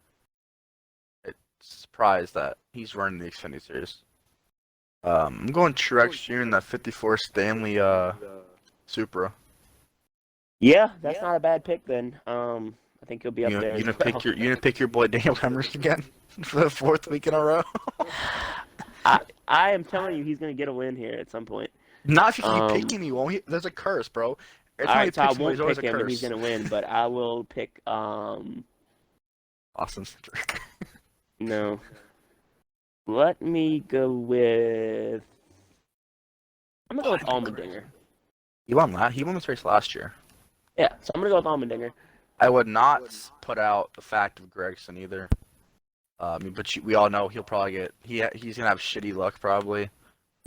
it's surprised that he's running the Xfinity series. I'm going Truex Jr. in that 54 Stanley Supra. Yeah, that's not a bad pick then. I think he'll be up there. You gonna pick your boy Daniel Hemrick again for the 4th week in a row? I am telling you, he's gonna get a win here at some point. Not if you keep picking me, won't he? There's a curse, bro. Every time he Alright, so I picks won't somebody, there's pick always him a and he's curse. gonna win, but I will pick Austin Cindric. no. Let me go with I'm gonna go with Allmendinger. He won this race last year. Yeah, so I'm gonna go with Allmendinger. I would not put out the fact of Gregson either. But we all know he'll probably get he's gonna have shitty luck probably.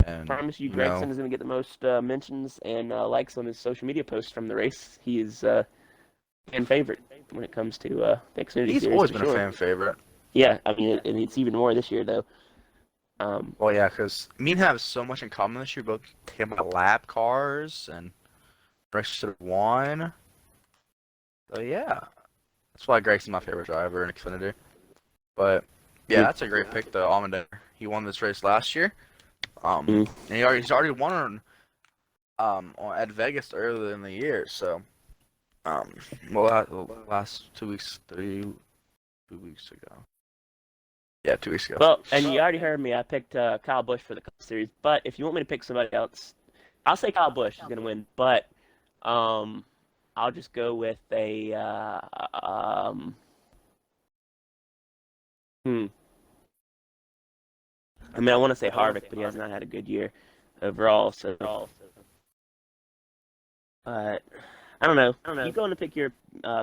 And Promise you, Gregson is gonna get the most mentions and likes on his social media posts from the race. He is fan favorite when it comes to the Xfinity he's series. always for been sure. a fan favorite. Yeah, I mean, and it's even more this year though. Well, yeah, because me and him have so much in common this year. Both came about lap cars and races have won. So yeah, that's why Gregson's my favorite driver in Xfinity. But yeah, that's a great pick, though. Allmendinger. He won this race last year. And he's already won at Vegas earlier in the year. So last 2 weeks, 2 weeks ago. Yeah, 2 weeks ago. Well, and you already heard me. I picked Kyle Busch for the Cup Series. But if you want me to pick somebody else, I'll say Kyle Busch is going to win. But I'll just go with a I mean, I want to say Harvick, but he has not had a good year overall. So, but I don't know. You go and pick your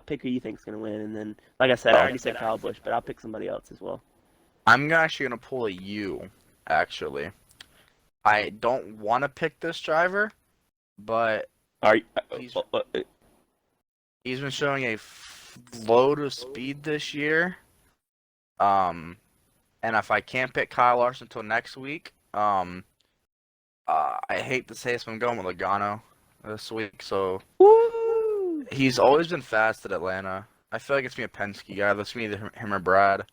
pick who you think's going to win, and then, like I said, I already said Kyle Busch, but I'll pick somebody else as well. I'm actually going to pull a U, actually. I don't want to pick this driver, but he's been showing a flow to speed this year. And if I can't pick Kyle Larson until next week, I hate to say this, but I'm going with Logano this week. So he's always been fast at Atlanta. I feel like it's me a Penske guy. Let's me either him or Brad.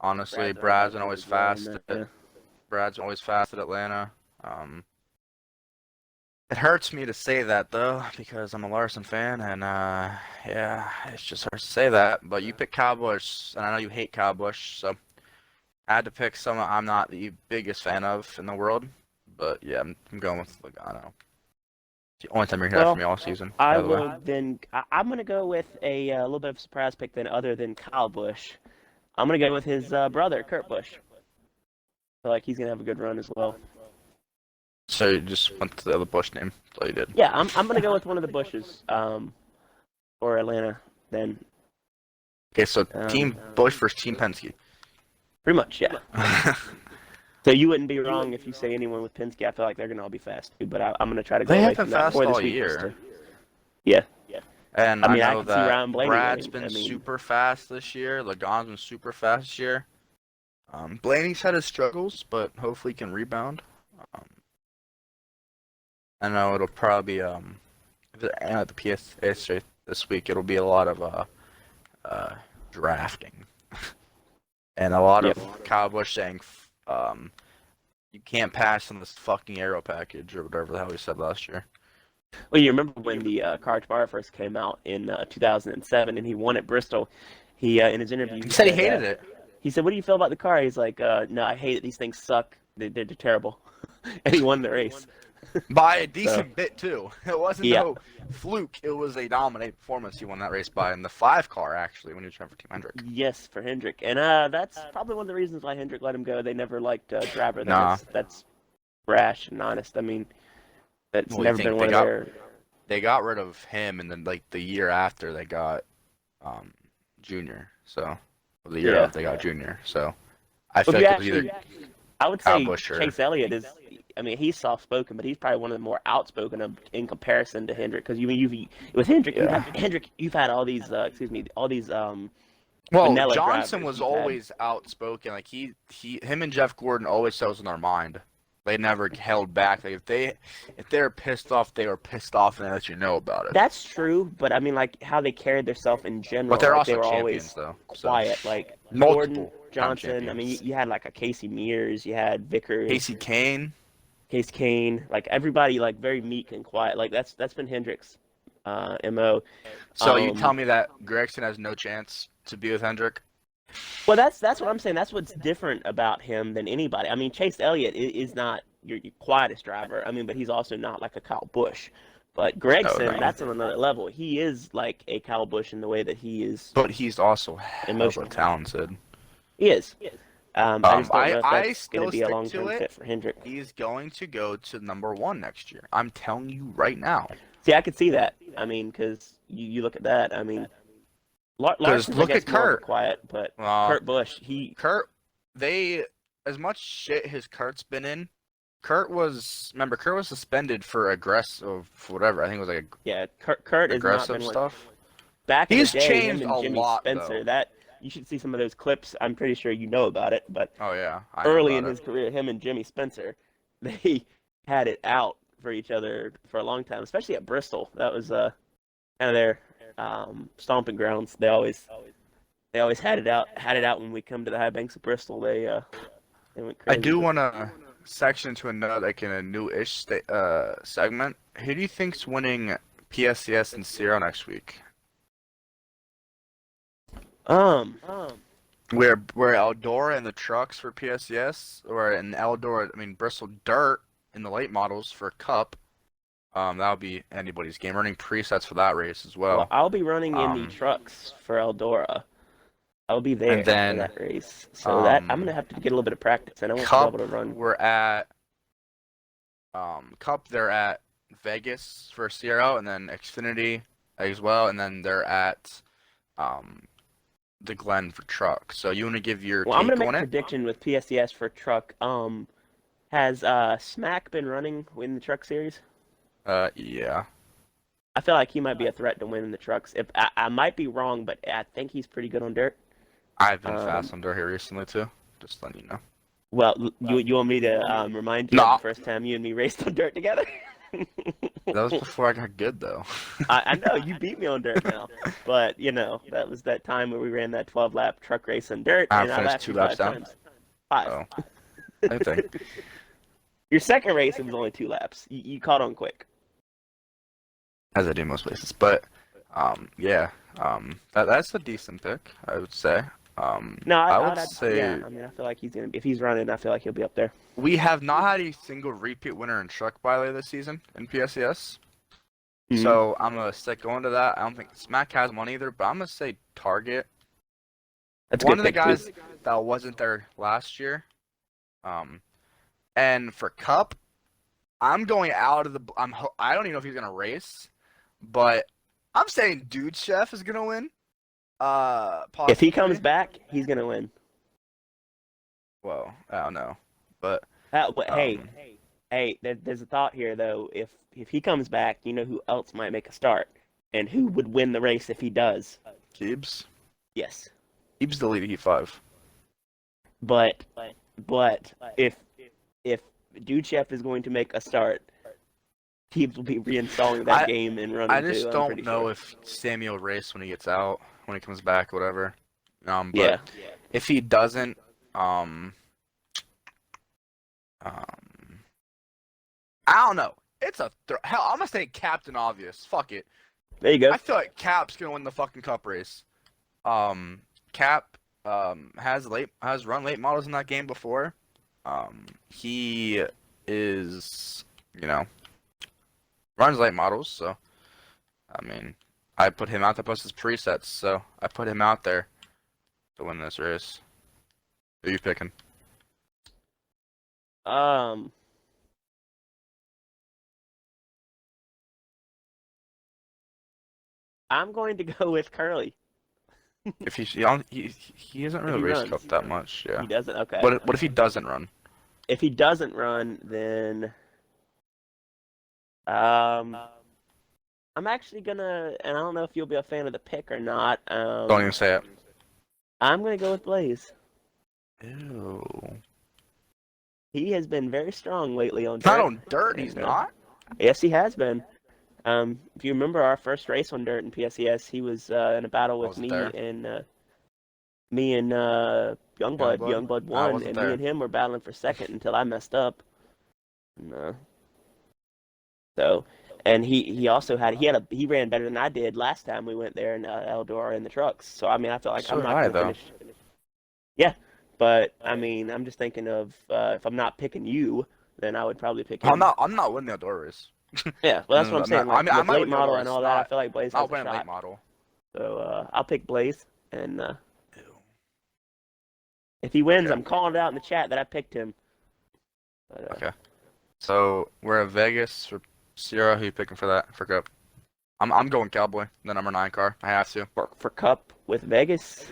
Honestly, Brad's been always fast. Brad's always fast at Atlanta. It hurts me to say that though, because I'm a Larson fan, and yeah, it just hurts to say that. But you pick Kyle Busch, and I know you hate Kyle Busch, so I had to pick someone I'm not the biggest fan of in the world. But yeah, I'm going with Logano. It's the only time you're hearing that from me all season. I'm going to go with a little bit of a surprise pick then, other than Kyle Busch. I'm going to go with his brother, Kurt Busch. I feel like he's going to have a good run as well. So you just went to the other Busch name? That's all you did. Yeah, I'm going to go with one of the Bushes for Atlanta then. Okay, so Team Busch versus Team Penske. Pretty much, yeah. So you wouldn't be wrong if you say anyone with Penske. I feel like they're going to all be fast too, but I'm going to try to go away from that for this week. They have been fast all year. Yeah. And I know that Brad's been super fast this year. Logano's been super fast this year. Blaney's had his struggles, but hopefully he can rebound. I know it'll probably at the PSA this week. It'll be a lot of drafting, and a lot of Kyle Busch saying you can't pass on this fucking aero package or whatever the hell he said last year. Well, you remember when the car bar first came out in 2007, and he won at Bristol. He in his interview he said he hated it. He said, "What do you feel about the car?" He's like, "No, I hate it. These things suck. They're terrible." And he won the race. By a decent bit, too. It wasn't no fluke. It was a dominating performance he won that race by in the 5 car, actually, when he was driving for Team Hendrick. Yes, for Hendrick. And that's probably one of the reasons why Hendrick let him go. They never liked a driver that's rash and honest. I mean, that's never been one of their... They got rid of him, and then, the year after, they got Junior. So, the year after, they got Junior. So, I feel like it was either... I would say Chase Elliott is... I mean, he's soft-spoken, but he's probably one of the more outspoken in comparison to Hendrick. Because with Hendrick, you've had all these, Well, Johnson was always outspoken. Like him and Jeff Gordon always said what was in their mind. They never held back. Like if they were pissed off, they were pissed off, and they let you know about it. That's true, but I mean, like how they carried themselves in general. But they're also they were champions, always though. Quiet, like Multiple Gordon, Johnson. I mean, you had like a Casey Mears, you had Vickers, Casey Kane, like everybody, like very meek and quiet. Like that's been Hendrick's MO. So you tell me that Gregson has no chance to be with Hendrick? Well, that's what I'm saying. That's what's different about him than anybody. I mean, Chase Elliott is not your quietest driver. I mean, but he's also not like a Kyle Busch. But Gregson, that's on another level. He is like a Kyle Busch in the way that he is. But he's also emotionally talented. He is. I just don't know if I that's going to be a long-term fit for Hendrick. He's going to go to #1 next year. I'm telling you right now. See, I could see that. I mean, because you look at that. I mean, Larson's, look at Kurt. Quiet, but Kurt Busch, as much shit as Kurt's been in. Kurt was suspended for aggressive whatever. I think it was like Kurt aggressive has not been stuff. Back in he's the day, changed him and Jimmy lot, Spencer, though. you should see some of those clips. I'm pretty sure you know about it, but Oh yeah, I know early in about his it. career, him and Jimmy Spencer, they had it out for each other for a long time, especially at Bristol. That was kind of their stomping grounds. They always had it out when we come to the high banks of Bristol. They went I crazy. do But want to section into another, like in a new-ish segment. Who do you think's winning PSCS and CRL next week? um, We're Eldora in the trucks for PSCS, or in Eldora, I mean Bristol Dirt in the late models for Cup. That'll be anybody's game. Running presets for that race as well, well. I'll be running in the Um, trucks for Eldora. I'll be and there for then that race, so that I'm gonna have to get a little bit of practice, and I want to be able Cup, to run. we're at Cup. They're at Vegas for CRL, and then Xfinity as well, and then they're at um the Glen for truck. So you want to give your Well, I'm gonna take make on a it? prediction with PSCS for truck. Has Smack been running in the truck series? Yeah. I feel like he might be a threat to win in the trucks. If I might be wrong, but I think he's pretty good on dirt. I've been Um, fast on dirt here recently too. Just letting you know. well, you want me to remind you of the No, first time you and me raced on dirt together? that was before I got good though. I know you beat me on dirt now, but that was that time where we ran that 12-lap truck race on dirt, I and I finished lapped two you laps 5 down. times. 5. Oh, I think. Your second race, it was only 2 laps. You caught on quick. As I do most places. But yeah. That's a decent pick, I would say. No, I would yeah. say I mean, I feel like he's gonna be. If he's running, I feel like he'll be up there. we have not had a single repeat winner in truck by this season in PSCS. Mhm. So I'm gonna stick going to that. I don't think Smack has one either, but I'm gonna say Target. That's a One good of the pick too. guys that wasn't there last year. And for Cup, I'm going out of the. I don't even know if he's gonna race, but I'm saying Dude Chef is gonna win. Possibly. If he comes back, he's gonna win. Well, I don't know, but Hey, um, there's a thought here though. If he comes back, you know who else might make a start, and who would win the race if he does? Gibbs. Yes, Gibbs the lead at Heat 5. but if Dude Chef is going to make a start, teams will be reinstalling that game and running I just too. I'm don't pretty know sure. if Samuel race when he gets out, when he comes back, whatever. But Yeah. if he doesn't, um, I don't know. It's a hell. I'm gonna say Captain Obvious. Fuck it. There you go. I feel like Cap's gonna win the fucking Cup race. Cap has run late models in that game before. He is runs late models, so I mean I put him out there plus his presets, so I put him out there to win this race. Who are you picking? I'm going to go with Curly. If he hasn't really he raced runs. Cup that much, yeah. He doesn't. Okay. What if he doesn't run? If he doesn't run, then I'm actually gonna, and I don't know if you'll be a fan of the pick or not. Don't even say it. I'm gonna go with Blaze. Ew. He has been very strong lately on dirt. Not on dirt, he's not. Yes, he has been. If you remember our first race on dirt in PSES, he was in a battle with me there. and Youngblood. Youngblood won, and me and him were battling for second until I messed up. So, and he also he ran better than I did last time we went there in Eldora in the trucks. So I mean, I feel like I'm not going to finish. Yeah, but I mean, I'm just thinking of if I'm not picking you, then I would probably pick him. I'm not winning the Eldora race. Yeah, well, that's what I'm saying. Like, I with late model and all that, I feel like Blaze has a shot. Late model. So I'll pick Blaze, and if he wins, I'm calling it out in the chat that I picked him. But, okay. So we're at Vegas for Sierra. Who are you picking for that for Cup? I'm going Cowboy, the number 9 car. I have to. For Cup with Vegas.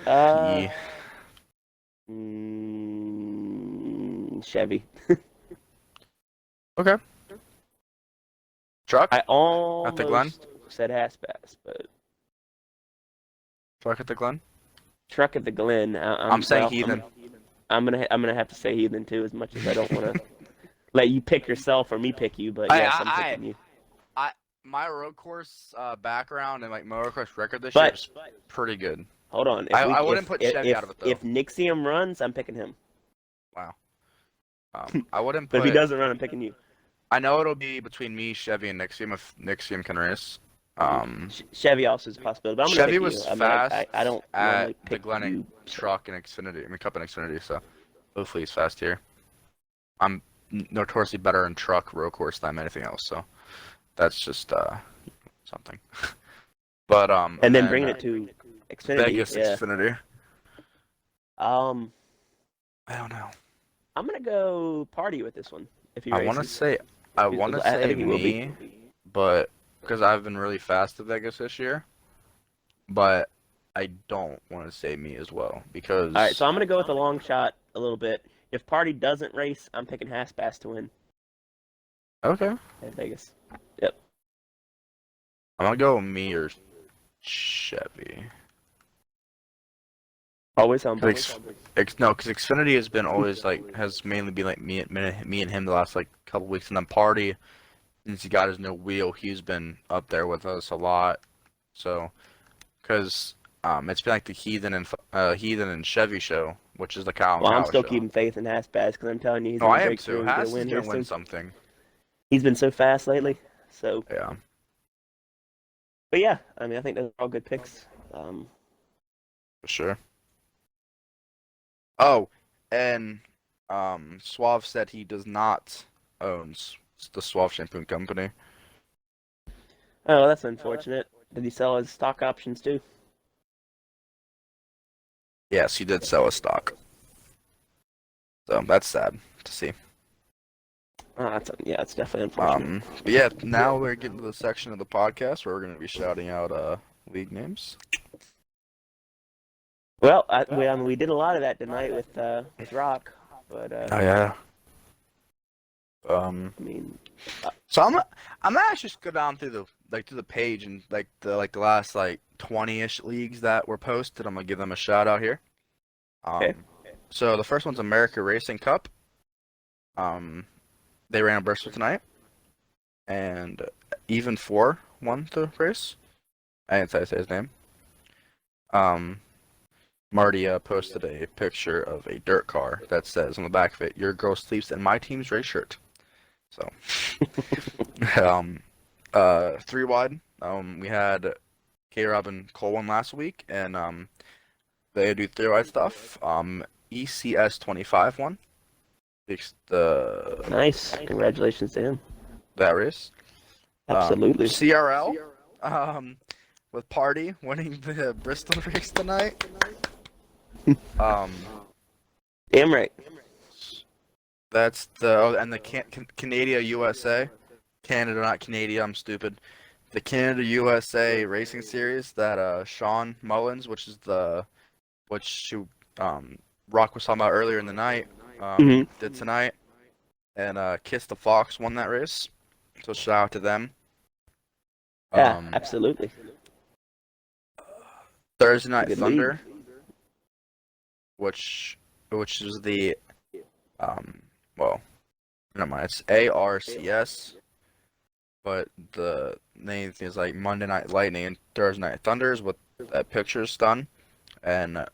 Chevy. Okay. Truck? I almost at the Glen? said Hasspass, but Truck at the Glen? Truck at the Glen. I'm saying Heathen. I'm gonna have to say Heathen too, as much as I don't want to let you pick yourself or me pick you. But yes, I'm picking you. My road course background and like motocross record this year But is pretty good. hold on, I wouldn't put Chevy out of it though. If Nixium runs, I'm picking him. Wow. I wouldn't But put. if he doesn't run, I'm picking you. I know it'll be between me, Chevy, and Nixium if Nixium can race. Chevy also is a possibility. But I'm Chevy gonna pick was you. fast I don't at normally the pick Glen you. Truck and Xfinity. I mean Cup and Xfinity. So hopefully he's fast here. I'm notoriously better in truck road course than anything else. So that's just something. But and then bringing it to Xfinity. Vegas yeah. Xfinity. I don't know. I'm gonna go Party with this one. If he I races. want to say think he will me, be. but because I've been really fast at Vegas this year, but I don't want to say me as well because. All right, so I'm gonna go with the long shot a little bit. If Party doesn't race, I'm picking Haspass to win Okay. at Vegas. Yep. I'm gonna go me or Chevy. Always humble. No, because Xfinity has been always has mainly been like me and him the last like couple weeks, and then Party, since he got his new wheel, he's been up there with us a lot. So, because it's been like the Heathen and Chevy show, which is the Kyle and Well, I'm Kyle still show. keeping faith in Haspass because I'm telling you, he's No, gonna I am break too. through and get a Haas is win here gonna win soon. something. He's been so fast lately. So, Yeah. but yeah, I mean, I think those are all good picks. For sure. Oh, and Suave said he does not own the Suave Shampoo Company. Oh, that's unfortunate. Did he sell his stock options too? Yes, he did sell his stock. So that's sad to see. Oh, it's definitely unfortunate. But yeah, now we're getting to the section of the podcast where we're going to be shouting out league names. Well, we did a lot of that tonight with Rock, but Oh yeah. I mean, So I'm gonna actually just go down through the page and the last 20-ish leagues that were posted. I'm gonna give them a shout out here. Okay. So the first one's America Racing Cup. They ran in Bristol tonight, and Even 4 won the race. I didn't say his name. Marty posted a picture of a dirt car that says on the back of it, "Your girl sleeps in my team's race shirt." So, 3 wide. We had K-Rob and Cole one last week, and they do 3 wide stuff. ECS 25 won. Nice. Congratulations to him. That race. Absolutely. CRL. With Party winning the Bristol race tonight. Damn right. That's and the Canada USA, Canada not Canada. I'm stupid. The Canada USA Racing Series that Sean Mullins, which Rock was talking about earlier in the night, did tonight, and Kiss the Fox won that race. So shout out to them. Yeah, absolutely. Thursday Night Good Thunder, which is the well, never mind. It's ARCS, but the name is like Monday Night Lightning and Thursday Night Thunders with that picture's done, and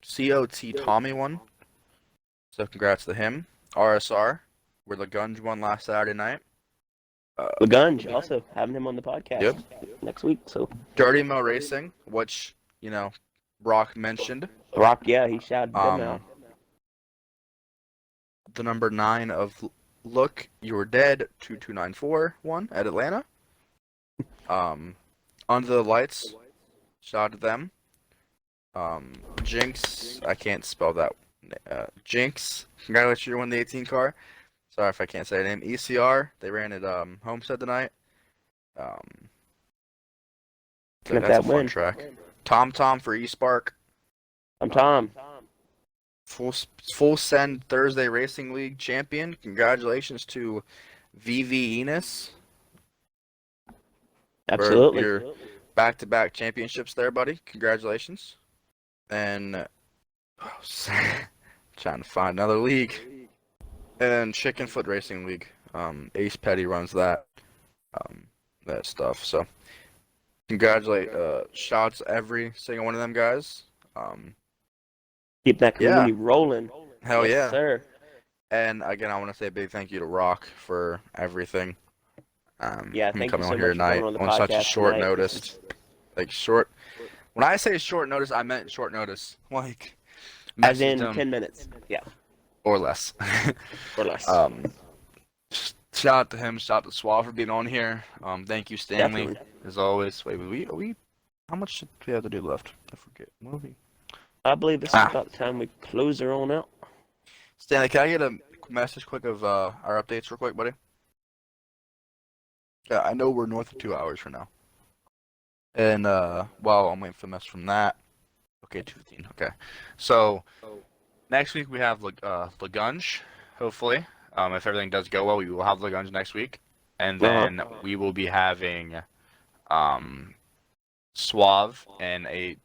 COT Tommy won. So congrats to him. RSR, where Lagunge won last Saturday night. Lagunge, also having him on the podcast Yep. next week. So Dirty Mo Racing, which Brock mentioned. Rock, yeah, he shouted them out. The number 9 of Look You're Dead 2294 won at Atlanta. Under the Lights, shout out to them. Jinx, I can't spell that. Jinx, congratulations, you won the 18 car. Sorry if I can't say the name. ECR, they ran at Homestead tonight. Get That's that a fun win. track. Tom for eSpark. I'm Tom. Full Send Thursday Racing League champion. Congratulations to VV Enos. Absolutely. For your back-to-back championships there, buddy. Congratulations. and trying to find another league. And Chicken Foot Racing League. Ace Petty runs that. That stuff. So congratulate, shouts to every single one of them guys. Keep that Yeah. community rolling. Hell Yes, yeah. sir. And again, I want to say a big thank you to Rock for everything. Yeah, him thank you coming so on much here for tonight coming on the on such a podcast short tonight. notice. Like short. When I say short notice, I meant short notice. Like As messaged in him 10 minutes. Yeah, or less. or less. Shout out to him. Shout out to Suave for being on here. Thank you, Stanley, Definitely. as always. Wait, we how much do we have to do left? I forget. What are we? I believe this is about the time we close her on out. Stanley, can I get a message quick of our updates real quick, buddy? Yeah, I know we're north of 2 hours from now. And well, I'm waiting for the message from that. Okay, 2:15. Okay, so next week we have Lagunge, hopefully. If everything does go well, we will have Lagunge next week, and then we will be having Suave and a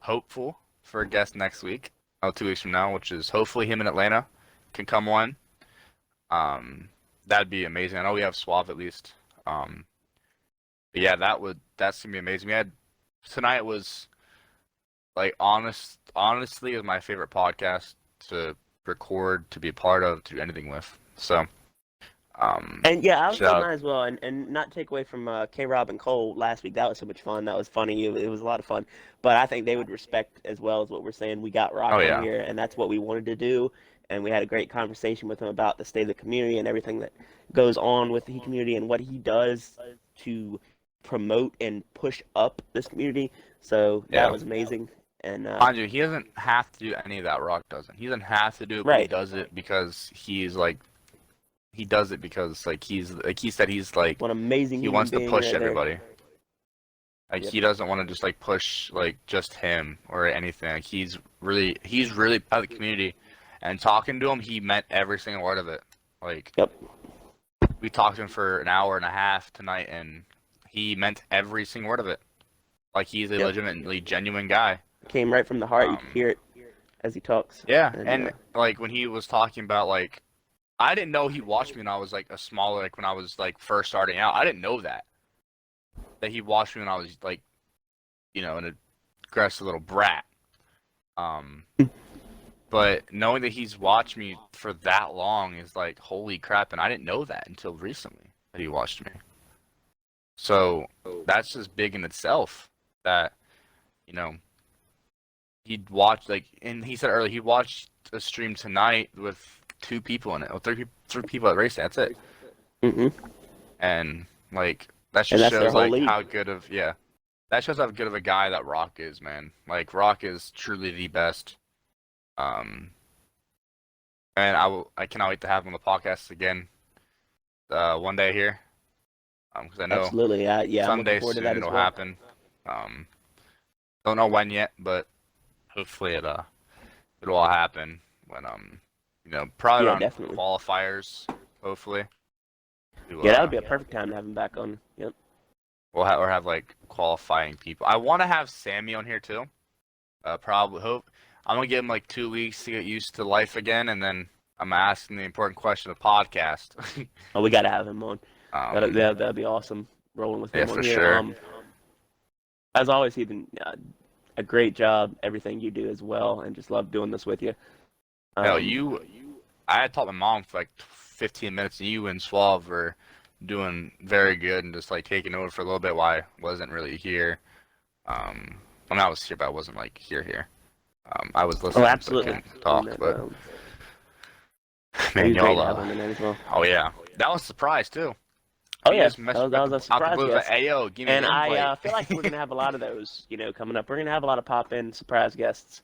hopeful for a guest next week. 2 weeks from now, which is hopefully him in Atlanta can come on. That'd be amazing. I know we have Suave at least. But yeah, that's gonna be amazing. Tonight was like honestly is my favorite podcast to record, to be a part of, to do anything with. So And yeah, I was shout thinking that as well, and not take away from K-Rob and Cole last week. That was so much fun. That was funny. It was a lot of fun. But I think they would respect as well as what we're saying. We got Rock Oh, on yeah. here, and that's what we wanted to do. And we had a great conversation with him about the state of the community and everything that goes on with the community and what he does to promote and push up this community. So Yeah. that was amazing. And mind you, he doesn't have to do any of that. Rock doesn't. He doesn't have to do it, but he Right. does it because he's like. He does it because like he said he's like what an amazing he human wants to being push right there. everybody. Like Yep. he doesn't want to just like push like just him or anything. Like he's really part of the community, and talking to him, he meant every single word of it. Like Yep. we talked to him for an hour and a half tonight, and he meant every single word of it. Like he's a Yep. legitimately genuine guy. Came right from the heart. You can hear it as he talks. Yeah, And, and like when he was talking about like, I didn't know he watched me when I was like a smaller, like when I was like first starting out. I didn't know that he watched me when I was like, you know, an aggressive little brat. But knowing that he's watched me for that long is like, holy crap, and I didn't know that until recently that he watched me. So that's just big in itself that, you know, he'd watch like, and he said earlier he watched a stream tonight with 2 people in it, or 3 people at race. That's it. And like that just that's their shows whole like league. how good of that shows how good of a guy that Rock is, man. Like Rock is truly the best. And I cannot wait to have him on the podcast again one day here. Because I know Absolutely. Yeah, I'm looking someday forward to soon that as it'll well. happen. Don't know when yet, but hopefully it'll all happen when you know, probably Yeah, around definitely. qualifiers, hopefully. Yeah, that would be a perfect time to have him back on. Yep. We'll have like qualifying people. I want to have Sammy on here too. Probably hope I'm gonna give him like 2 weeks to get used to life again, and then I'm asking the important question of podcast. Oh, we got to have him on. That'd be awesome. Rolling with him Yeah, on for here. sure. As always, Ethan, a great job. Everything you do as well, and just love doing this with you. Hell, I had taught my mom for like 15 minutes, and you and Suave were doing very good and just like taking over for a little bit while I wasn't really here. I mean, I was here, but I wasn't like here. I was listening, Oh, absolutely. so I couldn't talk, but man, he's great to y'all. have on tonight as well. Oh yeah, that was a surprise too. Oh He yeah, just messaged that was a out the surprise blue, guest. like, "Hey yo, give me And an invite." I feel like we're gonna have a lot of those, coming up. We're gonna have a lot of pop-in surprise guests.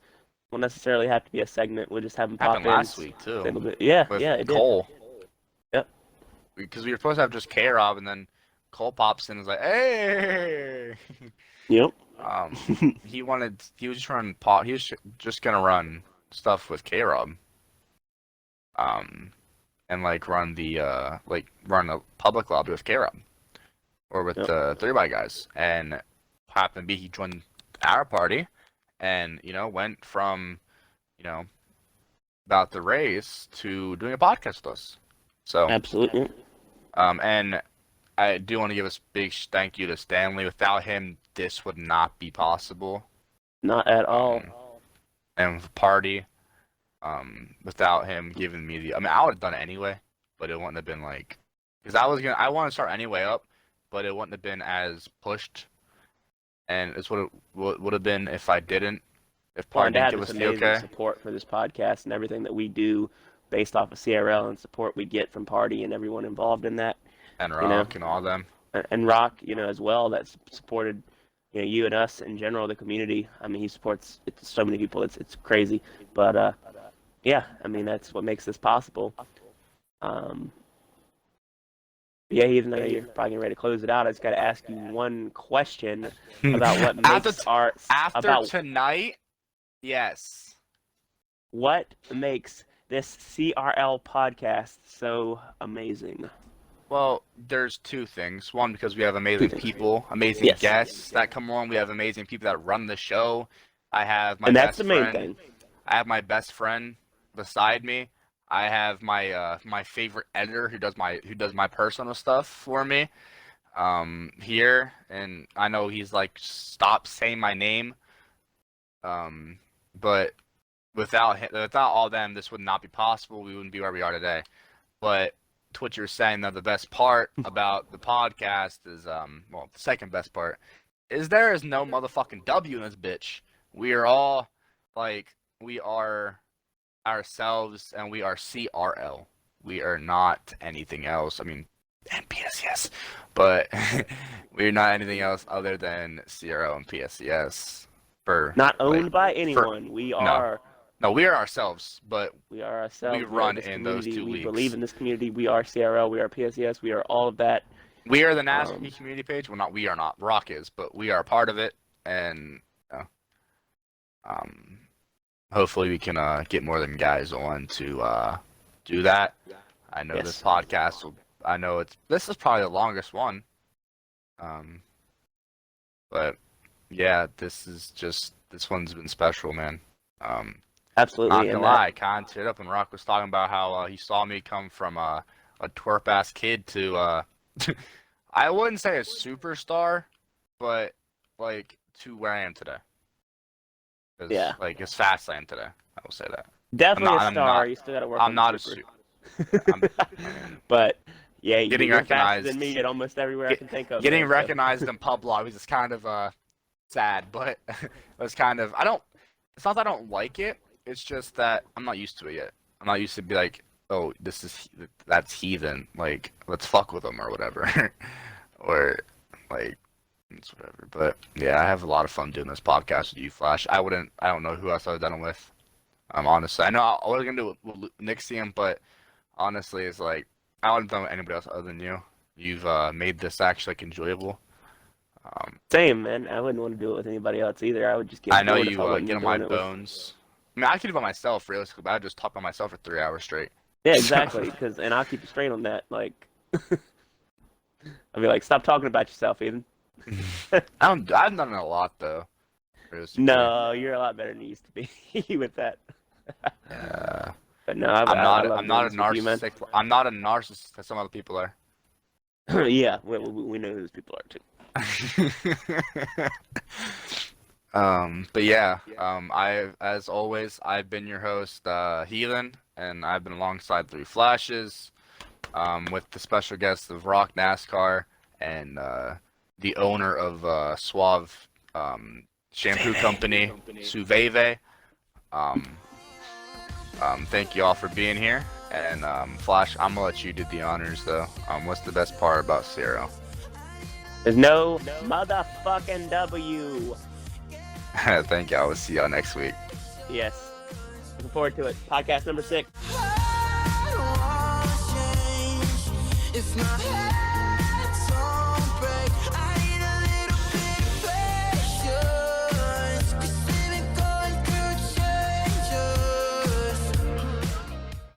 Won't necessarily have to be a segment. We'll just have them pop Happened in. last week too. Yeah, With it did. Cole. Yep. Because we were supposed to have just K-Rob, and then Cole pops in and is like, "Hey." Yep. He was just running pot. He was just gonna run stuff with K-Rob. And like run a public lobby with K-Rob, or with the 3x guys, and happened to be he joined our party, and went from about the race to doing a podcast with us. So Absolutely. And I do want to give a big thank you to Stanley. Without him, this would not be possible. Not at all. And with Party, without him giving me the, I mean, I would have done it anyway, but it wouldn't have been like, because I want to start anyway up, but it wouldn't have been as pushed, and it's what it would have been if I didn't. If Party didn't give us the okay. Support for this podcast and everything that we do, based off of CRL and support we get from Party and everyone involved in that. And Rock and all them. And Rock, as well, that's supported, you and us in general, the community. I mean, he supports so many people. It's crazy. But, yeah, I mean, that's what makes this possible. Yeah, even though you're probably ready to close it out, I just got to ask you one question about what makes After tonight, yes. What makes this CRL podcast so amazing? Well, there's two things. One, because we have amazing people, amazing guests that come on. We have amazing people that run the show. I have my best friend. And that's the main thing. I have my best friend beside me. I have my my favorite editor who does my personal stuff for me here, and I know he's like, stop saying my name. But without all them, this would not be possible. We wouldn't be where we are today. But to what you're saying, though, the best part about the podcast is, well, the second best part is there is no motherfucking W in this bitch. We are all we are ourselves, and we are CRL. We are not anything else. I mean, and PSCS, but we're not anything else other than CRL and PSCS. Not owned by anyone. We are. No, we are ourselves, but we are ourselves. We run in those two leagues. We believe in this community. We are CRL. We are PSCS. We are all of that. We are the NASCAR community page. Well, we are not. Rock is, but we are a part of it, and hopefully we can get more than guys on to do that. I know this podcast will. I know this is probably the longest one. But yeah, this one's been special, man. Absolutely. Not gonna lie, I kind of teared up when Rock was talking about how he saw me come from a twerp ass kid to I wouldn't say a superstar, but to where I am today. Yeah. As fast as I am today, I will say that. Definitely a star. You still gotta work. I'm not a super. But yeah, getting you're recognized faster than me at almost everywhere I can think of. Getting recognized in pub lobbies is kind of sad, but it's kind of it's not that I don't like it. It's just that I'm not used to it yet. I'm not used to be like, oh, that's heathen. Let's fuck with them or whatever, or it's whatever. But yeah, I have a lot of fun doing this podcast with you, Flash. I don't know who else I've done it with. Honestly, I know I was gonna do it with Nixium, but honestly, it's I wouldn't have done it with anybody else other than you. You've made this actually enjoyable. Same, man. I wouldn't want to do it with anybody else either. I would just get. I know you get on my bones. I mean, I could do it by myself, realistically, but I'd just talk by myself for 3 hours straight. Yeah, exactly. And I'll keep you straight on that. I'll be like, stop talking about yourself, Ethan. I've done it a lot though. No, you're a lot better than you used to be with that. Yeah. But no, I'm not a narcissist. I'm not a narcissist as some other people are. Yeah, we know who those people are too. But yeah, as always, I've been your host, Heathen, and I've been alongside 3 Flashes, with the special guests of Rock NASCAR and the owner of Suave Shampoo Company, Suveve. Thank you all for being here, and Flash, I'm gonna let you do the honors though. What's the best part about CRL? There's no motherfucking W. Thank you. I will see y'all next week. Yes. Looking forward to it. Podcast number 6.